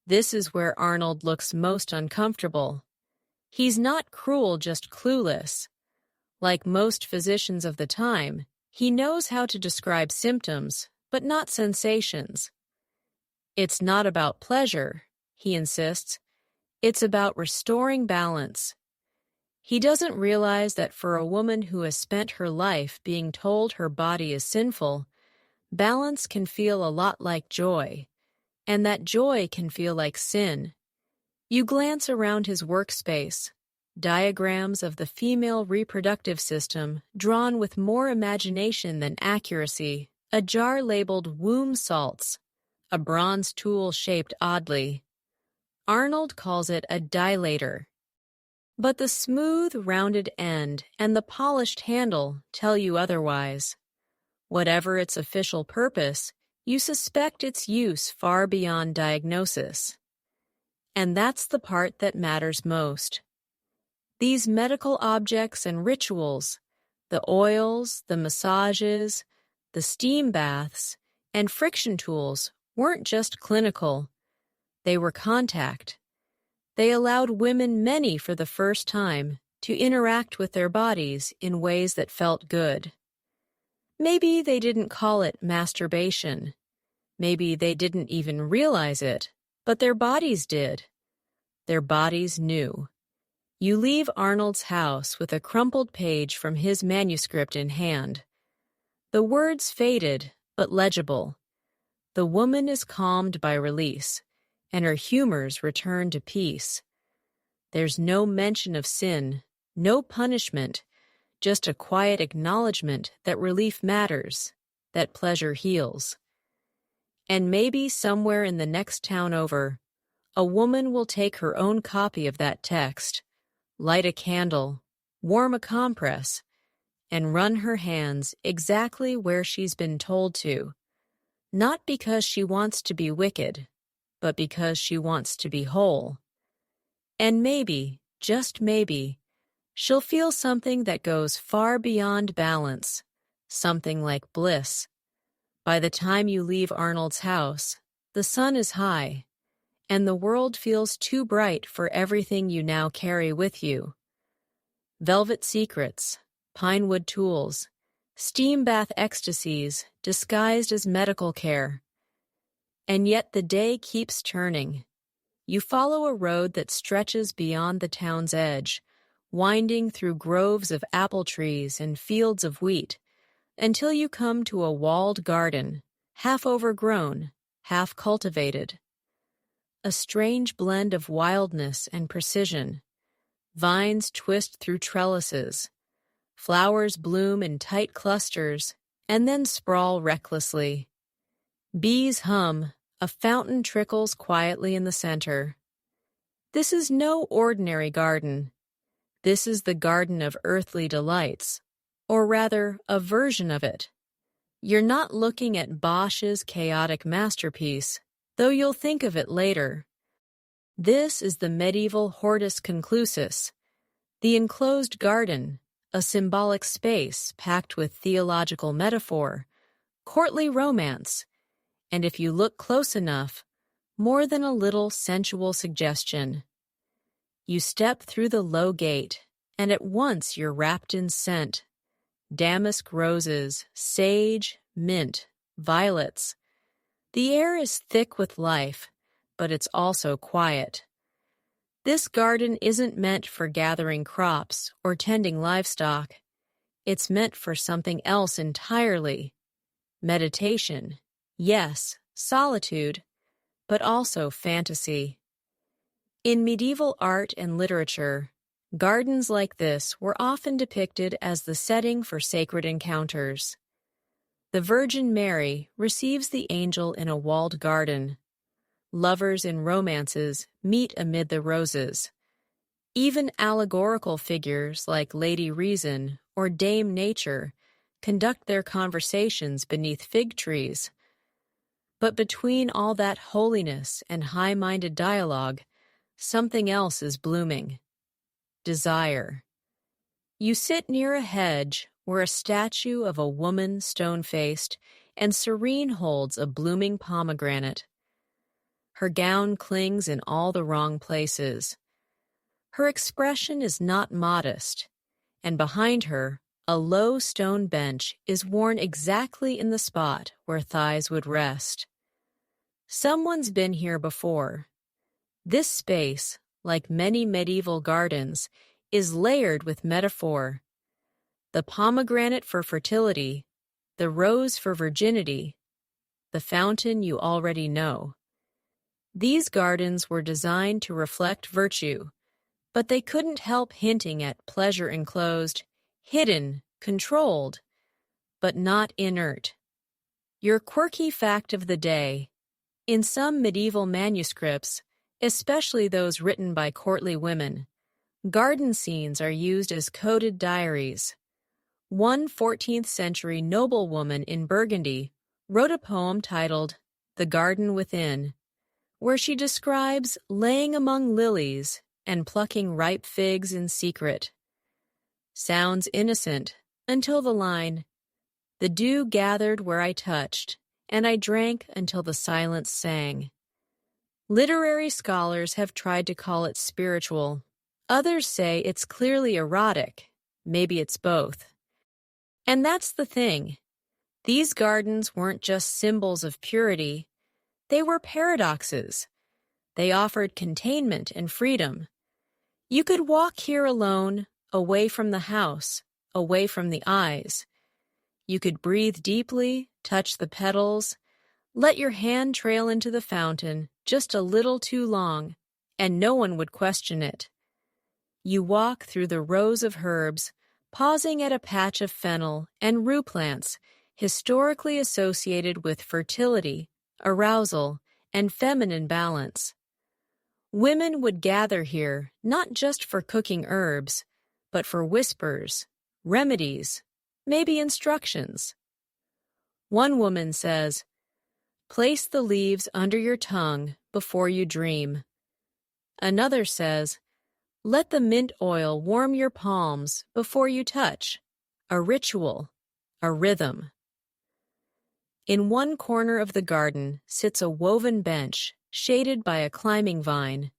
This is where Arnold looks most uncomfortable. He's not cruel, just clueless. Like most physicians of the time, he knows how to describe symptoms, but not sensations. It's not about pleasure, he insists. It's about restoring balance. He doesn't realize that for a woman who has spent her life being told her body is sinful, balance can feel a lot like joy, and that joy can feel like sin. You glance around his workspace, diagrams of the female reproductive system drawn with more imagination than accuracy, a jar labeled womb salts, a bronze tool shaped oddly. Arnold calls it a dilator. But the smooth, rounded end and the polished handle tell you otherwise. Whatever its official purpose, you suspect its use far beyond diagnosis. And that's the part that matters most. These medical objects and rituals, the oils, the massages, the steam baths, and friction tools weren't just clinical. They were contact. They allowed women, many for the first time, to interact with their bodies in ways that felt good. Maybe they didn't call it masturbation. Maybe they didn't even realize it, but their bodies did. Their bodies knew. You leave Arnold's house with a crumpled page from his manuscript in hand. The words faded, but legible. The woman is calmed by release, and her humors return to peace. There's no mention of sin, no punishment, just a quiet acknowledgement that relief matters, that pleasure heals. And maybe somewhere in the next town over, a woman will take her own copy of that text, light a candle, warm a compress, and run her hands exactly where she's been told to, not because she wants to be wicked, but because she wants to be whole. And maybe, just maybe, she'll feel something that goes far beyond balance, something like bliss. By the time you leave Arnold's house, the sun is high, and the world feels too bright for everything you now carry with you. Velvet secrets, pinewood tools, steam bath ecstasies disguised as medical care. And yet the day keeps turning. You follow a road that stretches beyond the town's edge, winding through groves of apple trees and fields of wheat, until you come to a walled garden, half overgrown, half cultivated. A strange blend of wildness and precision. Vines twist through trellises. Flowers bloom in tight clusters and then sprawl recklessly. Bees hum, a fountain trickles quietly in the center. This is no ordinary garden. This is the garden of earthly delights, or rather, a version of it. You're not looking at Bosch's chaotic masterpiece, though you'll think of it later. This is the medieval hortus conclusus, the enclosed garden, a symbolic space packed with theological metaphor, courtly romance, and if you look close enough, more than a little sensual suggestion. You step through the low gate, and at once you're wrapped in scent. Damask roses, sage, mint, violets. The air is thick with life, but it's also quiet. This garden isn't meant for gathering crops or tending livestock. It's meant for something else entirely. Meditation, yes, solitude, but also fantasy. In medieval art and literature, Gardens like this were often depicted as the setting for sacred encounters. The Virgin Mary receives the angel in a walled garden. Lovers in romances meet amid the roses. Even allegorical figures like Lady Reason or Dame Nature conduct their conversations beneath fig trees. But between all that holiness and high-minded dialogue, something else is blooming. Desire. You sit near a hedge where a statue of a woman stone-faced and serene holds a blooming pomegranate. Her gown clings in all the wrong places. Her expression is not modest, and behind her, a low stone bench is worn exactly in the spot where thighs would rest. Someone's been here before. This space, like many medieval gardens, is layered with metaphor. The pomegranate for fertility, the rose for virginity, the fountain you already know. These gardens were designed to reflect virtue, but they couldn't help hinting at pleasure enclosed, hidden, controlled, but not inert. Your quirky fact of the day. In some medieval manuscripts, especially those written by courtly women, garden scenes are used as coded diaries. One 14th-century noblewoman in Burgundy wrote a poem titled The Garden Within, where she describes laying among lilies and plucking ripe figs in secret. Sounds innocent until the line, "The dew gathered where I touched, and I drank until the silence sang." Literary scholars have tried to call it spiritual. Others say it's clearly erotic. Maybe it's both. And that's the thing. These gardens weren't just symbols of purity. They were paradoxes. They offered containment and freedom. You could walk here alone, away from the house, away from the eyes. You could breathe deeply, touch the petals, let your hand trail into the fountain just a little too long, and no one would question it. You walk through the rows of herbs, pausing at a patch of fennel and rue plants historically associated with fertility, arousal, and feminine balance. Women would gather here not just for cooking herbs, but for whispers, remedies, maybe instructions. One woman says, "Place the leaves under your tongue before you dream." Another says, "Let the mint oil warm your palms before you touch." A ritual, a rhythm. In one corner of the garden sits a woven bench shaded by a climbing vine.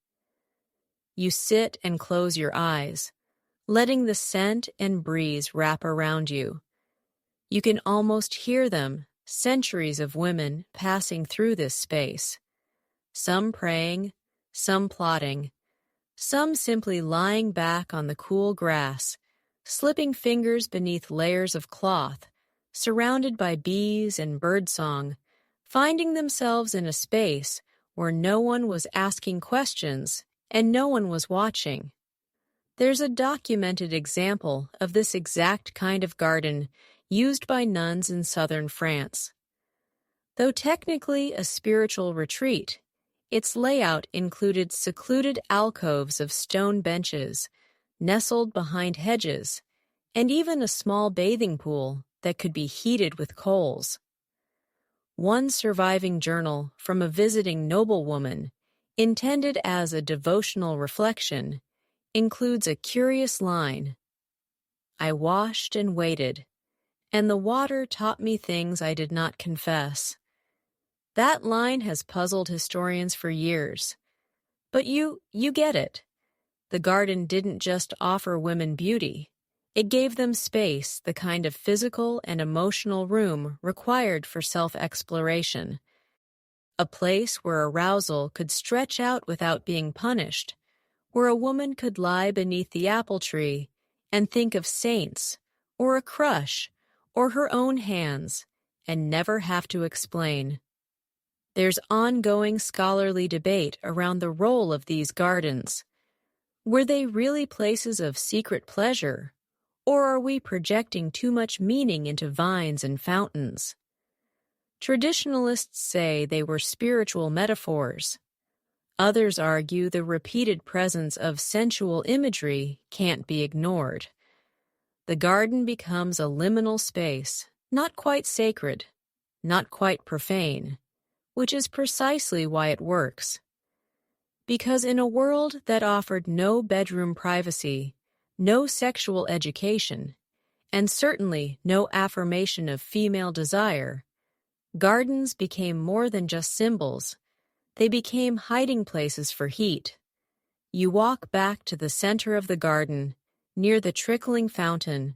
You sit and close your eyes, letting the scent and breeze wrap around you. You can almost hear them, centuries of women passing through this space. Some praying, some plotting, some simply lying back on the cool grass, slipping fingers beneath layers of cloth, surrounded by bees and birdsong, finding themselves in a space where no one was asking questions and no one was watching. There's a documented example of this exact kind of garden used by nuns in southern France. Though technically a spiritual retreat, its layout included secluded alcoves of stone benches, nestled behind hedges, and even a small bathing pool that could be heated with coals. One surviving journal from a visiting noblewoman, intended as a devotional reflection, includes a curious line. "I washed and waited, and the water taught me things I did not confess." That line has puzzled historians for years. But you get it. The garden didn't just offer women beauty. It gave them space, the kind of physical and emotional room required for self-exploration. A place where arousal could stretch out without being punished, where a woman could lie beneath the apple tree and think of saints, or a crush, or her own hands, and never have to explain. There's ongoing scholarly debate around the role of these gardens. Were they really places of secret pleasure, or are we projecting too much meaning into vines and fountains? Traditionalists say they were spiritual metaphors. Others argue the repeated presence of sensual imagery can't be ignored. The garden becomes a liminal space, not quite sacred, not quite profane, which is precisely why it works. Because in a world that offered no bedroom privacy, no sexual education, and certainly no affirmation of female desire, gardens became more than just symbols. They became hiding places for heat. You walk back to the center of the garden, near the trickling fountain.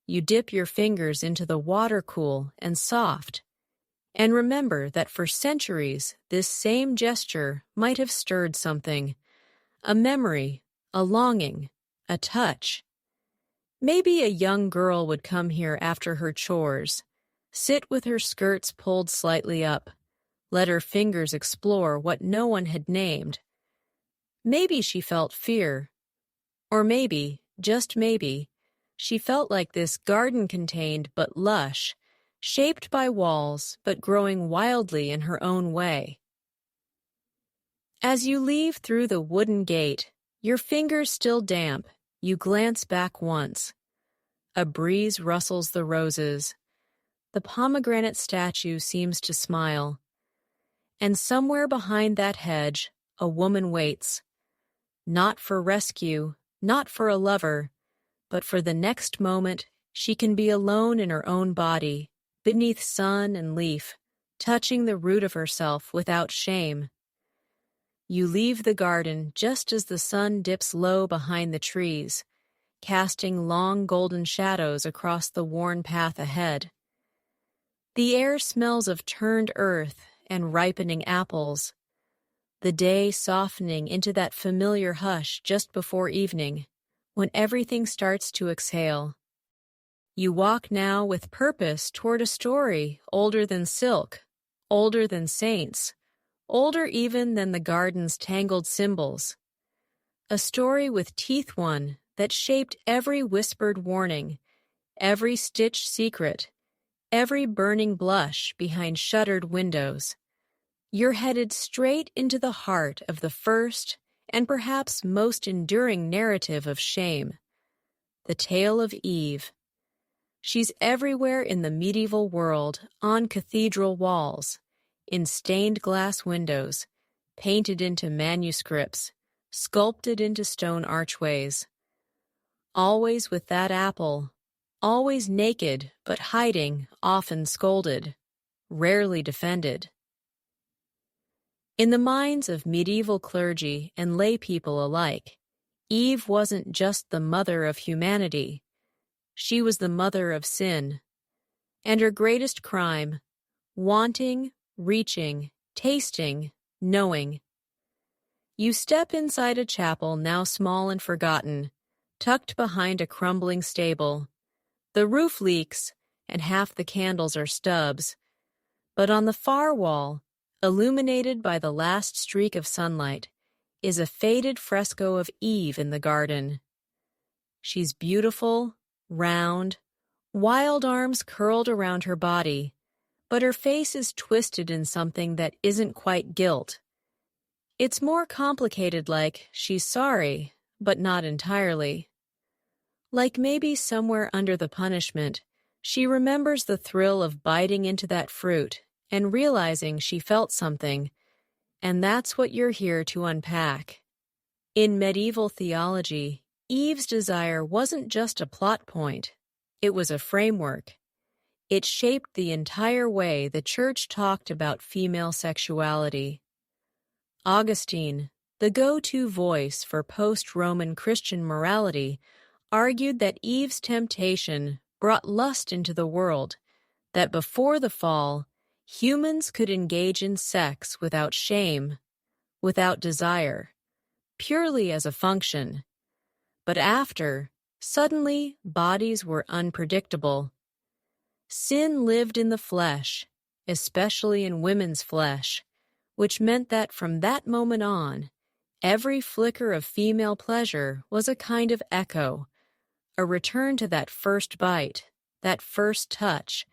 You dip your fingers into the water cool and soft, and remember that for centuries this same gesture might have stirred something, a memory, a longing, a touch. Maybe a young girl would come here after her chores, sit with her skirts pulled slightly up, let her fingers explore what no one had named. Maybe she felt fear, or maybe, just maybe, she felt like this garden contained but lush, shaped by walls but growing wildly in her own way. As you leave through the wooden gate, your fingers still damp, you glance back once. A breeze rustles the roses. The pomegranate statue seems to smile. And somewhere behind that hedge, a woman waits. Not for rescue, not for a lover, but for the next moment she can be alone in her own body, beneath sun and leaf, touching the root of herself without shame. You leave the garden just as the sun dips low behind the trees, casting long golden shadows across the worn path ahead. The air smells of turned earth and ripening apples, the day softening into that familiar hush just before evening, when everything starts to exhale. You walk now with purpose toward a story older than silk, older than saints, older even than the garden's tangled symbols. A story with teeth one that shaped every whispered warning, every stitched secret, every burning blush behind shuttered windows. You're headed straight into the heart of the first and perhaps most enduring narrative of shame, the tale of Eve. She's everywhere in the medieval world, on cathedral walls, in stained glass windows, painted into manuscripts, sculpted into stone archways. Always with that apple, always naked but hiding, often scolded, rarely defended. In the minds of medieval clergy and lay people alike, Eve wasn't just the mother of humanity. She was the mother of sin. And her greatest crime, wanting, reaching, tasting, knowing. You step inside a chapel now small and forgotten, tucked behind a crumbling stable. The roof leaks, and half the candles are stubs. But on the far wall, illuminated by the last streak of sunlight, is a faded fresco of Eve in the garden. She's beautiful, round, wild arms curled around her body, but her face is twisted in something that isn't quite guilt. It's more complicated, like she's sorry, but not entirely. Like maybe somewhere under the punishment, she remembers the thrill of biting into that fruit and realizing she felt something, and that's what you're here to unpack. In medieval theology, Eve's desire wasn't just a plot point, it was a framework. It shaped the entire way the Church talked about female sexuality. Augustine, the go-to voice for post-Roman Christian morality, argued that Eve's temptation brought lust into the world, that before the fall, humans could engage in sex without shame, without desire, purely as a function. But after, suddenly, bodies were unpredictable. Sin lived in the flesh, especially in women's flesh, which meant that from that moment on, Every flicker of female pleasure was a kind of echo, a return to that first bite, that first touch,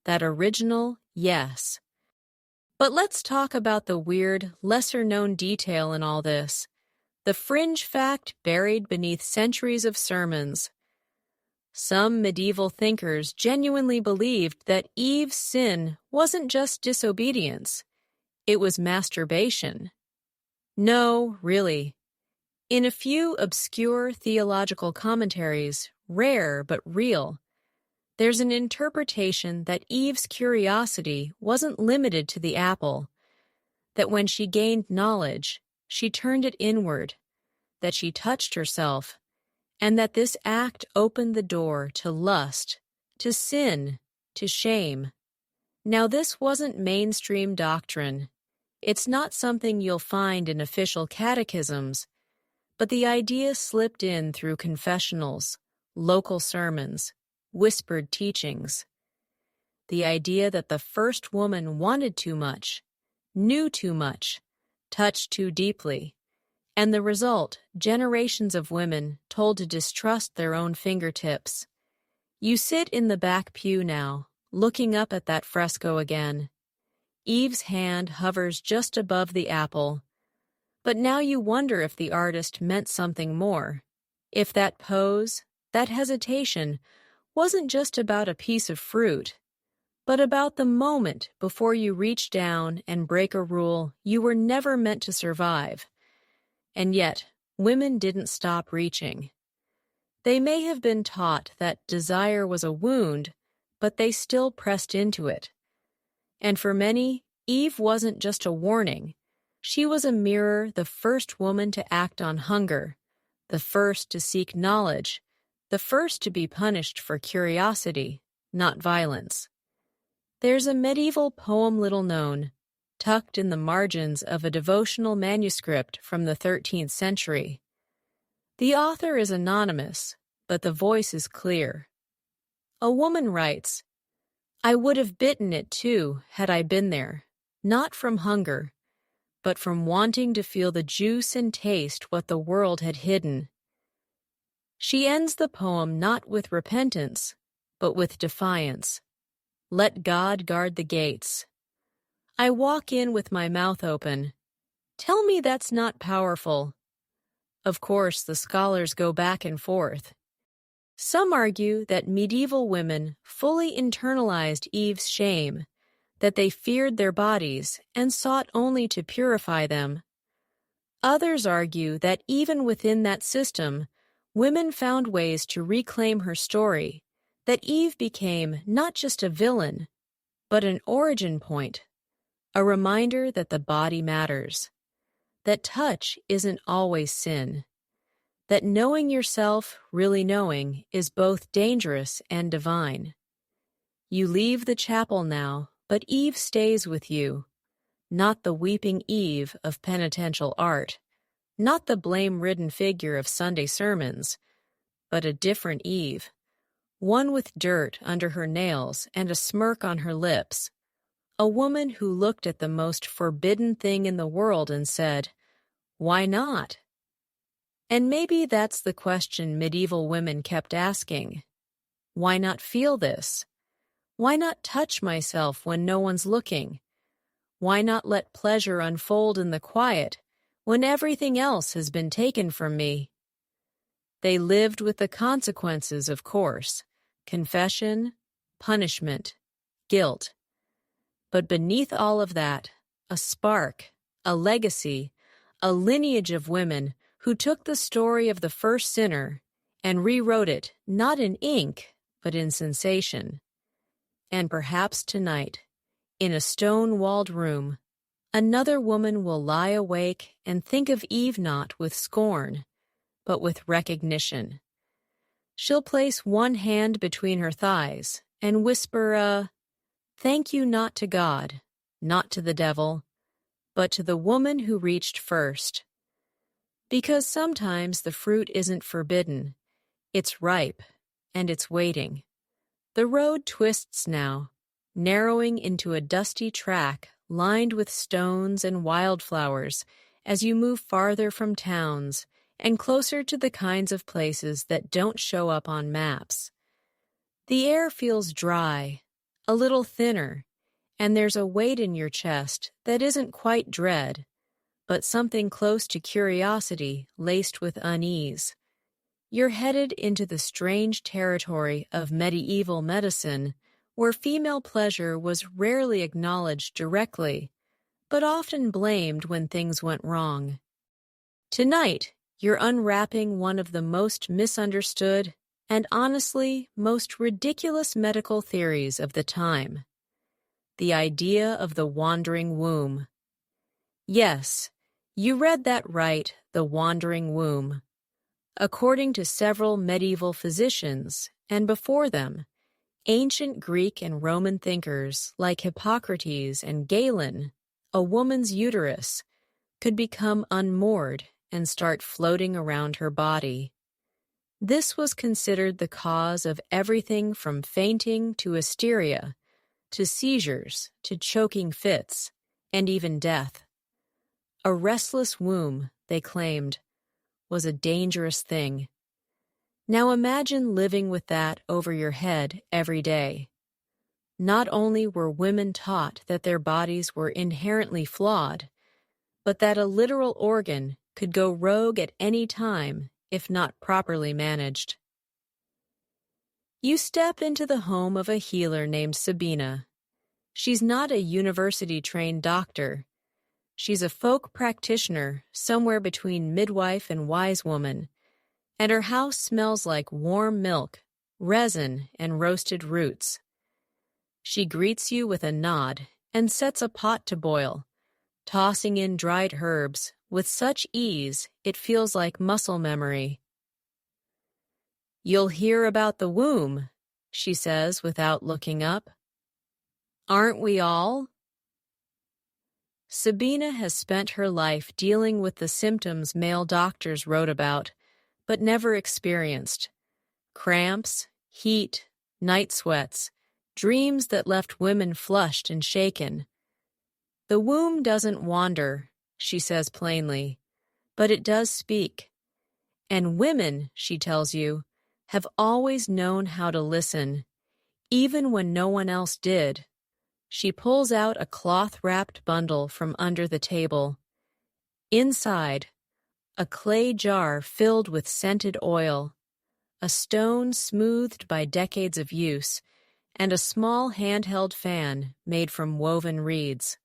that original yes. But let's talk about the weird, lesser-known detail in all this, the fringe fact buried beneath centuries of sermons. Some medieval thinkers genuinely believed that Eve's sin wasn't just disobedience, it was masturbation. No, really. In a few obscure theological commentaries, rare but real, there's an interpretation that Eve's curiosity wasn't limited to the apple, that when she gained knowledge, she turned it inward, that she touched herself, and that this act opened the door to lust, to sin, to shame. Now, this wasn't mainstream doctrine. It's not something you'll find in official catechisms, but the idea slipped in through confessionals, local sermons, whispered teachings. The idea that the first woman wanted too much, knew too much, touched too deeply, and the result, generations of women told to distrust their own fingertips. You sit in the back pew now, looking up at that fresco again. Eve's hand hovers just above the apple, but now you wonder if the artist meant something more, if that pose, that hesitation, wasn't just about a piece of fruit, but about the moment before you reach down and break a rule you were never meant to survive. And yet, women didn't stop reaching. They may have been taught that desire was a wound, but they still pressed into it. And for many, Eve wasn't just a warning. She was a mirror, the first woman to act on hunger, the first to seek knowledge, the first to be punished for curiosity, not violence. There's a medieval poem little known, tucked in the margins of a devotional manuscript from the 13th century. The author is anonymous, but the voice is clear. A woman writes, "I would have bitten it too had I been there, not from hunger, but from wanting to feel the juice and taste what the world had hidden." She ends the poem not with repentance, but with defiance. Let God guard the gates. I walk in with my mouth open. Tell me that's not powerful. Of course, the scholars go back and forth. Some argue that medieval women fully internalized Eve's shame, that they feared their bodies and sought only to purify them. Others argue that even within that system, women found ways to reclaim her story, that Eve became not just a villain, but an origin point, a reminder that the body matters, that touch isn't always sin, that knowing yourself, really knowing, is both dangerous and divine. You leave the chapel now, but Eve stays with you, not the weeping Eve of penitential art, not the blame-ridden figure of Sunday sermons, but a different Eve, one with dirt under her nails and a smirk on her lips, a woman who looked at the most forbidden thing in the world and said, "Why not?" And maybe that's the question medieval women kept asking. Why not feel this? Why not touch myself when no one's looking? Why not let pleasure unfold in the quiet when everything else has been taken from me? They lived with the consequences, of course, confession, punishment, guilt. But beneath all of that, a spark, a legacy, a lineage of women who took the story of the first sinner and rewrote it not in ink, but in sensation. And perhaps tonight, in a stone-walled room, another woman will lie awake and think of Eve not with scorn, but with recognition. She'll place one hand between her thighs and whisper thank you not to God, not to the devil, but to the woman who reached first. Because sometimes the fruit isn't forbidden, it's ripe, and it's waiting. The road twists now, narrowing into a dusty track lined with stones and wildflowers as you move farther from towns and closer to the kinds of places that don't show up on maps. The air feels dry, a little thinner, and there's a weight in your chest that isn't quite dread, but something close to curiosity laced with unease. You're headed into the strange territory of medieval medicine, where female pleasure was rarely acknowledged directly, but often blamed when things went wrong. Tonight, you're unwrapping one of the most misunderstood and honestly most ridiculous medical theories of the time: the idea of the wandering womb. Yes, you read that right, the wandering womb. According to several medieval physicians, and before them, ancient Greek and Roman thinkers like Hippocrates and Galen, a woman's uterus could become unmoored and start floating around her body. This was considered the cause of everything from fainting to hysteria, to seizures, to choking fits, and even death. A restless womb, they claimed, was a dangerous thing. Now imagine living with that over your head every day. Not only were women taught that their bodies were inherently flawed, but that a literal organ could go rogue at any time if not properly managed. You step into the home of a healer named Sabina. She's not a university-trained doctor. She's a folk practitioner somewhere between midwife and wise woman, and her house smells like warm milk, resin, and roasted roots. She greets you with a nod and sets a pot to boil, tossing in dried herbs with such ease it feels like muscle memory. "You'll hear about the womb," she says without looking up. "Aren't we all?" Sabina has spent her life dealing with the symptoms male doctors wrote about, but never experienced: cramps, heat, night sweats, dreams that left women flushed and shaken. The womb doesn't wander, she says plainly, but it does speak. And women, she tells you, have always known how to listen, even when no one else did. She pulls out a cloth-wrapped bundle from under the table. Inside, a clay jar filled with scented oil, a stone smoothed by decades of use, and a small handheld fan made from woven reeds.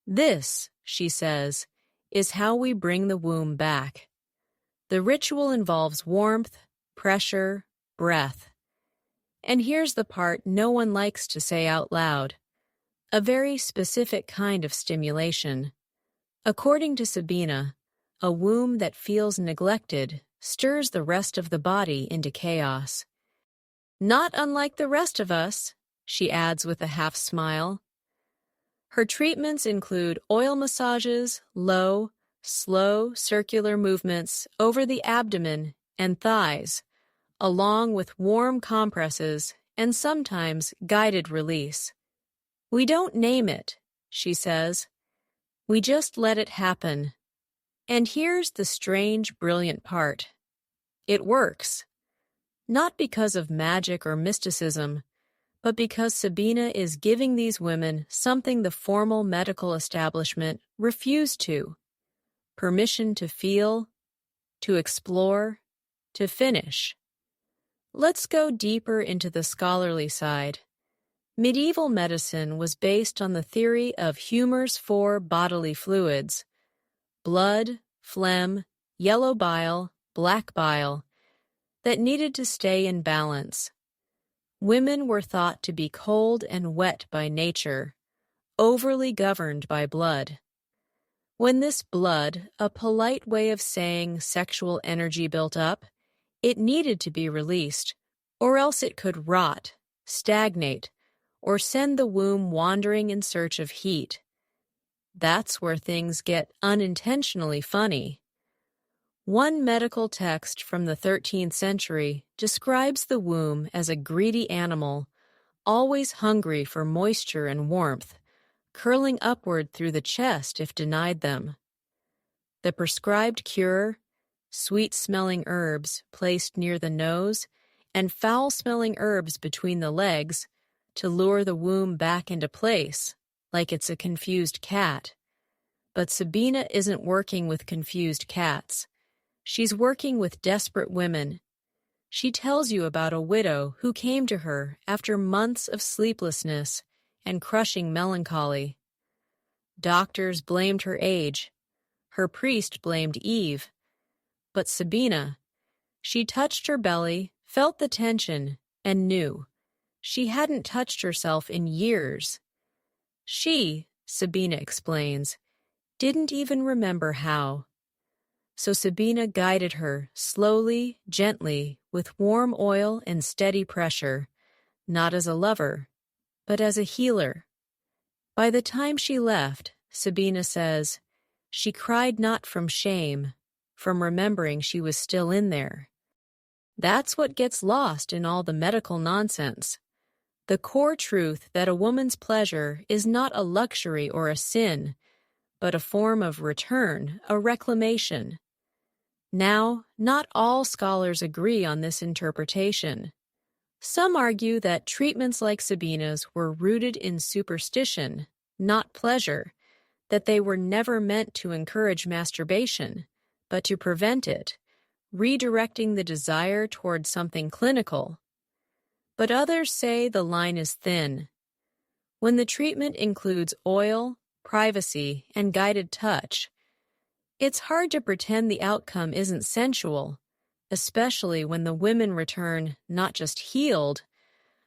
This, she says, is how we bring the womb back. The ritual involves warmth, pressure, breath. And here's the part no one likes to say out loud: a very specific kind of stimulation. According to Sabina, a womb that feels neglected stirs the rest of the body into chaos. Not unlike the rest of us, she adds with a half smile. Her treatments include oil massages, low, slow circular movements over the abdomen and thighs, along with warm compresses and sometimes guided release. "We don't name it," she says. "We just let it happen." And here's the strange, brilliant part. It works. Not because of magic or mysticism, but because Sabina is giving these women something the formal medical establishment refused to: permission to feel, to explore, to finish. Let's go deeper into the scholarly side. Medieval medicine was based on the theory of Humer's 4 bodily fluids: blood, phlegm, yellow bile, black bile, that needed to stay in balance. Women were thought to be cold and wet by nature, overly governed by blood. When this blood, a polite way of saying sexual energy, built up, it needed to be released, or else it could rot, stagnate, or send the womb wandering in search of heat. That's where things get unintentionally funny. One medical text from the 13th century describes the womb as a greedy animal, always hungry for moisture and warmth, curling upward through the chest if denied them. The prescribed cure, sweet-smelling herbs placed near the nose and foul-smelling herbs between the legs to lure the womb back into place, like it's a confused cat. But Sabina isn't working with confused cats. She's working with desperate women. She tells you about a widow who came to her after months of sleeplessness and crushing melancholy. Doctors blamed her age. Her priest blamed Eve. But Sabina, she touched her belly, felt the tension, and knew. She hadn't touched herself in years. She, Sabina explains, didn't even remember how. So Sabina guided her slowly, gently, with warm oil and steady pressure, not as a lover, but as a healer. By the time she left, Sabina says, she cried not from shame, from remembering she was still in there. That's what gets lost in all the medical nonsense. The core truth that a woman's pleasure is not a luxury or a sin, but a form of return, a reclamation. Now, not all scholars agree on this interpretation. Some argue that treatments like Sabina's were rooted in superstition, not pleasure, that they were never meant to encourage masturbation, but to prevent it, redirecting the desire toward something clinical. But others say the line is thin. When the treatment includes oil, privacy, and guided touch, it's hard to pretend the outcome isn't sensual, especially when the women return not just healed,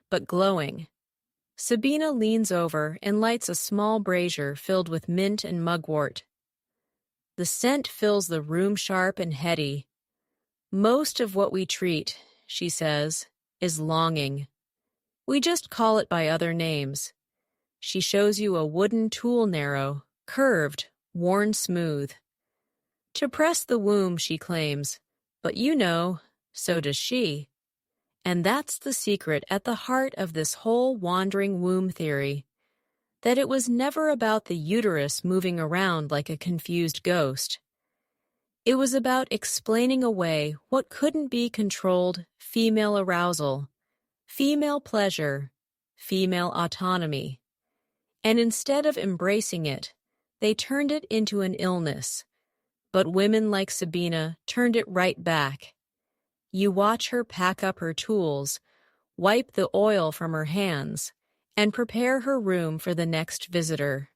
but glowing. Sabina leans over and lights a small brazier filled with mint and mugwort. The scent fills the room sharp and heady. Most of what we treat, she says, is longing. We just call it by other names. She shows you a wooden tool narrow, curved, worn smooth. To press the womb, she claims, but you know, so does she. And that's the secret at the heart of this whole wandering womb theory, that it was never about the uterus moving around like a confused ghost. It was about explaining away what couldn't be controlled female arousal, female pleasure, female autonomy. And instead of embracing it, they turned it into an illness. But women like Sabina turned it right back. You watch her pack up her tools, wipe the oil from her hands, and prepare her room for the next visitor.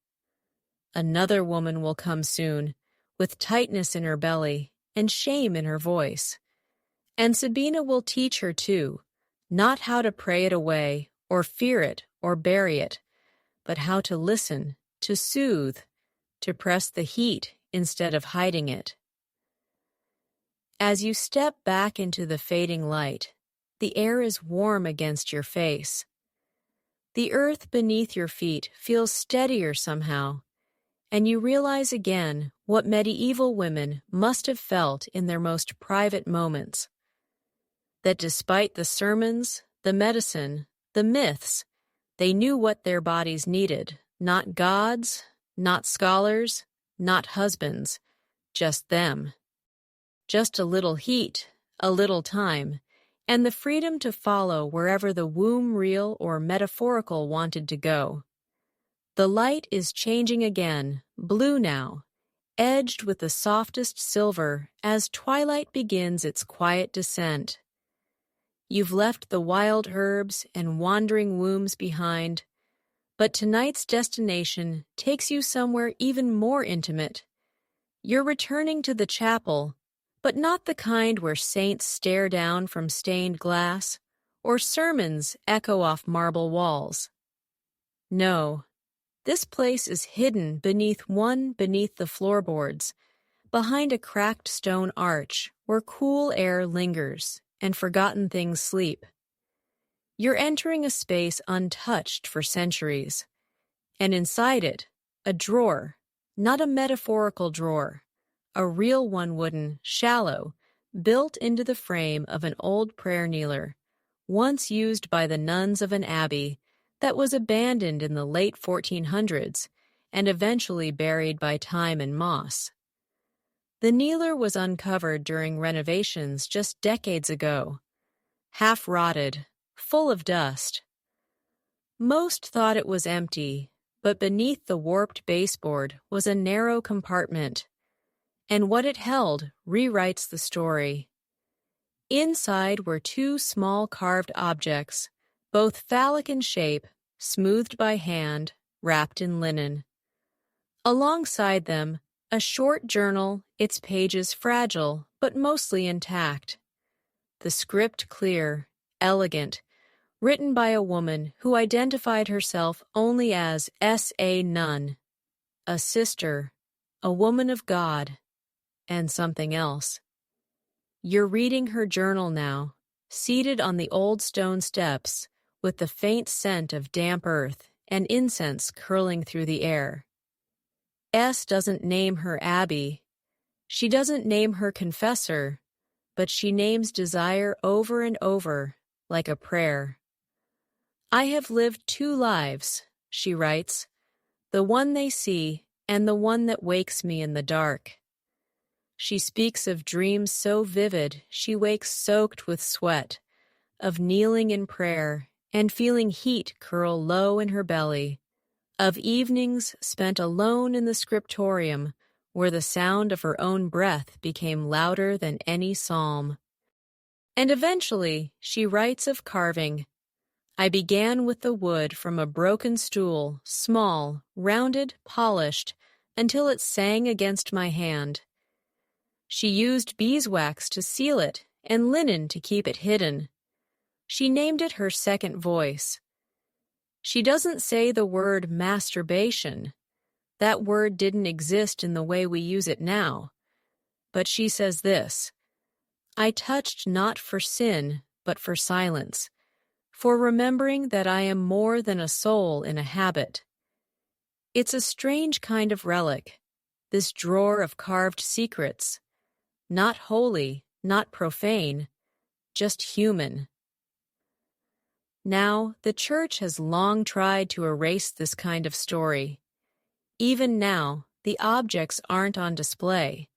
Another woman will come soon, with tightness in her belly and shame in her voice. And Sabina will teach her, too, not how to pray it away, or fear it, or bury it, but how to listen, to soothe, to press the heat instead of hiding it. As you step back into the fading light, the air is warm against your face. The earth beneath your feet feels steadier somehow, and you realize again what medieval women must have felt in their most private moments. That despite the sermons, the medicine, the myths, they knew what their bodies needed, not gods, not scholars, not husbands, just them. Just a little heat, a little time, and the freedom to follow wherever the womb, real or metaphorical, wanted to go. The light is changing again, blue now, edged with the softest silver as twilight begins its quiet descent. You've left the wild herbs and wandering wombs behind, but tonight's destination takes you somewhere even more intimate. You're returning to the chapel, but not the kind where saints stare down from stained glass, or sermons echo off marble walls. No, this place is hidden beneath the floorboards, behind a cracked stone arch where cool air lingers and forgotten things sleep. You're entering a space untouched for centuries, and inside it, a drawer, not a metaphorical drawer, a real one, wooden, shallow, built into the frame of an old prayer kneeler, once used by the nuns of an abbey that was abandoned in the late 1400s and eventually buried by time and moss. The kneeler was uncovered during renovations just decades ago, half rotted, full of dust. Most thought it was empty, but beneath the warped baseboard was a narrow compartment, and what it held rewrites the story. Inside were two small carved objects, both phallic in shape, smoothed by hand, wrapped in linen. Alongside them, a short journal, its pages fragile but mostly intact. The script clear, elegant, written by a woman who identified herself only as S.A. Nun, a sister, a woman of God, and something else. You're reading her journal now, seated on the old stone steps, with the faint scent of damp earth and incense curling through the air. S doesn't name her abbey. She doesn't name her confessor, but she names desire over and over, like a prayer. I have lived two lives, she writes, the one they see and the one that wakes me in the dark. She speaks of dreams so vivid she wakes soaked with sweat, of kneeling in prayer and feeling heat curl low in her belly, of evenings spent alone in the scriptorium where the sound of her own breath became louder than any psalm. And eventually she writes of carving. I began with the wood from a broken stool, small, rounded, polished, until it sang against my hand. She used beeswax to seal it and linen to keep it hidden. She named it her second voice. She doesn't say the word masturbation. That word didn't exist in the way we use it now. But she says this: I touched not for sin, but for silence, for remembering that I am more than a soul in a habit. It's a strange kind of relic, this drawer of carved secrets. Not holy, not profane, just human. Now, the Church has long tried to erase this kind of story. Even now, the objects aren't on display.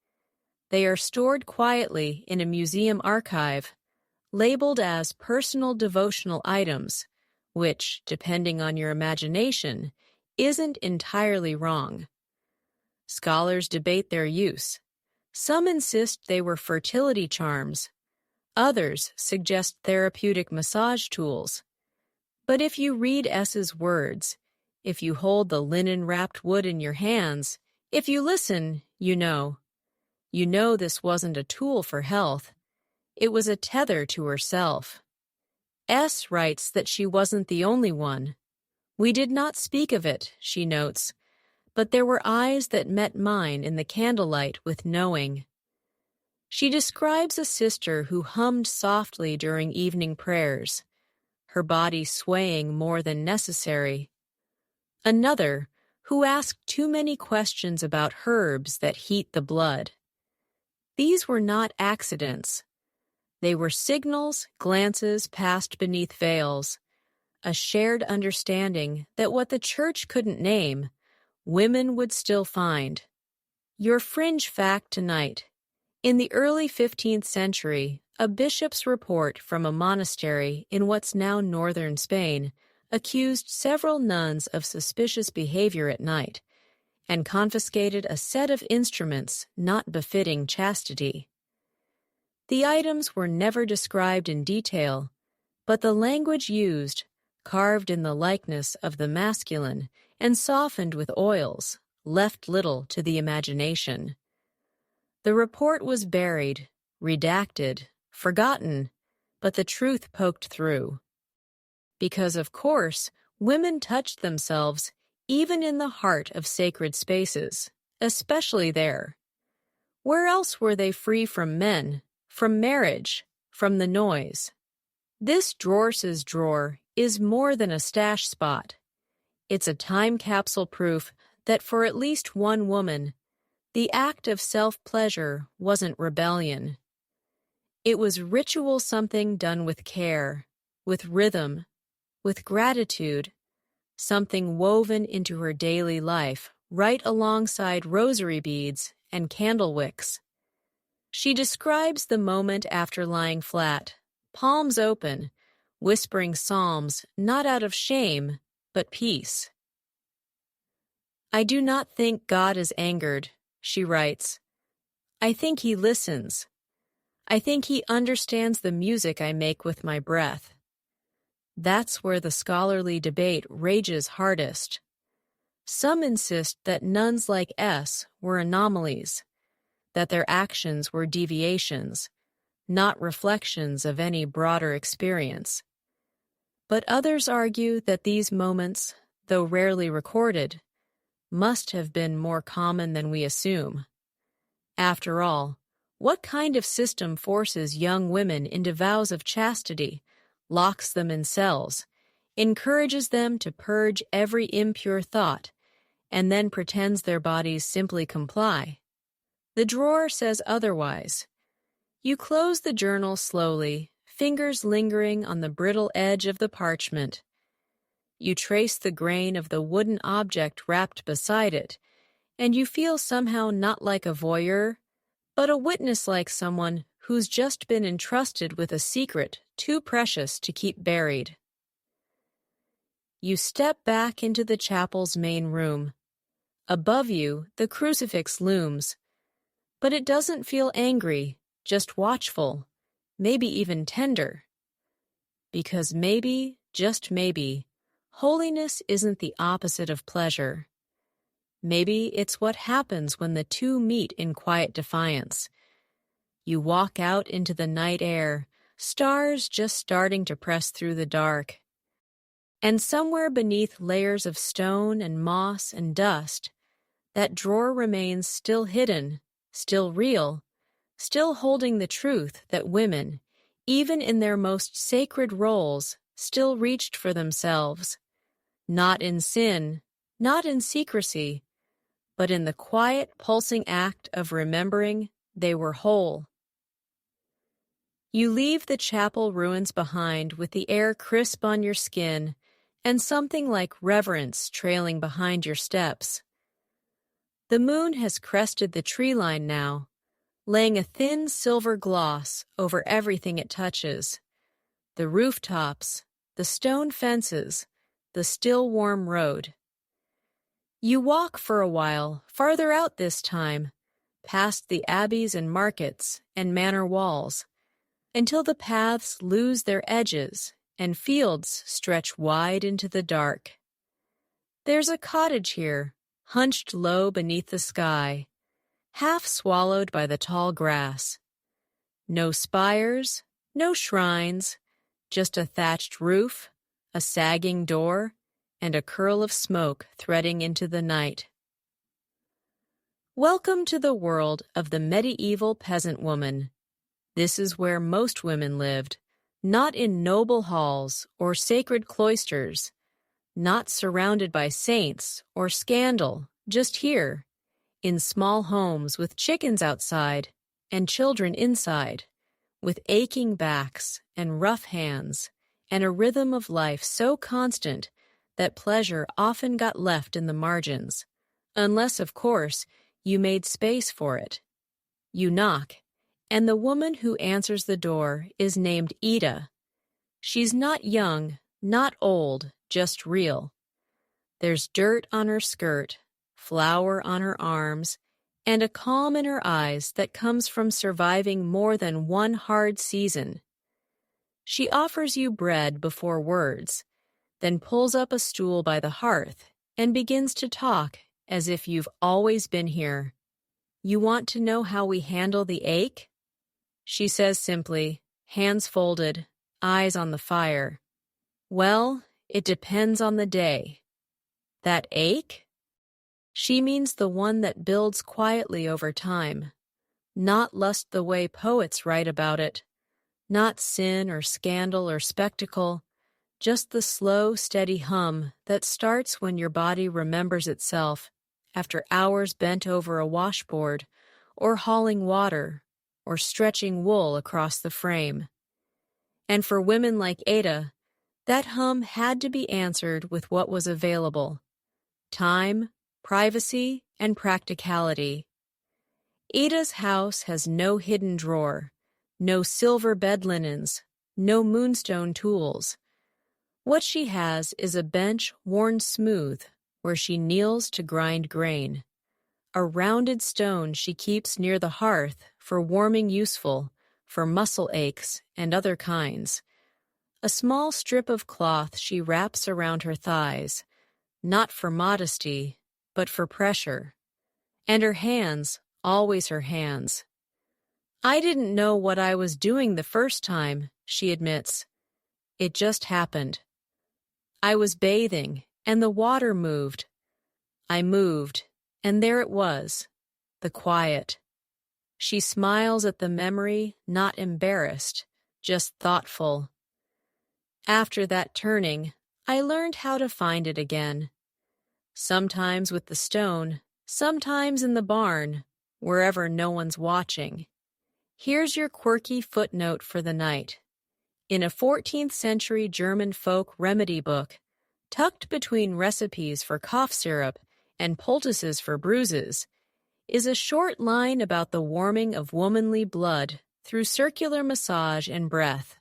They are stored quietly in a museum archive, labeled as personal devotional items, which, depending on your imagination, isn't entirely wrong. Scholars debate their use. Some insist they were fertility charms. Others suggest therapeutic massage tools. But if you read S's words, if you hold the linen-wrapped wood in your hands, if you listen, you know. You know this wasn't a tool for health. It was a tether to herself. S writes that she wasn't the only one. We did not speak of it, she notes, but there were eyes that met mine in the candlelight with knowing. She describes a sister who hummed softly during evening prayers, her body swaying more than necessary. Another who asked too many questions about herbs that heat the blood. These were not accidents. They were signals, glances passed beneath veils, a shared understanding that what the Church couldn't name, women would still find. Your fringe fact tonight. In the early 15th century, a bishop's report from a monastery in what's now northern Spain accused several nuns of suspicious behavior at night and confiscated a set of instruments not befitting chastity. The items were never described in detail, but the language used, carved in the likeness of the masculine and softened with oils, left little to the imagination. The report was buried, redacted, forgotten, but the truth poked through. Because, of course, women touched themselves even in the heart of sacred spaces, especially there. Where else were they free from men, from marriage, from the noise? This drawer's drawer is more than a stash spot. It's a time capsule proof that for at least one woman, the act of self-pleasure wasn't rebellion. It was ritual something done with care, with rhythm, with gratitude, something woven into her daily life, right alongside rosary beads and candle wicks. She describes the moment after lying flat, palms open, whispering psalms not out of shame, but peace. "I do not think God is angered," she writes. "I think he listens. I think he understands the music I make with my breath." That's where the scholarly debate rages hardest. Some insist that nuns like S were anomalies, that their actions were deviations, not reflections of any broader experience. But others argue that these moments, though rarely recorded, must have been more common than we assume. After all, what kind of system forces young women into vows of chastity, locks them in cells, encourages them to purge every impure thought, and then pretends their bodies simply comply? The drawer says otherwise. You close the journal slowly, fingers lingering on the brittle edge of the parchment. You trace the grain of the wooden object wrapped beside it, and you feel somehow not like a voyeur, but a witness like someone who's just been entrusted with a secret too precious to keep buried. You step back into the chapel's main room. Above you, the crucifix looms, but it doesn't feel angry, just watchful, maybe even tender. Because maybe, just maybe, holiness isn't the opposite of pleasure. Maybe it's what happens when the two meet in quiet defiance. You walk out into the night air, stars just starting to press through the dark. And somewhere beneath layers of stone and moss and dust, that drawer remains still hidden, still real, still holding the truth that women, even in their most sacred roles, still reached for themselves. Not in sin, not in secrecy, but in the quiet, pulsing act of remembering they were whole. You leave the chapel ruins behind with the air crisp on your skin and something like reverence trailing behind your steps. The moon has crested the tree line now, laying a thin silver gloss over everything it touches. The rooftops, the stone fences, the still warm road. You walk for a while, farther out this time, past the abbeys and markets and manor walls, until the paths lose their edges and fields stretch wide into the dark. There's a cottage here, hunched low beneath the sky, half swallowed by the tall grass. No spires, no shrines, just a thatched roof, a sagging door, and a curl of smoke threading into the night. Welcome to the world of the medieval peasant woman. This is where most women lived, not in noble halls or sacred cloisters, not surrounded by saints or scandal, just here, in small homes with chickens outside and children inside, with aching backs and rough hands, and a rhythm of life so constant that pleasure often got left in the margins, unless, of course, you made space for it. You knock, and the woman who answers the door is named Ida. She's not young, not old, just real. There's dirt on her skirt, flour on her arms, and a calm in her eyes that comes from surviving more than one hard season. She offers you bread before words, then pulls up a stool by the hearth and begins to talk as if you've always been here. You want to know how we handle the ache? She says simply, hands folded, eyes on the fire. Well, it depends on the day. That ache? She means the one that builds quietly over time, not lust the way poets write about it, not sin or scandal or spectacle, just the slow, steady hum that starts when your body remembers itself after hours bent over a washboard or hauling water or stretching wool across the frame. And for women like Ada, that hum had to be answered with what was available: time, privacy, and practicality. Ida's house has no hidden drawer, no silver bed linens, no moonstone tools. What she has is a bench worn smooth where she kneels to grind grain. A rounded stone she keeps near the hearth for warming useful, for muscle aches and other kinds. A small strip of cloth she wraps around her thighs, not for modesty, but for pressure. And her hands, always her hands. I didn't know what I was doing the first time, she admits. It just happened. I was bathing, and the water moved. I moved, and there it was, the quiet. She smiles at the memory, not embarrassed, just thoughtful. After that turning, I learned how to find it again. Sometimes with the stone, sometimes in the barn, wherever no one's watching. Here's your quirky footnote for the night. In a 14th century German folk remedy book, tucked between recipes for cough syrup and poultices for bruises, is a short line about the warming of womanly blood through circular massage and breath.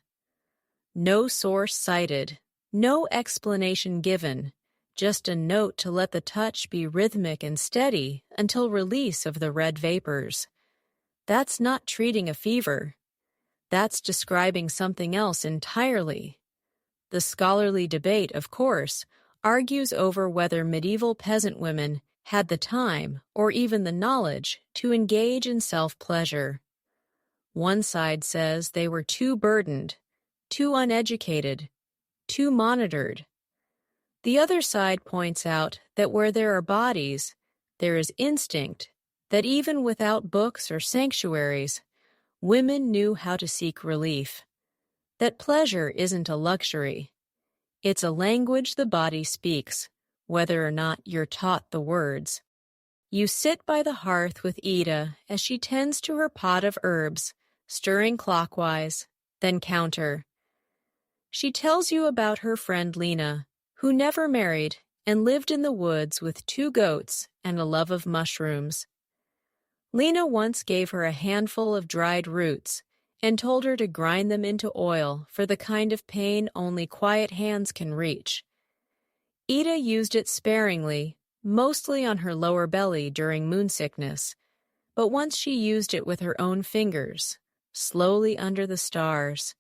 No source cited, no explanation given, just a note to let the touch be rhythmic and steady until release of the red vapors. That's not treating a fever. That's describing something else entirely. The scholarly debate, of course, argues over whether medieval peasant women had the time or even the knowledge to engage in self-pleasure. One side says they were too burdened, too uneducated, too monitored. The other side points out that where there are bodies, there is instinct, that even without books or sanctuaries, women knew how to seek relief. That pleasure isn't a luxury. It's a language the body speaks, whether or not you're taught the words. You sit by the hearth with Ida as she tends to her pot of herbs, stirring clockwise, then counter. She tells you about her friend Lena, who never married and lived in the woods with 2 goats and a love of mushrooms. Lena once gave her a handful of dried roots and told her to grind them into oil for the kind of pain only quiet hands can reach. Ida used it sparingly, mostly on her lower belly during moonsickness, but once she used it with her own fingers, slowly under the stars.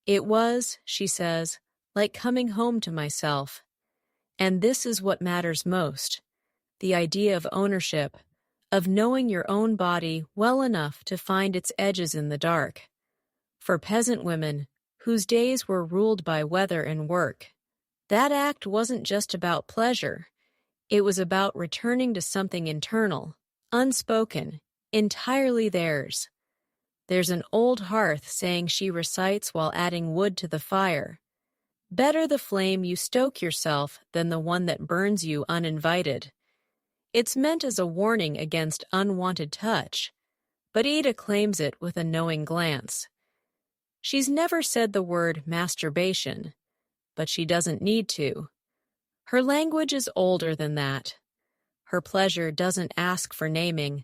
It was, she says, like coming home to myself. And this is what matters most, the idea of ownership, of knowing your own body well enough to find its edges in the dark. For peasant women, whose days were ruled by weather and work, that act wasn't just about pleasure. It was about returning to something internal, unspoken, entirely theirs. There's an old hearth saying she recites while adding wood to the fire. Better the flame you stoke yourself than the one that burns you uninvited. It's meant as a warning against unwanted touch, but Ida claims it with a knowing glance. She's never said the word masturbation, but she doesn't need to. Her language is older than that. Her pleasure doesn't ask for naming.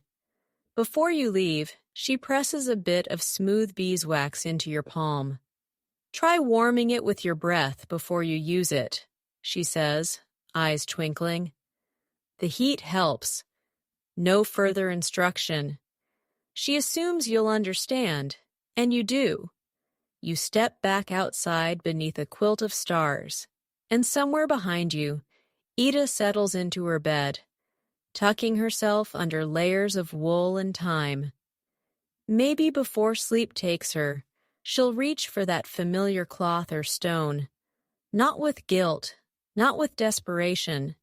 Before you leave, she presses a bit of smooth beeswax into your palm. Try warming it with your breath before you use it, she says, eyes twinkling. The heat helps. No further instruction. She assumes you'll understand, and you do. You step back outside beneath a quilt of stars, and somewhere behind you, Ida settles into her bed, tucking herself under layers of wool and thyme. Maybe before sleep takes her, she'll reach for that familiar cloth or stone, not with guilt, not with desperation,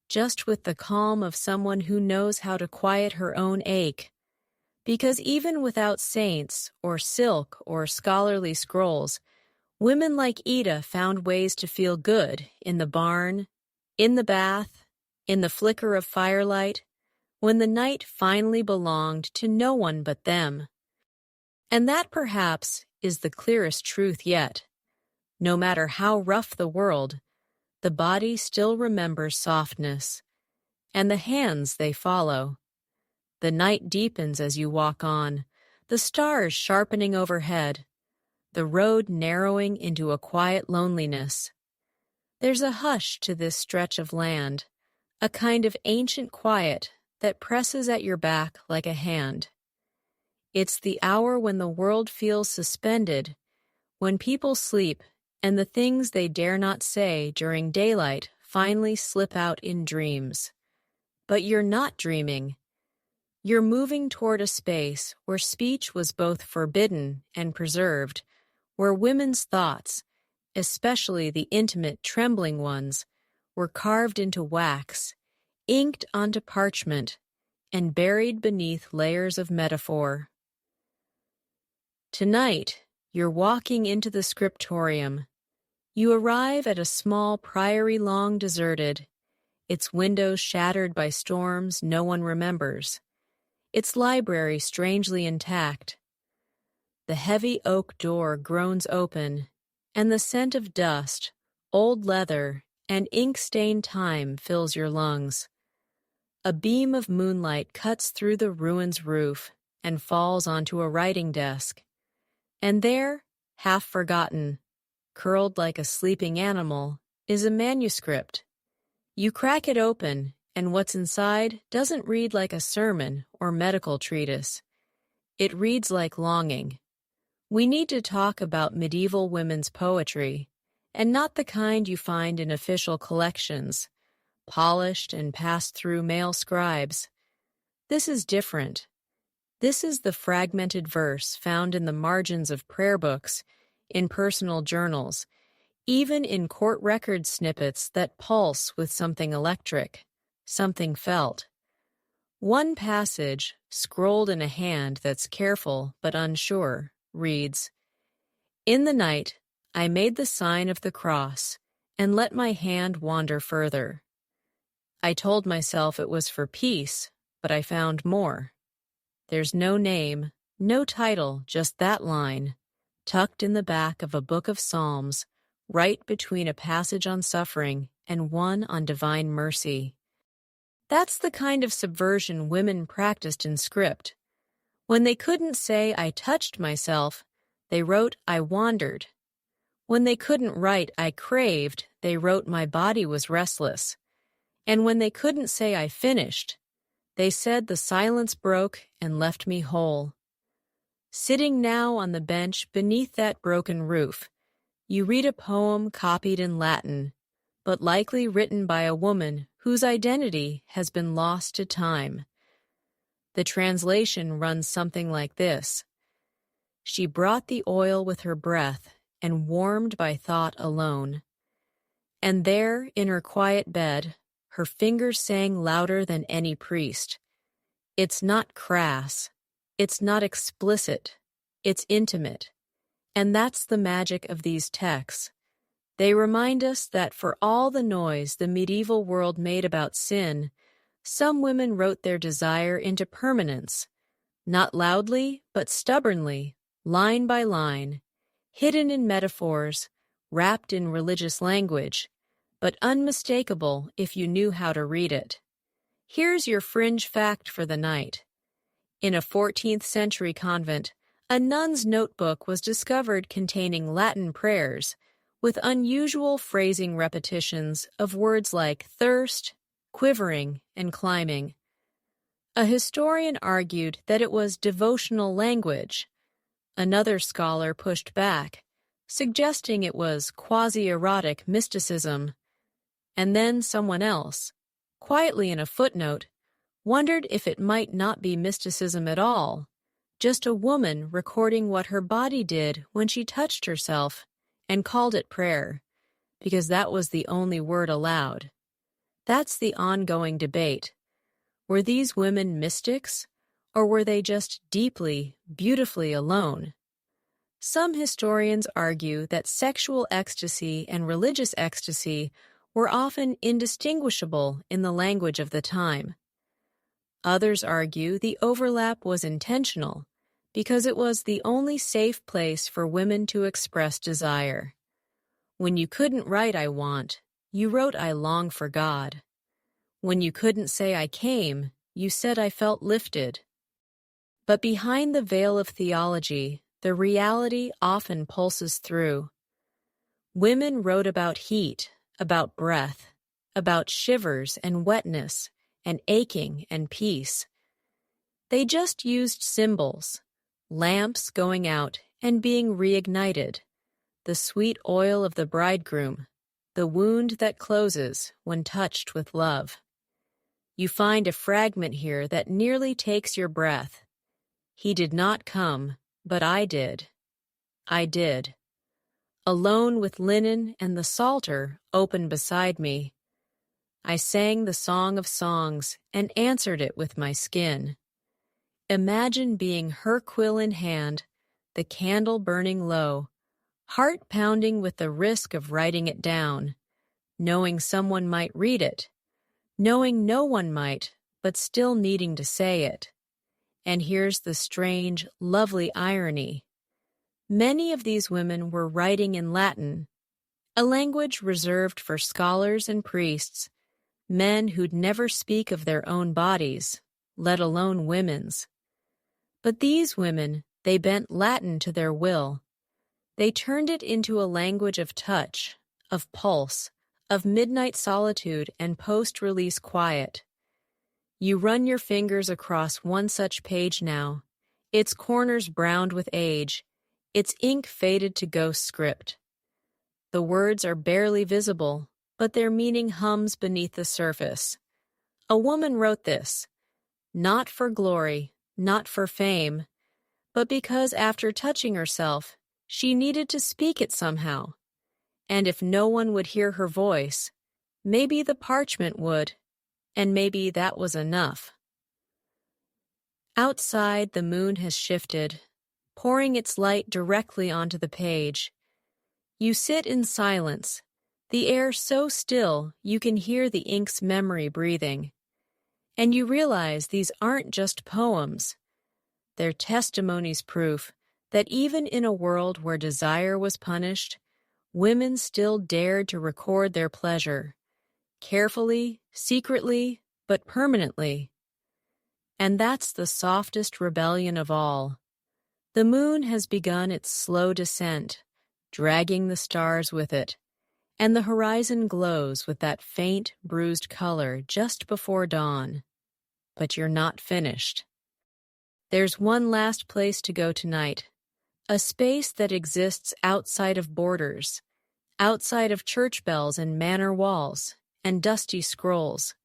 just with the calm of someone who knows how to quiet her own ache. Because even without saints or silk or scholarly scrolls, women like Ida found ways to feel good in the barn, in the bath, in the flicker of firelight, when the night finally belonged to no one but them. And that perhaps is the clearest truth yet. No matter how rough the world, the body still remembers softness, and the hands they follow. The night deepens as you walk on, the stars sharpening overhead, the road narrowing into a quiet loneliness. There's a hush to this stretch of land, a kind of ancient quiet that presses at your back like a hand. It's the hour when the world feels suspended, when people sleep and the things they dare not say during daylight finally slip out in dreams. But you're not dreaming. You're moving toward a space where speech was both forbidden and preserved, where women's thoughts, especially the intimate, trembling ones, were carved into wax, inked onto parchment, and buried beneath layers of metaphor. Tonight, you're walking into the scriptorium. You arrive at a small priory long deserted, its windows shattered by storms no one remembers, its library strangely intact. The heavy oak door groans open, and the scent of dust, old leather, and ink-stained time fills your lungs. A beam of moonlight cuts through the ruin's roof and falls onto a writing desk. And there, half forgotten, curled like a sleeping animal, is a manuscript. You crack it open, and what's inside doesn't read like a sermon or medical treatise. It reads like longing. We need to talk about medieval women's poetry, and not the kind you find in official collections, polished and passed through male scribes. This is different. This is the fragmented verse found in the margins of prayer books, in personal journals, even in court record snippets that pulse with something electric, something felt. One passage, scrolled in a hand that's careful but unsure, reads, "In the night, I made the sign of the cross and let my hand wander further. I told myself it was for peace, but I found more." There's no name, no title, just that line, tucked in the back of a book of Psalms, right between a passage on suffering and one on divine mercy. That's the kind of subversion women practiced in script. When they couldn't say, "I touched myself," they wrote, "I wandered." When they couldn't write, "I craved," they wrote, "My body was restless." And when they couldn't say, "I finished," they said, "The silence broke and left me whole." Sitting now on the bench beneath that broken roof, you read a poem copied in Latin, but likely written by a woman whose identity has been lost to time. The translation runs something like this: "She brought the oil with her breath and warmed by thought alone. And there, in her quiet bed, her fingers sang louder than any priest. It's not crass. It's not explicit. It's intimate. And that's the magic of these texts. They remind us that for all the noise the medieval world made about sin, some women wrote their desire into permanence, not loudly, but stubbornly, line by line, hidden in metaphors, wrapped in religious language, but unmistakable if you knew how to read it. Here's your fringe fact for the night. In a 14th century convent, a nun's notebook was discovered containing Latin prayers, with unusual phrasing repetitions of words like thirst, quivering, and climbing. A historian argued that it was devotional language. Another scholar pushed back, suggesting it was quasi-erotic mysticism. And then someone else, quietly in a footnote, wondered if it might not be mysticism at all, just a woman recording what her body did when she touched herself, and called it prayer, because that was the only word allowed. That's the ongoing debate. Were these women mystics, or were they just deeply, beautifully alone? Some historians argue that sexual ecstasy and religious ecstasy were often indistinguishable in the language of the time. Others argue the overlap was intentional, because it was the only safe place for women to express desire. When you couldn't write "I want," you wrote "I long for God." When you couldn't say "I came," you said I felt lifted. But behind the veil of theology, the reality often pulses through. Women wrote about heat, about breath, about shivers and wetness, and aching and peace. They just used symbols, lamps going out and being reignited, the sweet oil of the bridegroom, the wound that closes when touched with love. You find a fragment here that nearly takes your breath. He did not come, but I did. I did. Alone with linen and the psalter open beside me, I sang the song of songs and answered it with my skin. Imagine being her quill in hand, the candle burning low, heart pounding with the risk of writing it down, knowing someone might read it, knowing no one might, but still needing to say it. And here's the strange, lovely irony. Many of these women were writing in Latin, a language reserved for scholars and priests, men who'd never speak of their own bodies, let alone women's. But these women, they bent Latin to their will. They turned it into a language of touch, of pulse, of midnight solitude and post-release quiet. You run your fingers across one such page now, its corners browned with age, its ink faded to ghost script. The words are barely visible, but their meaning hums beneath the surface. A woman wrote this, not for glory, not for fame, but because after touching herself, she needed to speak it somehow. And if no one would hear her voice, maybe the parchment would, and maybe that was enough. Outside, the moon has shifted, pouring its light directly onto the page. You sit in silence, the air so still you can hear the ink's memory breathing. And you realize these aren't just poems. They're testimonies proof that even in a world where desire was punished, women still dared to record their pleasure, carefully, secretly, but permanently. And that's the softest rebellion of all. The moon has begun its slow descent, dragging the stars with it, and the horizon glows with that faint, bruised color just before dawn. But you're not finished. There's one last place to go tonight, a space that exists outside of borders, outside of church bells and manor walls, and dusty scrolls.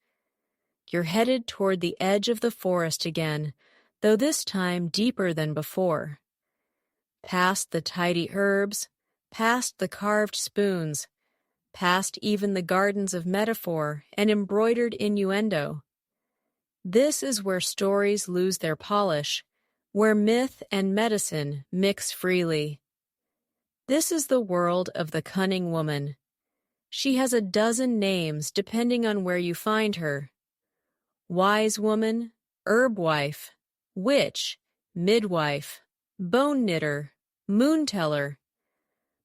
You're headed toward the edge of the forest again, though this time deeper than before. Past the tidy herbs, past the carved spoons, past even the gardens of metaphor and embroidered innuendo. This is where stories lose their polish, where myth and medicine mix freely. This is the world of the cunning woman. She has a dozen names depending on where you find her. Wise woman, herb wife, witch, midwife, bone knitter, moon teller.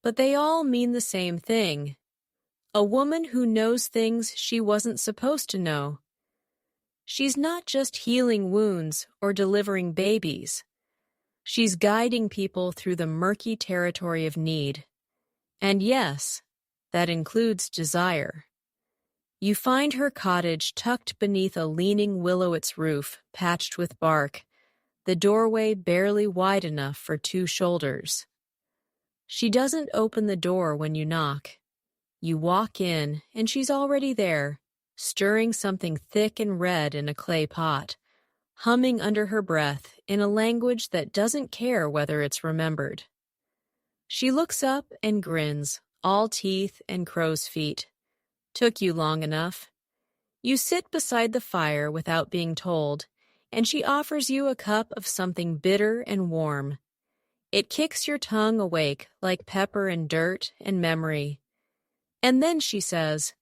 But they all mean the same thing. A woman who knows things she wasn't supposed to know. She's not just healing wounds or delivering babies. She's guiding people through the murky territory of need. And yes, that includes desire. You find her cottage tucked beneath a leaning willowet's roof, patched with bark, the doorway barely wide enough for 2 shoulders. She doesn't open the door when you knock. You walk in, and she's already there, stirring something thick and red in a clay pot, humming under her breath in a language that doesn't care whether it's remembered. She looks up and grins, all teeth and crow's feet. Took you long enough. You sit beside the fire without being told, and she offers you a cup of something bitter and warm. It kicks your tongue awake like pepper and dirt and memory. And then she says,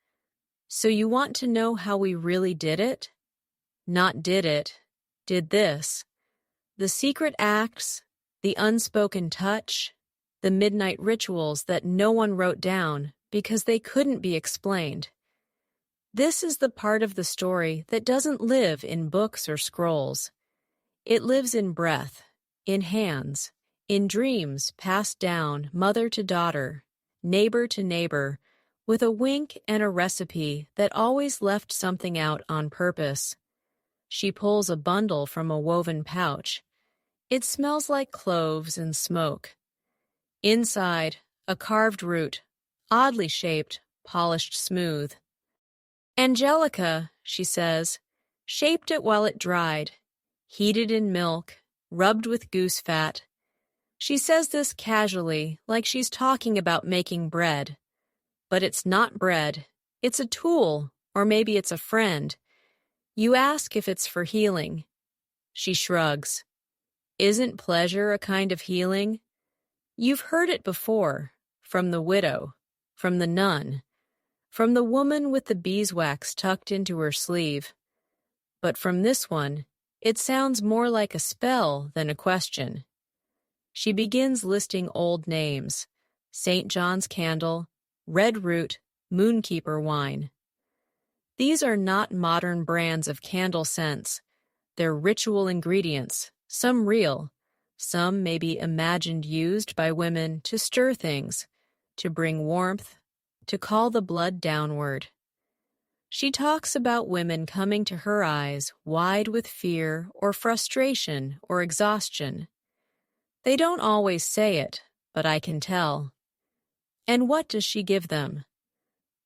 "So you want to know how we really did it? Not did it, did this. The secret acts, the unspoken touch, the midnight rituals that no one wrote down because they couldn't be explained. This is the part of the story that doesn't live in books or scrolls. It lives in breath, in hands, in dreams passed down mother to daughter, neighbor to neighbor, with a wink and a recipe that always left something out on purpose. She pulls a bundle from a woven pouch. It smells like cloves and smoke. Inside, a carved root, oddly shaped, polished smooth. Angelica, she says, shaped it while it dried, heated in milk, rubbed with goose fat. She says this casually, like she's talking about making bread. But it's not bread. It's a tool, or maybe it's a friend. You ask if it's for healing. She shrugs. Isn't pleasure a kind of healing? You've heard it before, from the widow, from the nun, from the woman with the beeswax tucked into her sleeve. But from this one, it sounds more like a spell than a question. She begins listing old names: St. John's candle, red root, moonkeeper wine. These are not modern brands of candle scents. They're ritual ingredients, some real, some maybe imagined used by women to stir things, to bring warmth, to call the blood downward. She talks about women coming to her eyes wide with fear or frustration or exhaustion. They don't always say it, but I can tell. And what does she give them?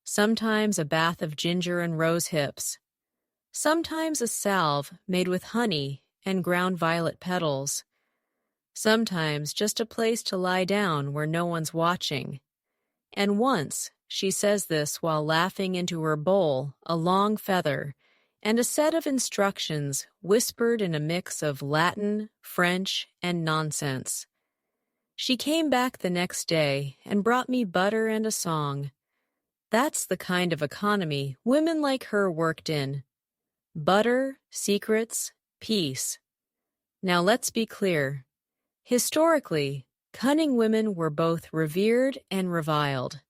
Sometimes a bath of ginger and rose hips. Sometimes a salve made with honey and ground violet petals. Sometimes just a place to lie down where no one's watching. And once, she says this while laughing into her bowl a long feather and a set of instructions whispered in a mix of Latin, French, and nonsense. She came back the next day and brought me butter and a song. That's the kind of economy women like her worked in. Butter, secrets, peace. Now let's be clear. Historically, cunning women were both revered and reviled.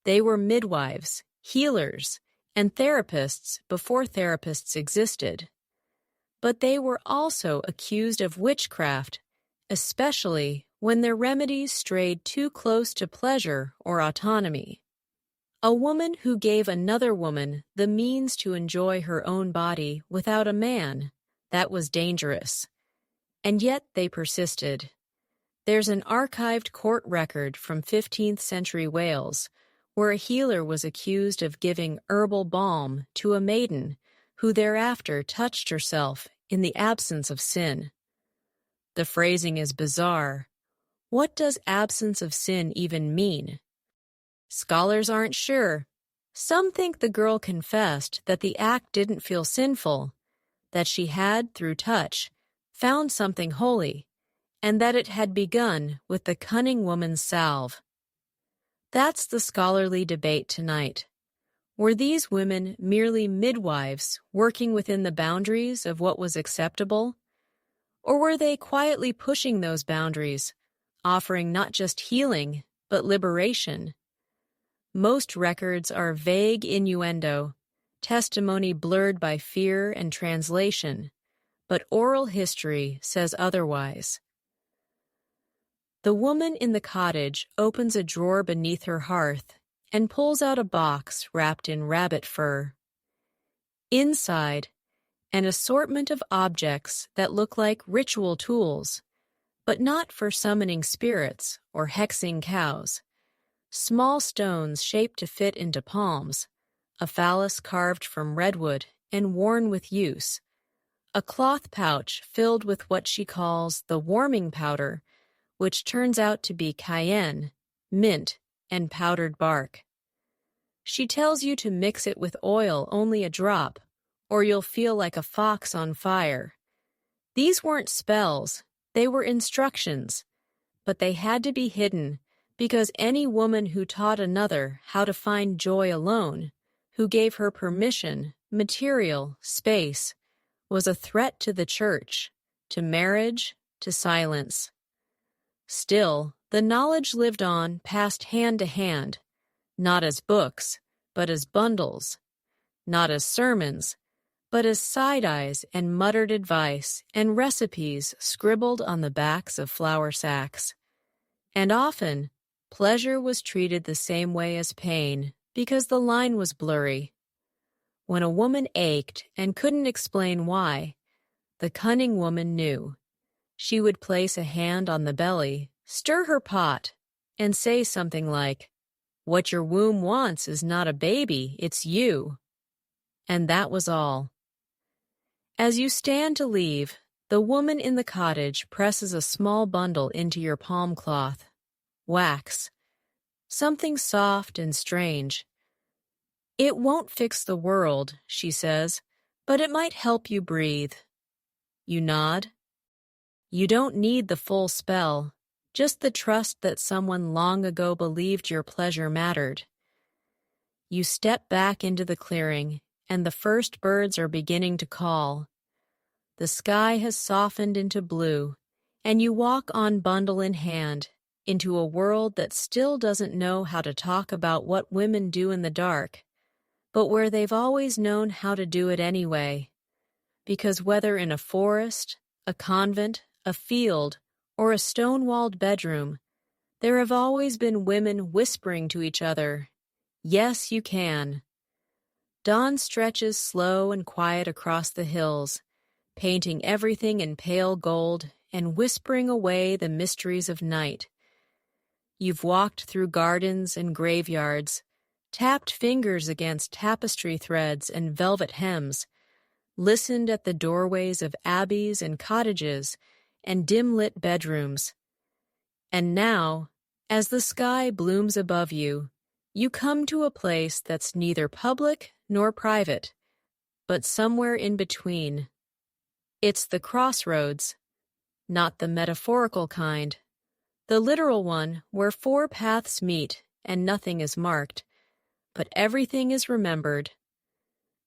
They were midwives, healers, and therapists before therapists existed. But they were also accused of witchcraft, especially when their remedies strayed too close to pleasure or autonomy. A woman who gave another woman the means to enjoy her own body without a man, that was dangerous. And yet they persisted. There's an archived court record from 15th century Wales where a healer was accused of giving herbal balm to a maiden who thereafter touched herself in the absence of sin. The phrasing is bizarre. What does absence of sin even mean? Scholars aren't sure. Some think the girl confessed that the act didn't feel sinful, that she had, through touch, found something holy, and that it had begun with the cunning woman's salve. That's the scholarly debate tonight. Were these women merely midwives working within the boundaries of what was acceptable? Or were they quietly pushing those boundaries, offering not just healing, but liberation? Most records are vague innuendo, testimony blurred by fear and translation, but oral history says otherwise. The woman in the cottage opens a drawer beneath her hearth and pulls out a box wrapped in rabbit fur. Inside, an assortment of objects that look like ritual tools, but not for summoning spirits or hexing cows. Small stones shaped to fit into palms, a phallus carved from redwood and worn with use, a cloth pouch filled with what she calls the warming powder, which turns out to be cayenne, mint, and powdered bark. She tells you to mix it with oil only a drop, or you'll feel like a fox on fire. These weren't spells, they were instructions, but they had to be hidden because any woman who taught another how to find joy alone, who gave her permission, material, space, was a threat to the church, to marriage, to silence. Still, the knowledge lived on passed hand to hand, not as books, but as bundles. not as sermons, but as side-eyes and muttered advice and recipes scribbled on the backs of flour sacks. And often, pleasure was treated the same way as pain because the line was blurry. When a woman ached and couldn't explain why, the cunning woman knew. She would place a hand on the belly, stir her pot, and say something like, "What your womb wants is not a baby, it's you." And that was all. As you stand to leave, the woman in the cottage presses a small bundle into your palm cloth. Wax. Something soft and strange. "It won't fix the world," she says, "but it might help you breathe." You nod. You don't need the full spell, just the trust that someone long ago believed your pleasure mattered. You step back into the clearing, and the first birds are beginning to call. The sky has softened into blue, and you walk on bundle in hand into a world that still doesn't know how to talk about what women do in the dark, but where they've always known how to do it anyway. Because whether in a forest, a convent, a field, or a stone-walled bedroom, there have always been women whispering to each other, "Yes, you can." Dawn stretches slow and quiet across the hills, painting everything in pale gold and whispering away the mysteries of night. You've walked through gardens and graveyards, tapped fingers against tapestry threads and velvet hems, listened at the doorways of abbeys and cottages and dim-lit bedrooms. And now, as the sky blooms above you, you come to a place that's neither public nor private, but somewhere in between. It's the crossroads, not the metaphorical kind, the literal one where four paths meet and nothing is marked, but everything is remembered.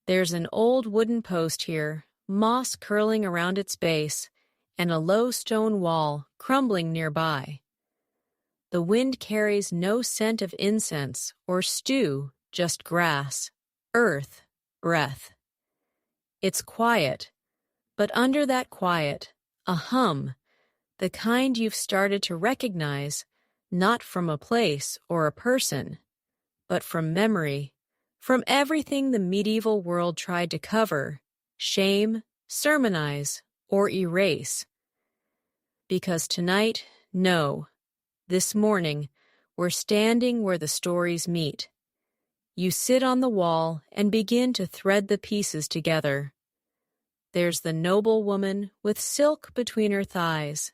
There's an old wooden post here, moss curling around its base, and a low stone wall crumbling nearby. The wind carries no scent of incense or stew, just grass, earth, breath. It's quiet, but under that quiet, a hum, the kind you've started to recognize, not from a place or a person, but from memory, from everything the medieval world tried to cover, shame, sermonize, or erase. Because tonight, no. This morning, we're standing where the stories meet. You sit on the wall and begin to thread the pieces together. There's the noble woman with silk between her thighs,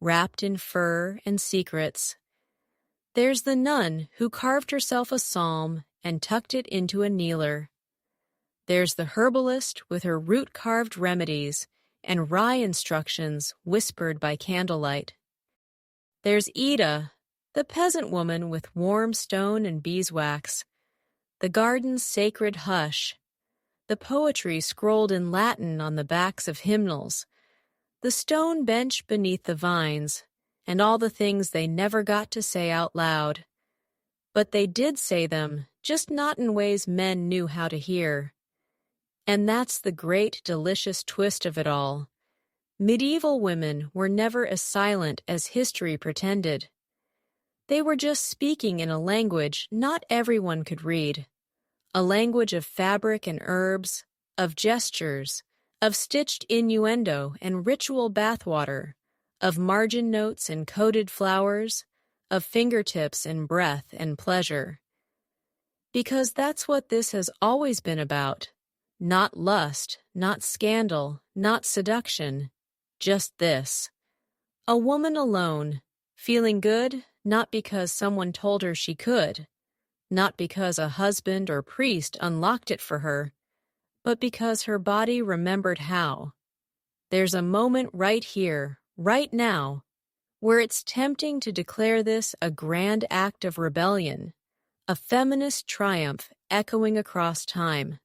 wrapped in fur and secrets. There's the nun who carved herself a psalm and tucked it into a kneeler. There's the herbalist with her root-carved remedies and rye instructions whispered by candlelight. There's Ida, the peasant woman with warm stone and beeswax, the garden's sacred hush, the poetry scrolled in Latin on the backs of hymnals, the stone bench beneath the vines, and all the things they never got to say out loud. But they did say them, just not in ways men knew how to hear. And that's the great, delicious twist of it all. Medieval women were never as silent as history pretended. They were just speaking in a language not everyone could read. A language of fabric and herbs, of gestures, of stitched innuendo and ritual bathwater, of margin notes and coded flowers, of fingertips and breath and pleasure. Because that's what this has always been about. Not lust, not scandal, not seduction. Just this. A woman alone, feeling good not because someone told her she could, not because a husband or priest unlocked it for her, but because her body remembered how. There's a moment right here, right now, where it's tempting to declare this a grand act of rebellion, a feminist triumph echoing across time.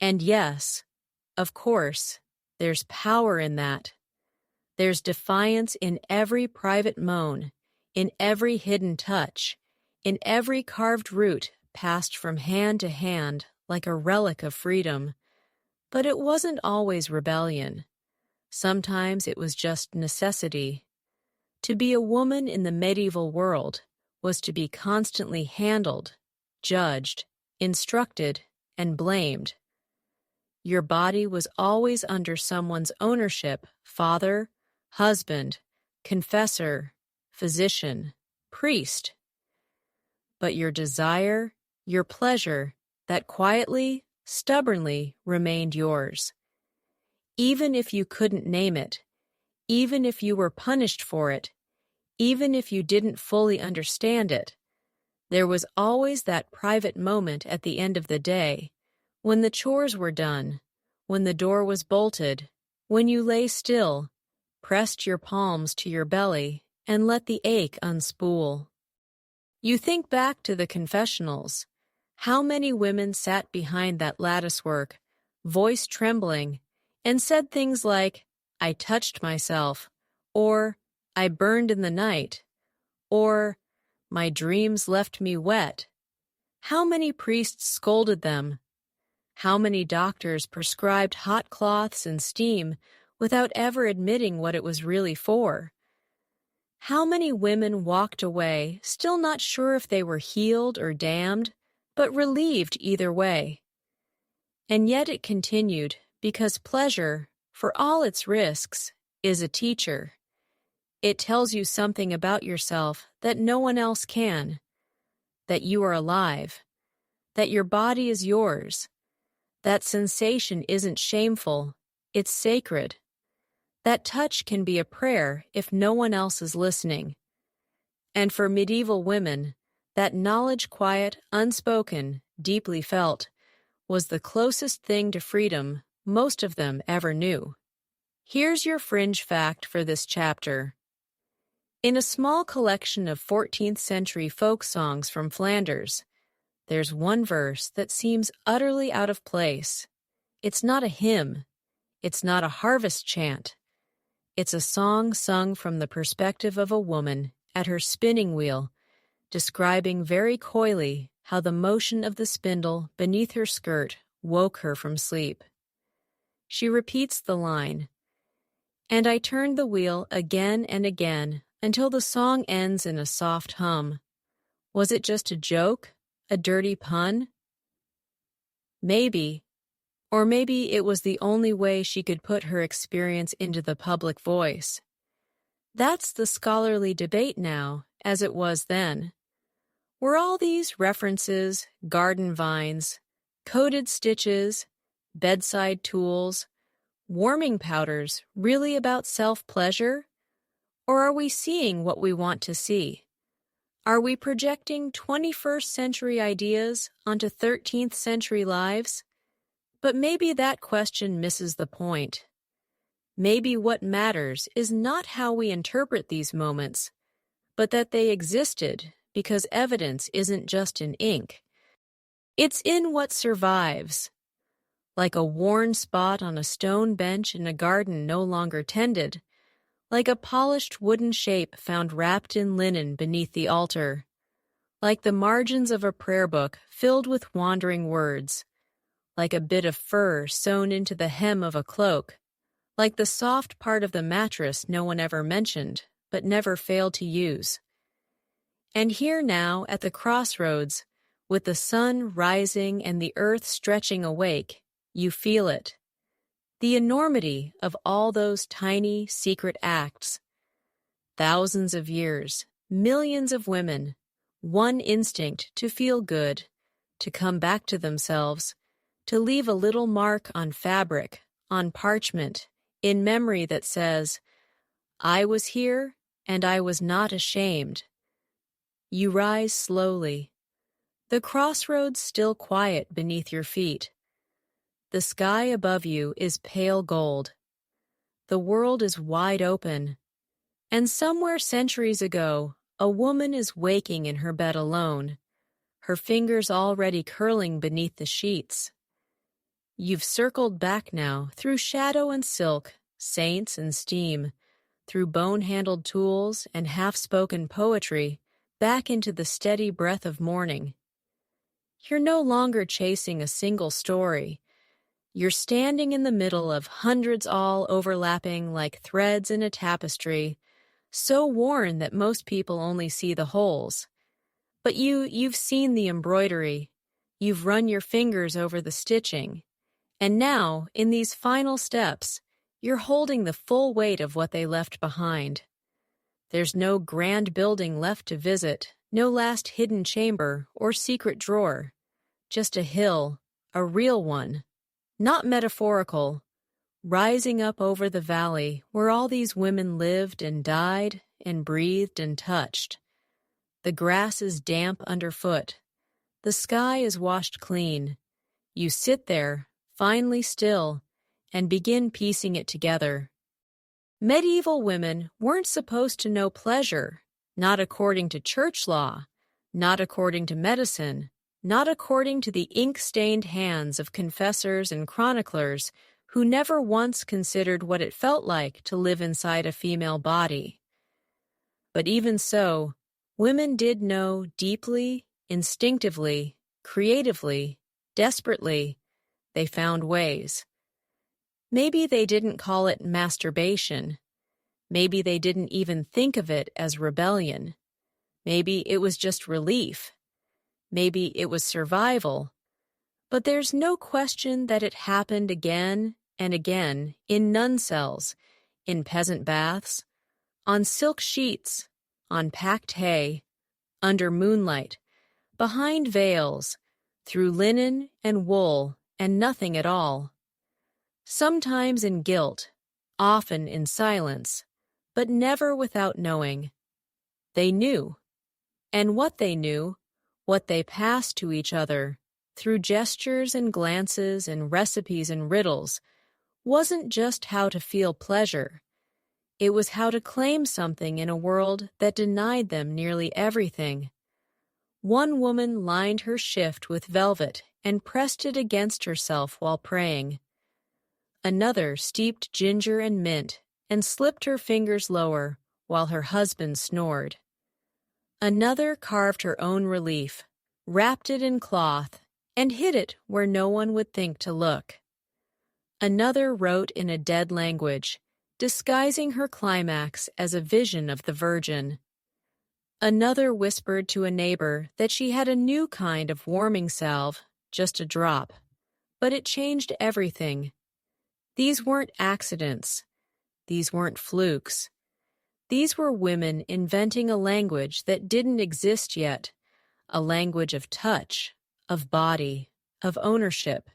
And yes, of course, there's power in that. There's defiance in every private moan, in every hidden touch, in every carved root passed from hand to hand like a relic of freedom. But it wasn't always rebellion. Sometimes it was just necessity. To be a woman in the medieval world was to be constantly handled, judged, instructed, and blamed. Your body was always under someone's ownership: father, husband, confessor, physician, priest. But your desire, your pleasure, that quietly, stubbornly remained yours. Even if you couldn't name it, even if you were punished for it, even if you didn't fully understand it, there was always that private moment at the end of the day, when the chores were done, when the door was bolted, when you lay still, pressed your palms to your belly, and let the ache unspool. You think back to the confessionals. How many women sat behind that latticework, voice trembling, and said things like, "I touched myself," or "I burned in the night," or "My dreams left me wet." How many priests scolded them? How many doctors prescribed hot cloths and steam without ever admitting what it was really for? How many women walked away, still not sure if they were healed or damned, but relieved either way? And yet it continued, because pleasure, for all its risks, is a teacher. It tells you something about yourself that no one else can: that you are alive, that your body is yours, that sensation isn't shameful, it's sacred. That touch can be a prayer if no one else is listening. And for medieval women, that knowledge, quiet, unspoken, deeply felt, was the closest thing to freedom most of them ever knew. Here's your fringe fact for this chapter. In a small collection of 14th century folk songs from Flanders, there's one verse that seems utterly out of place. It's not a hymn. It's not a harvest chant. It's a song sung from the perspective of a woman at her spinning wheel, describing very coyly how the motion of the spindle beneath her skirt woke her from sleep. She repeats the line, "And I turned the wheel again and again until the song ends in a soft hum." Was it just a joke? A dirty pun? Maybe. Or maybe it was the only way she could put her experience into the public voice. That's the scholarly debate now, as it was then. Were all these references, garden vines, coated stitches, bedside tools, warming powders really about self-pleasure? Or are we seeing what we want to see? Are we projecting 21st century ideas onto 13th century lives? But maybe that question misses the point. Maybe what matters is not how we interpret these moments, but that they existed, because evidence isn't just in ink. It's in what survives. Like a worn spot on a stone bench in a garden no longer tended, like a polished wooden shape found wrapped in linen beneath the altar, like the margins of a prayer book filled with wandering words, like a bit of fur sewn into the hem of a cloak, like the soft part of the mattress no one ever mentioned, but never failed to use. And here now, at the crossroads, with the sun rising and the earth stretching awake, you feel it. The enormity of all those tiny, secret acts. Thousands of years, millions of women, one instinct: to feel good, to come back to themselves, to leave a little mark on fabric, on parchment, in memory that says, "I was here, and I was not ashamed." You rise slowly. The crossroads still quiet beneath your feet. The sky above you is pale gold. The world is wide open. And somewhere centuries ago, a woman is waking in her bed alone, her fingers already curling beneath the sheets. You've circled back now through shadow and silk, saints and steam, through bone-handled tools and half-spoken poetry, back into the steady breath of morning. you're no longer chasing a single story. You're standing in the middle of hundreds all overlapping like threads in a tapestry, so worn that most people only see the holes. But you've seen the embroidery. You've run your fingers over the stitching. And now, in these final steps, you're holding the full weight of what they left behind. There's no grand building left to visit, no last hidden chamber or secret drawer. Just a hill, a real one, not metaphorical, rising up over the valley where all these women lived and died and breathed and touched. The grass is damp underfoot. The sky is washed clean. You sit there, finally still, and begin piecing it together. Medieval women weren't supposed to know pleasure, not according to church law, not according to medicine, not according to the ink-stained hands of confessors and chroniclers who never once considered what it felt like to live inside a female body. But even so, women did know deeply, instinctively, creatively, desperately. They found ways. Maybe they didn't call it masturbation. Maybe they didn't even think of it as rebellion. Maybe it was just relief. Maybe it was survival. But there's no question that it happened again and again in nun cells, in peasant baths, on silk sheets, on packed hay, under moonlight, behind veils, through linen and wool and nothing at all. Sometimes in guilt, often in silence, but never without knowing. They knew. And what they knew, what they passed to each other, through gestures and glances and recipes and riddles, wasn't just how to feel pleasure. It was how to claim something in a world that denied them nearly everything. One woman lined her shift with velvet and pressed it against herself while praying. Another steeped ginger and mint and slipped her fingers lower while her husband snored. Another carved her own relief, wrapped it in cloth, and hid it where no one would think to look. Another wrote in a dead language, disguising her climax as a vision of the Virgin. Another whispered to a neighbor that she had a new kind of warming salve, just a drop. But it changed everything. These weren't accidents. These weren't flukes. These were women inventing a language that didn't exist yet, a language of touch, of body, of ownership.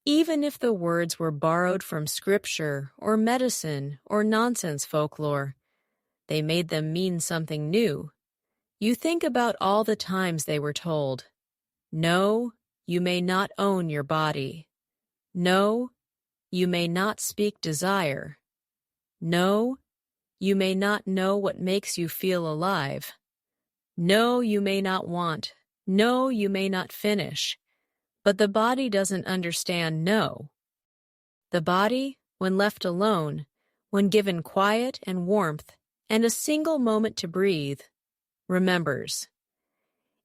Even if the words were borrowed from scripture or medicine or nonsense folklore, they made them mean something new. You think about all the times they were told, "No, you may not own your body. No, you may not speak desire. No, you may not know what makes you feel alive. No, you may not want. No, you may not finish." But the body doesn't understand no. The body, when left alone, when given quiet and warmth and a single moment to breathe, remembers.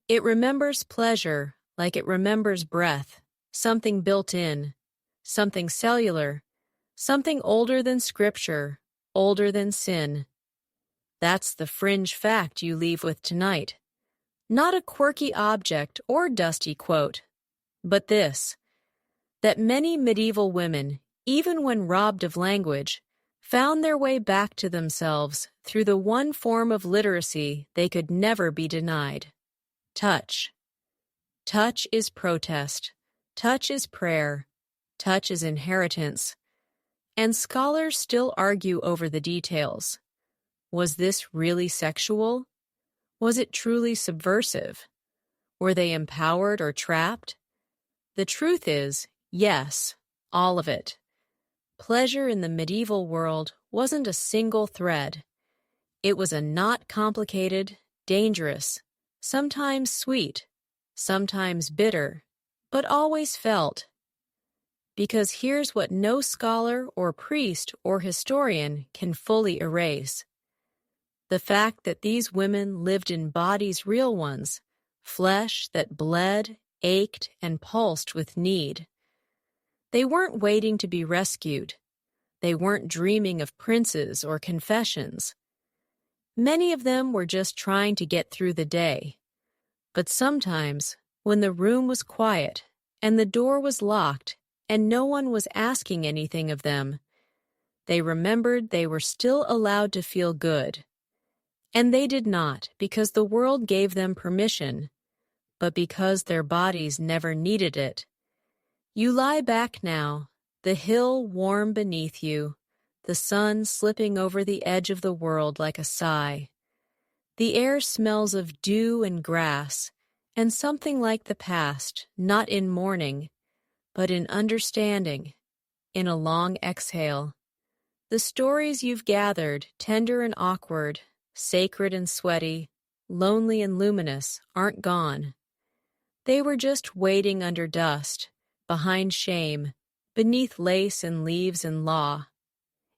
It remembers pleasure like it remembers breath, something built in, something cellular, something older than scripture, older than sin. That's the fringe fact you leave with tonight. Not a quirky object or dusty quote, but this, that many medieval women, even when robbed of language, found their way back to themselves through the one form of literacy they could never be denied: touch. Touch is protest. Touch is prayer. Touch is inheritance. And scholars still argue over the details. Was this really sexual? Was it truly subversive? Were they empowered or trapped? The truth is, yes, all of it. Pleasure in the medieval world wasn't a single thread. It was a not complicated, dangerous, sometimes sweet, sometimes bitter, but always felt. Because here's what no scholar or priest or historian can fully erase: the fact that these women lived in bodies real ones, flesh that bled ached and pulsed with need. They weren't waiting to be rescued. They weren't dreaming of princes or confessions. Many of them were just trying to get through the day. But sometimes, when the room was quiet and the door was locked and no one was asking anything of them, they remembered they were still allowed to feel good. And they did not because the world gave them permission, but because their bodies never needed it. You lie back now, the hill warm beneath you, the sun slipping over the edge of the world like a sigh. The air smells of dew and grass, and something like the past, not in mourning, but in understanding, in a long exhale. The stories you've gathered, tender and awkward, sacred and sweaty, lonely and luminous, aren't gone. They were just waiting under dust, behind shame, beneath lace and leaves and law.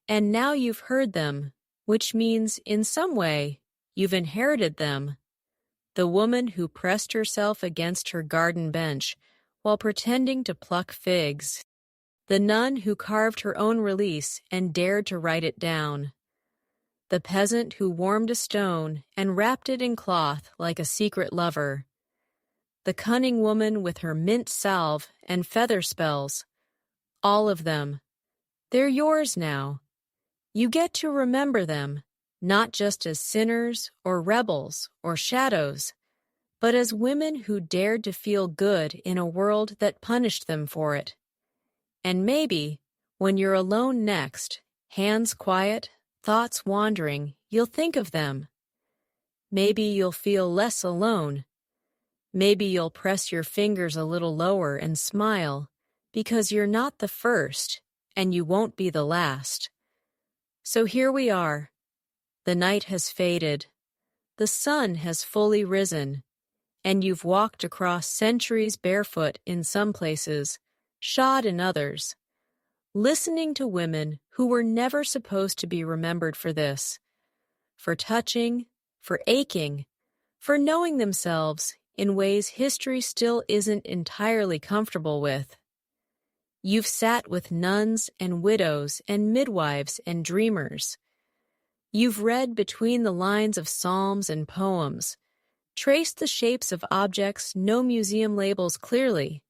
And now you've heard them, which means, in some way, you've inherited them. The woman who pressed herself against her garden bench while pretending to pluck figs. The nun who carved her own release and dared to write it down. The peasant who warmed a stone and wrapped it in cloth like a secret lover. The cunning woman with her mint salve and feather spells. All of them. They're yours now. You get to remember them, not just as sinners or rebels or shadows, but as women who dared to feel good in a world that punished them for it. And maybe, when you're alone next, hands quiet, thoughts wandering, you'll think of them. Maybe you'll feel less alone. Maybe you'll press your fingers a little lower and smile, because you're not the first, and you won't be the last. So here we are. The night has faded. The sun has fully risen, and you've walked across centuries barefoot in some places, shod in others, listening to women who were never supposed to be remembered for this, for touching, for aching, for knowing themselves in ways history still isn't entirely comfortable with. You've sat with nuns and widows and midwives and dreamers. You've read between the lines of psalms and poems, traced the shapes of objects no museum labels clearly,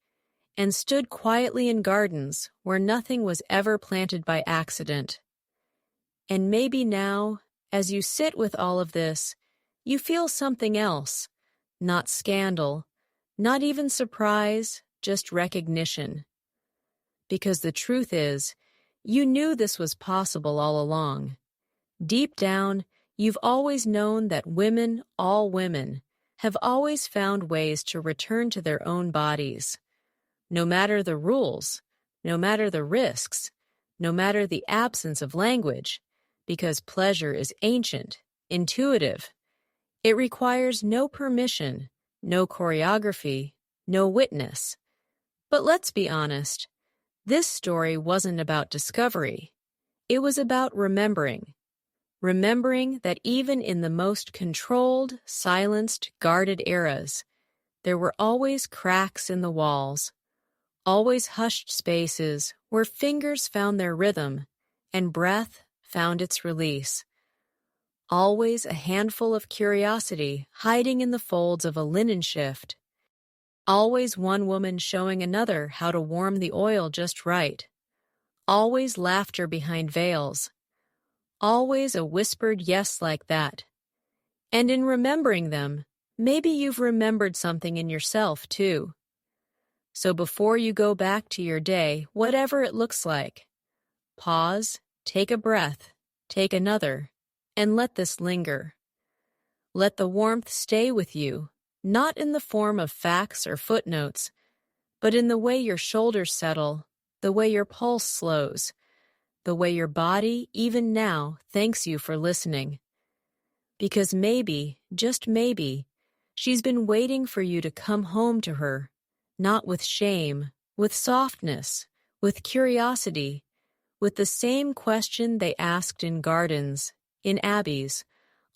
and stood quietly in gardens where nothing was ever planted by accident. And maybe now, as you sit with all of this, you feel something else, not scandal, not even surprise, just recognition. Because the truth is, you knew this was possible all along. Deep down, you've always known that women, all women, have always found ways to return to their own bodies. No matter the rules, no matter the risks, no matter the absence of language, because pleasure is ancient, intuitive. It requires no permission, no choreography, no witness. But let's be honest. This story wasn't about discovery. It was about remembering. Remembering that even in the most controlled, silenced, guarded eras, there were always cracks in the walls, always hushed spaces where fingers found their rhythm and breath found its release. Always a handful of curiosity hiding in the folds of a linen shift. Always one woman showing another how to warm the oil just right. Always laughter behind veils. Always a whispered yes like that. And in remembering them, maybe you've remembered something in yourself, too. So before you go back to your day, whatever it looks like, pause, take a breath, take another, and let this linger. Let the warmth stay with you. Not in the form of facts or footnotes, but in the way your shoulders settle, the way your pulse slows, the way your body, even now, thanks you for listening. Because maybe, just maybe, she's been waiting for you to come home to her, not with shame, with softness, with curiosity, with the same question they asked in gardens, in abbeys,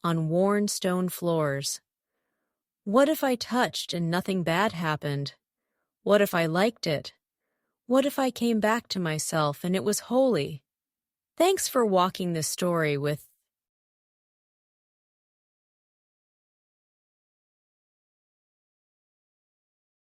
on worn stone floors. What if I touched and nothing bad happened? What if I liked it? What if I came back to myself and it was holy? Thanks for walking this story with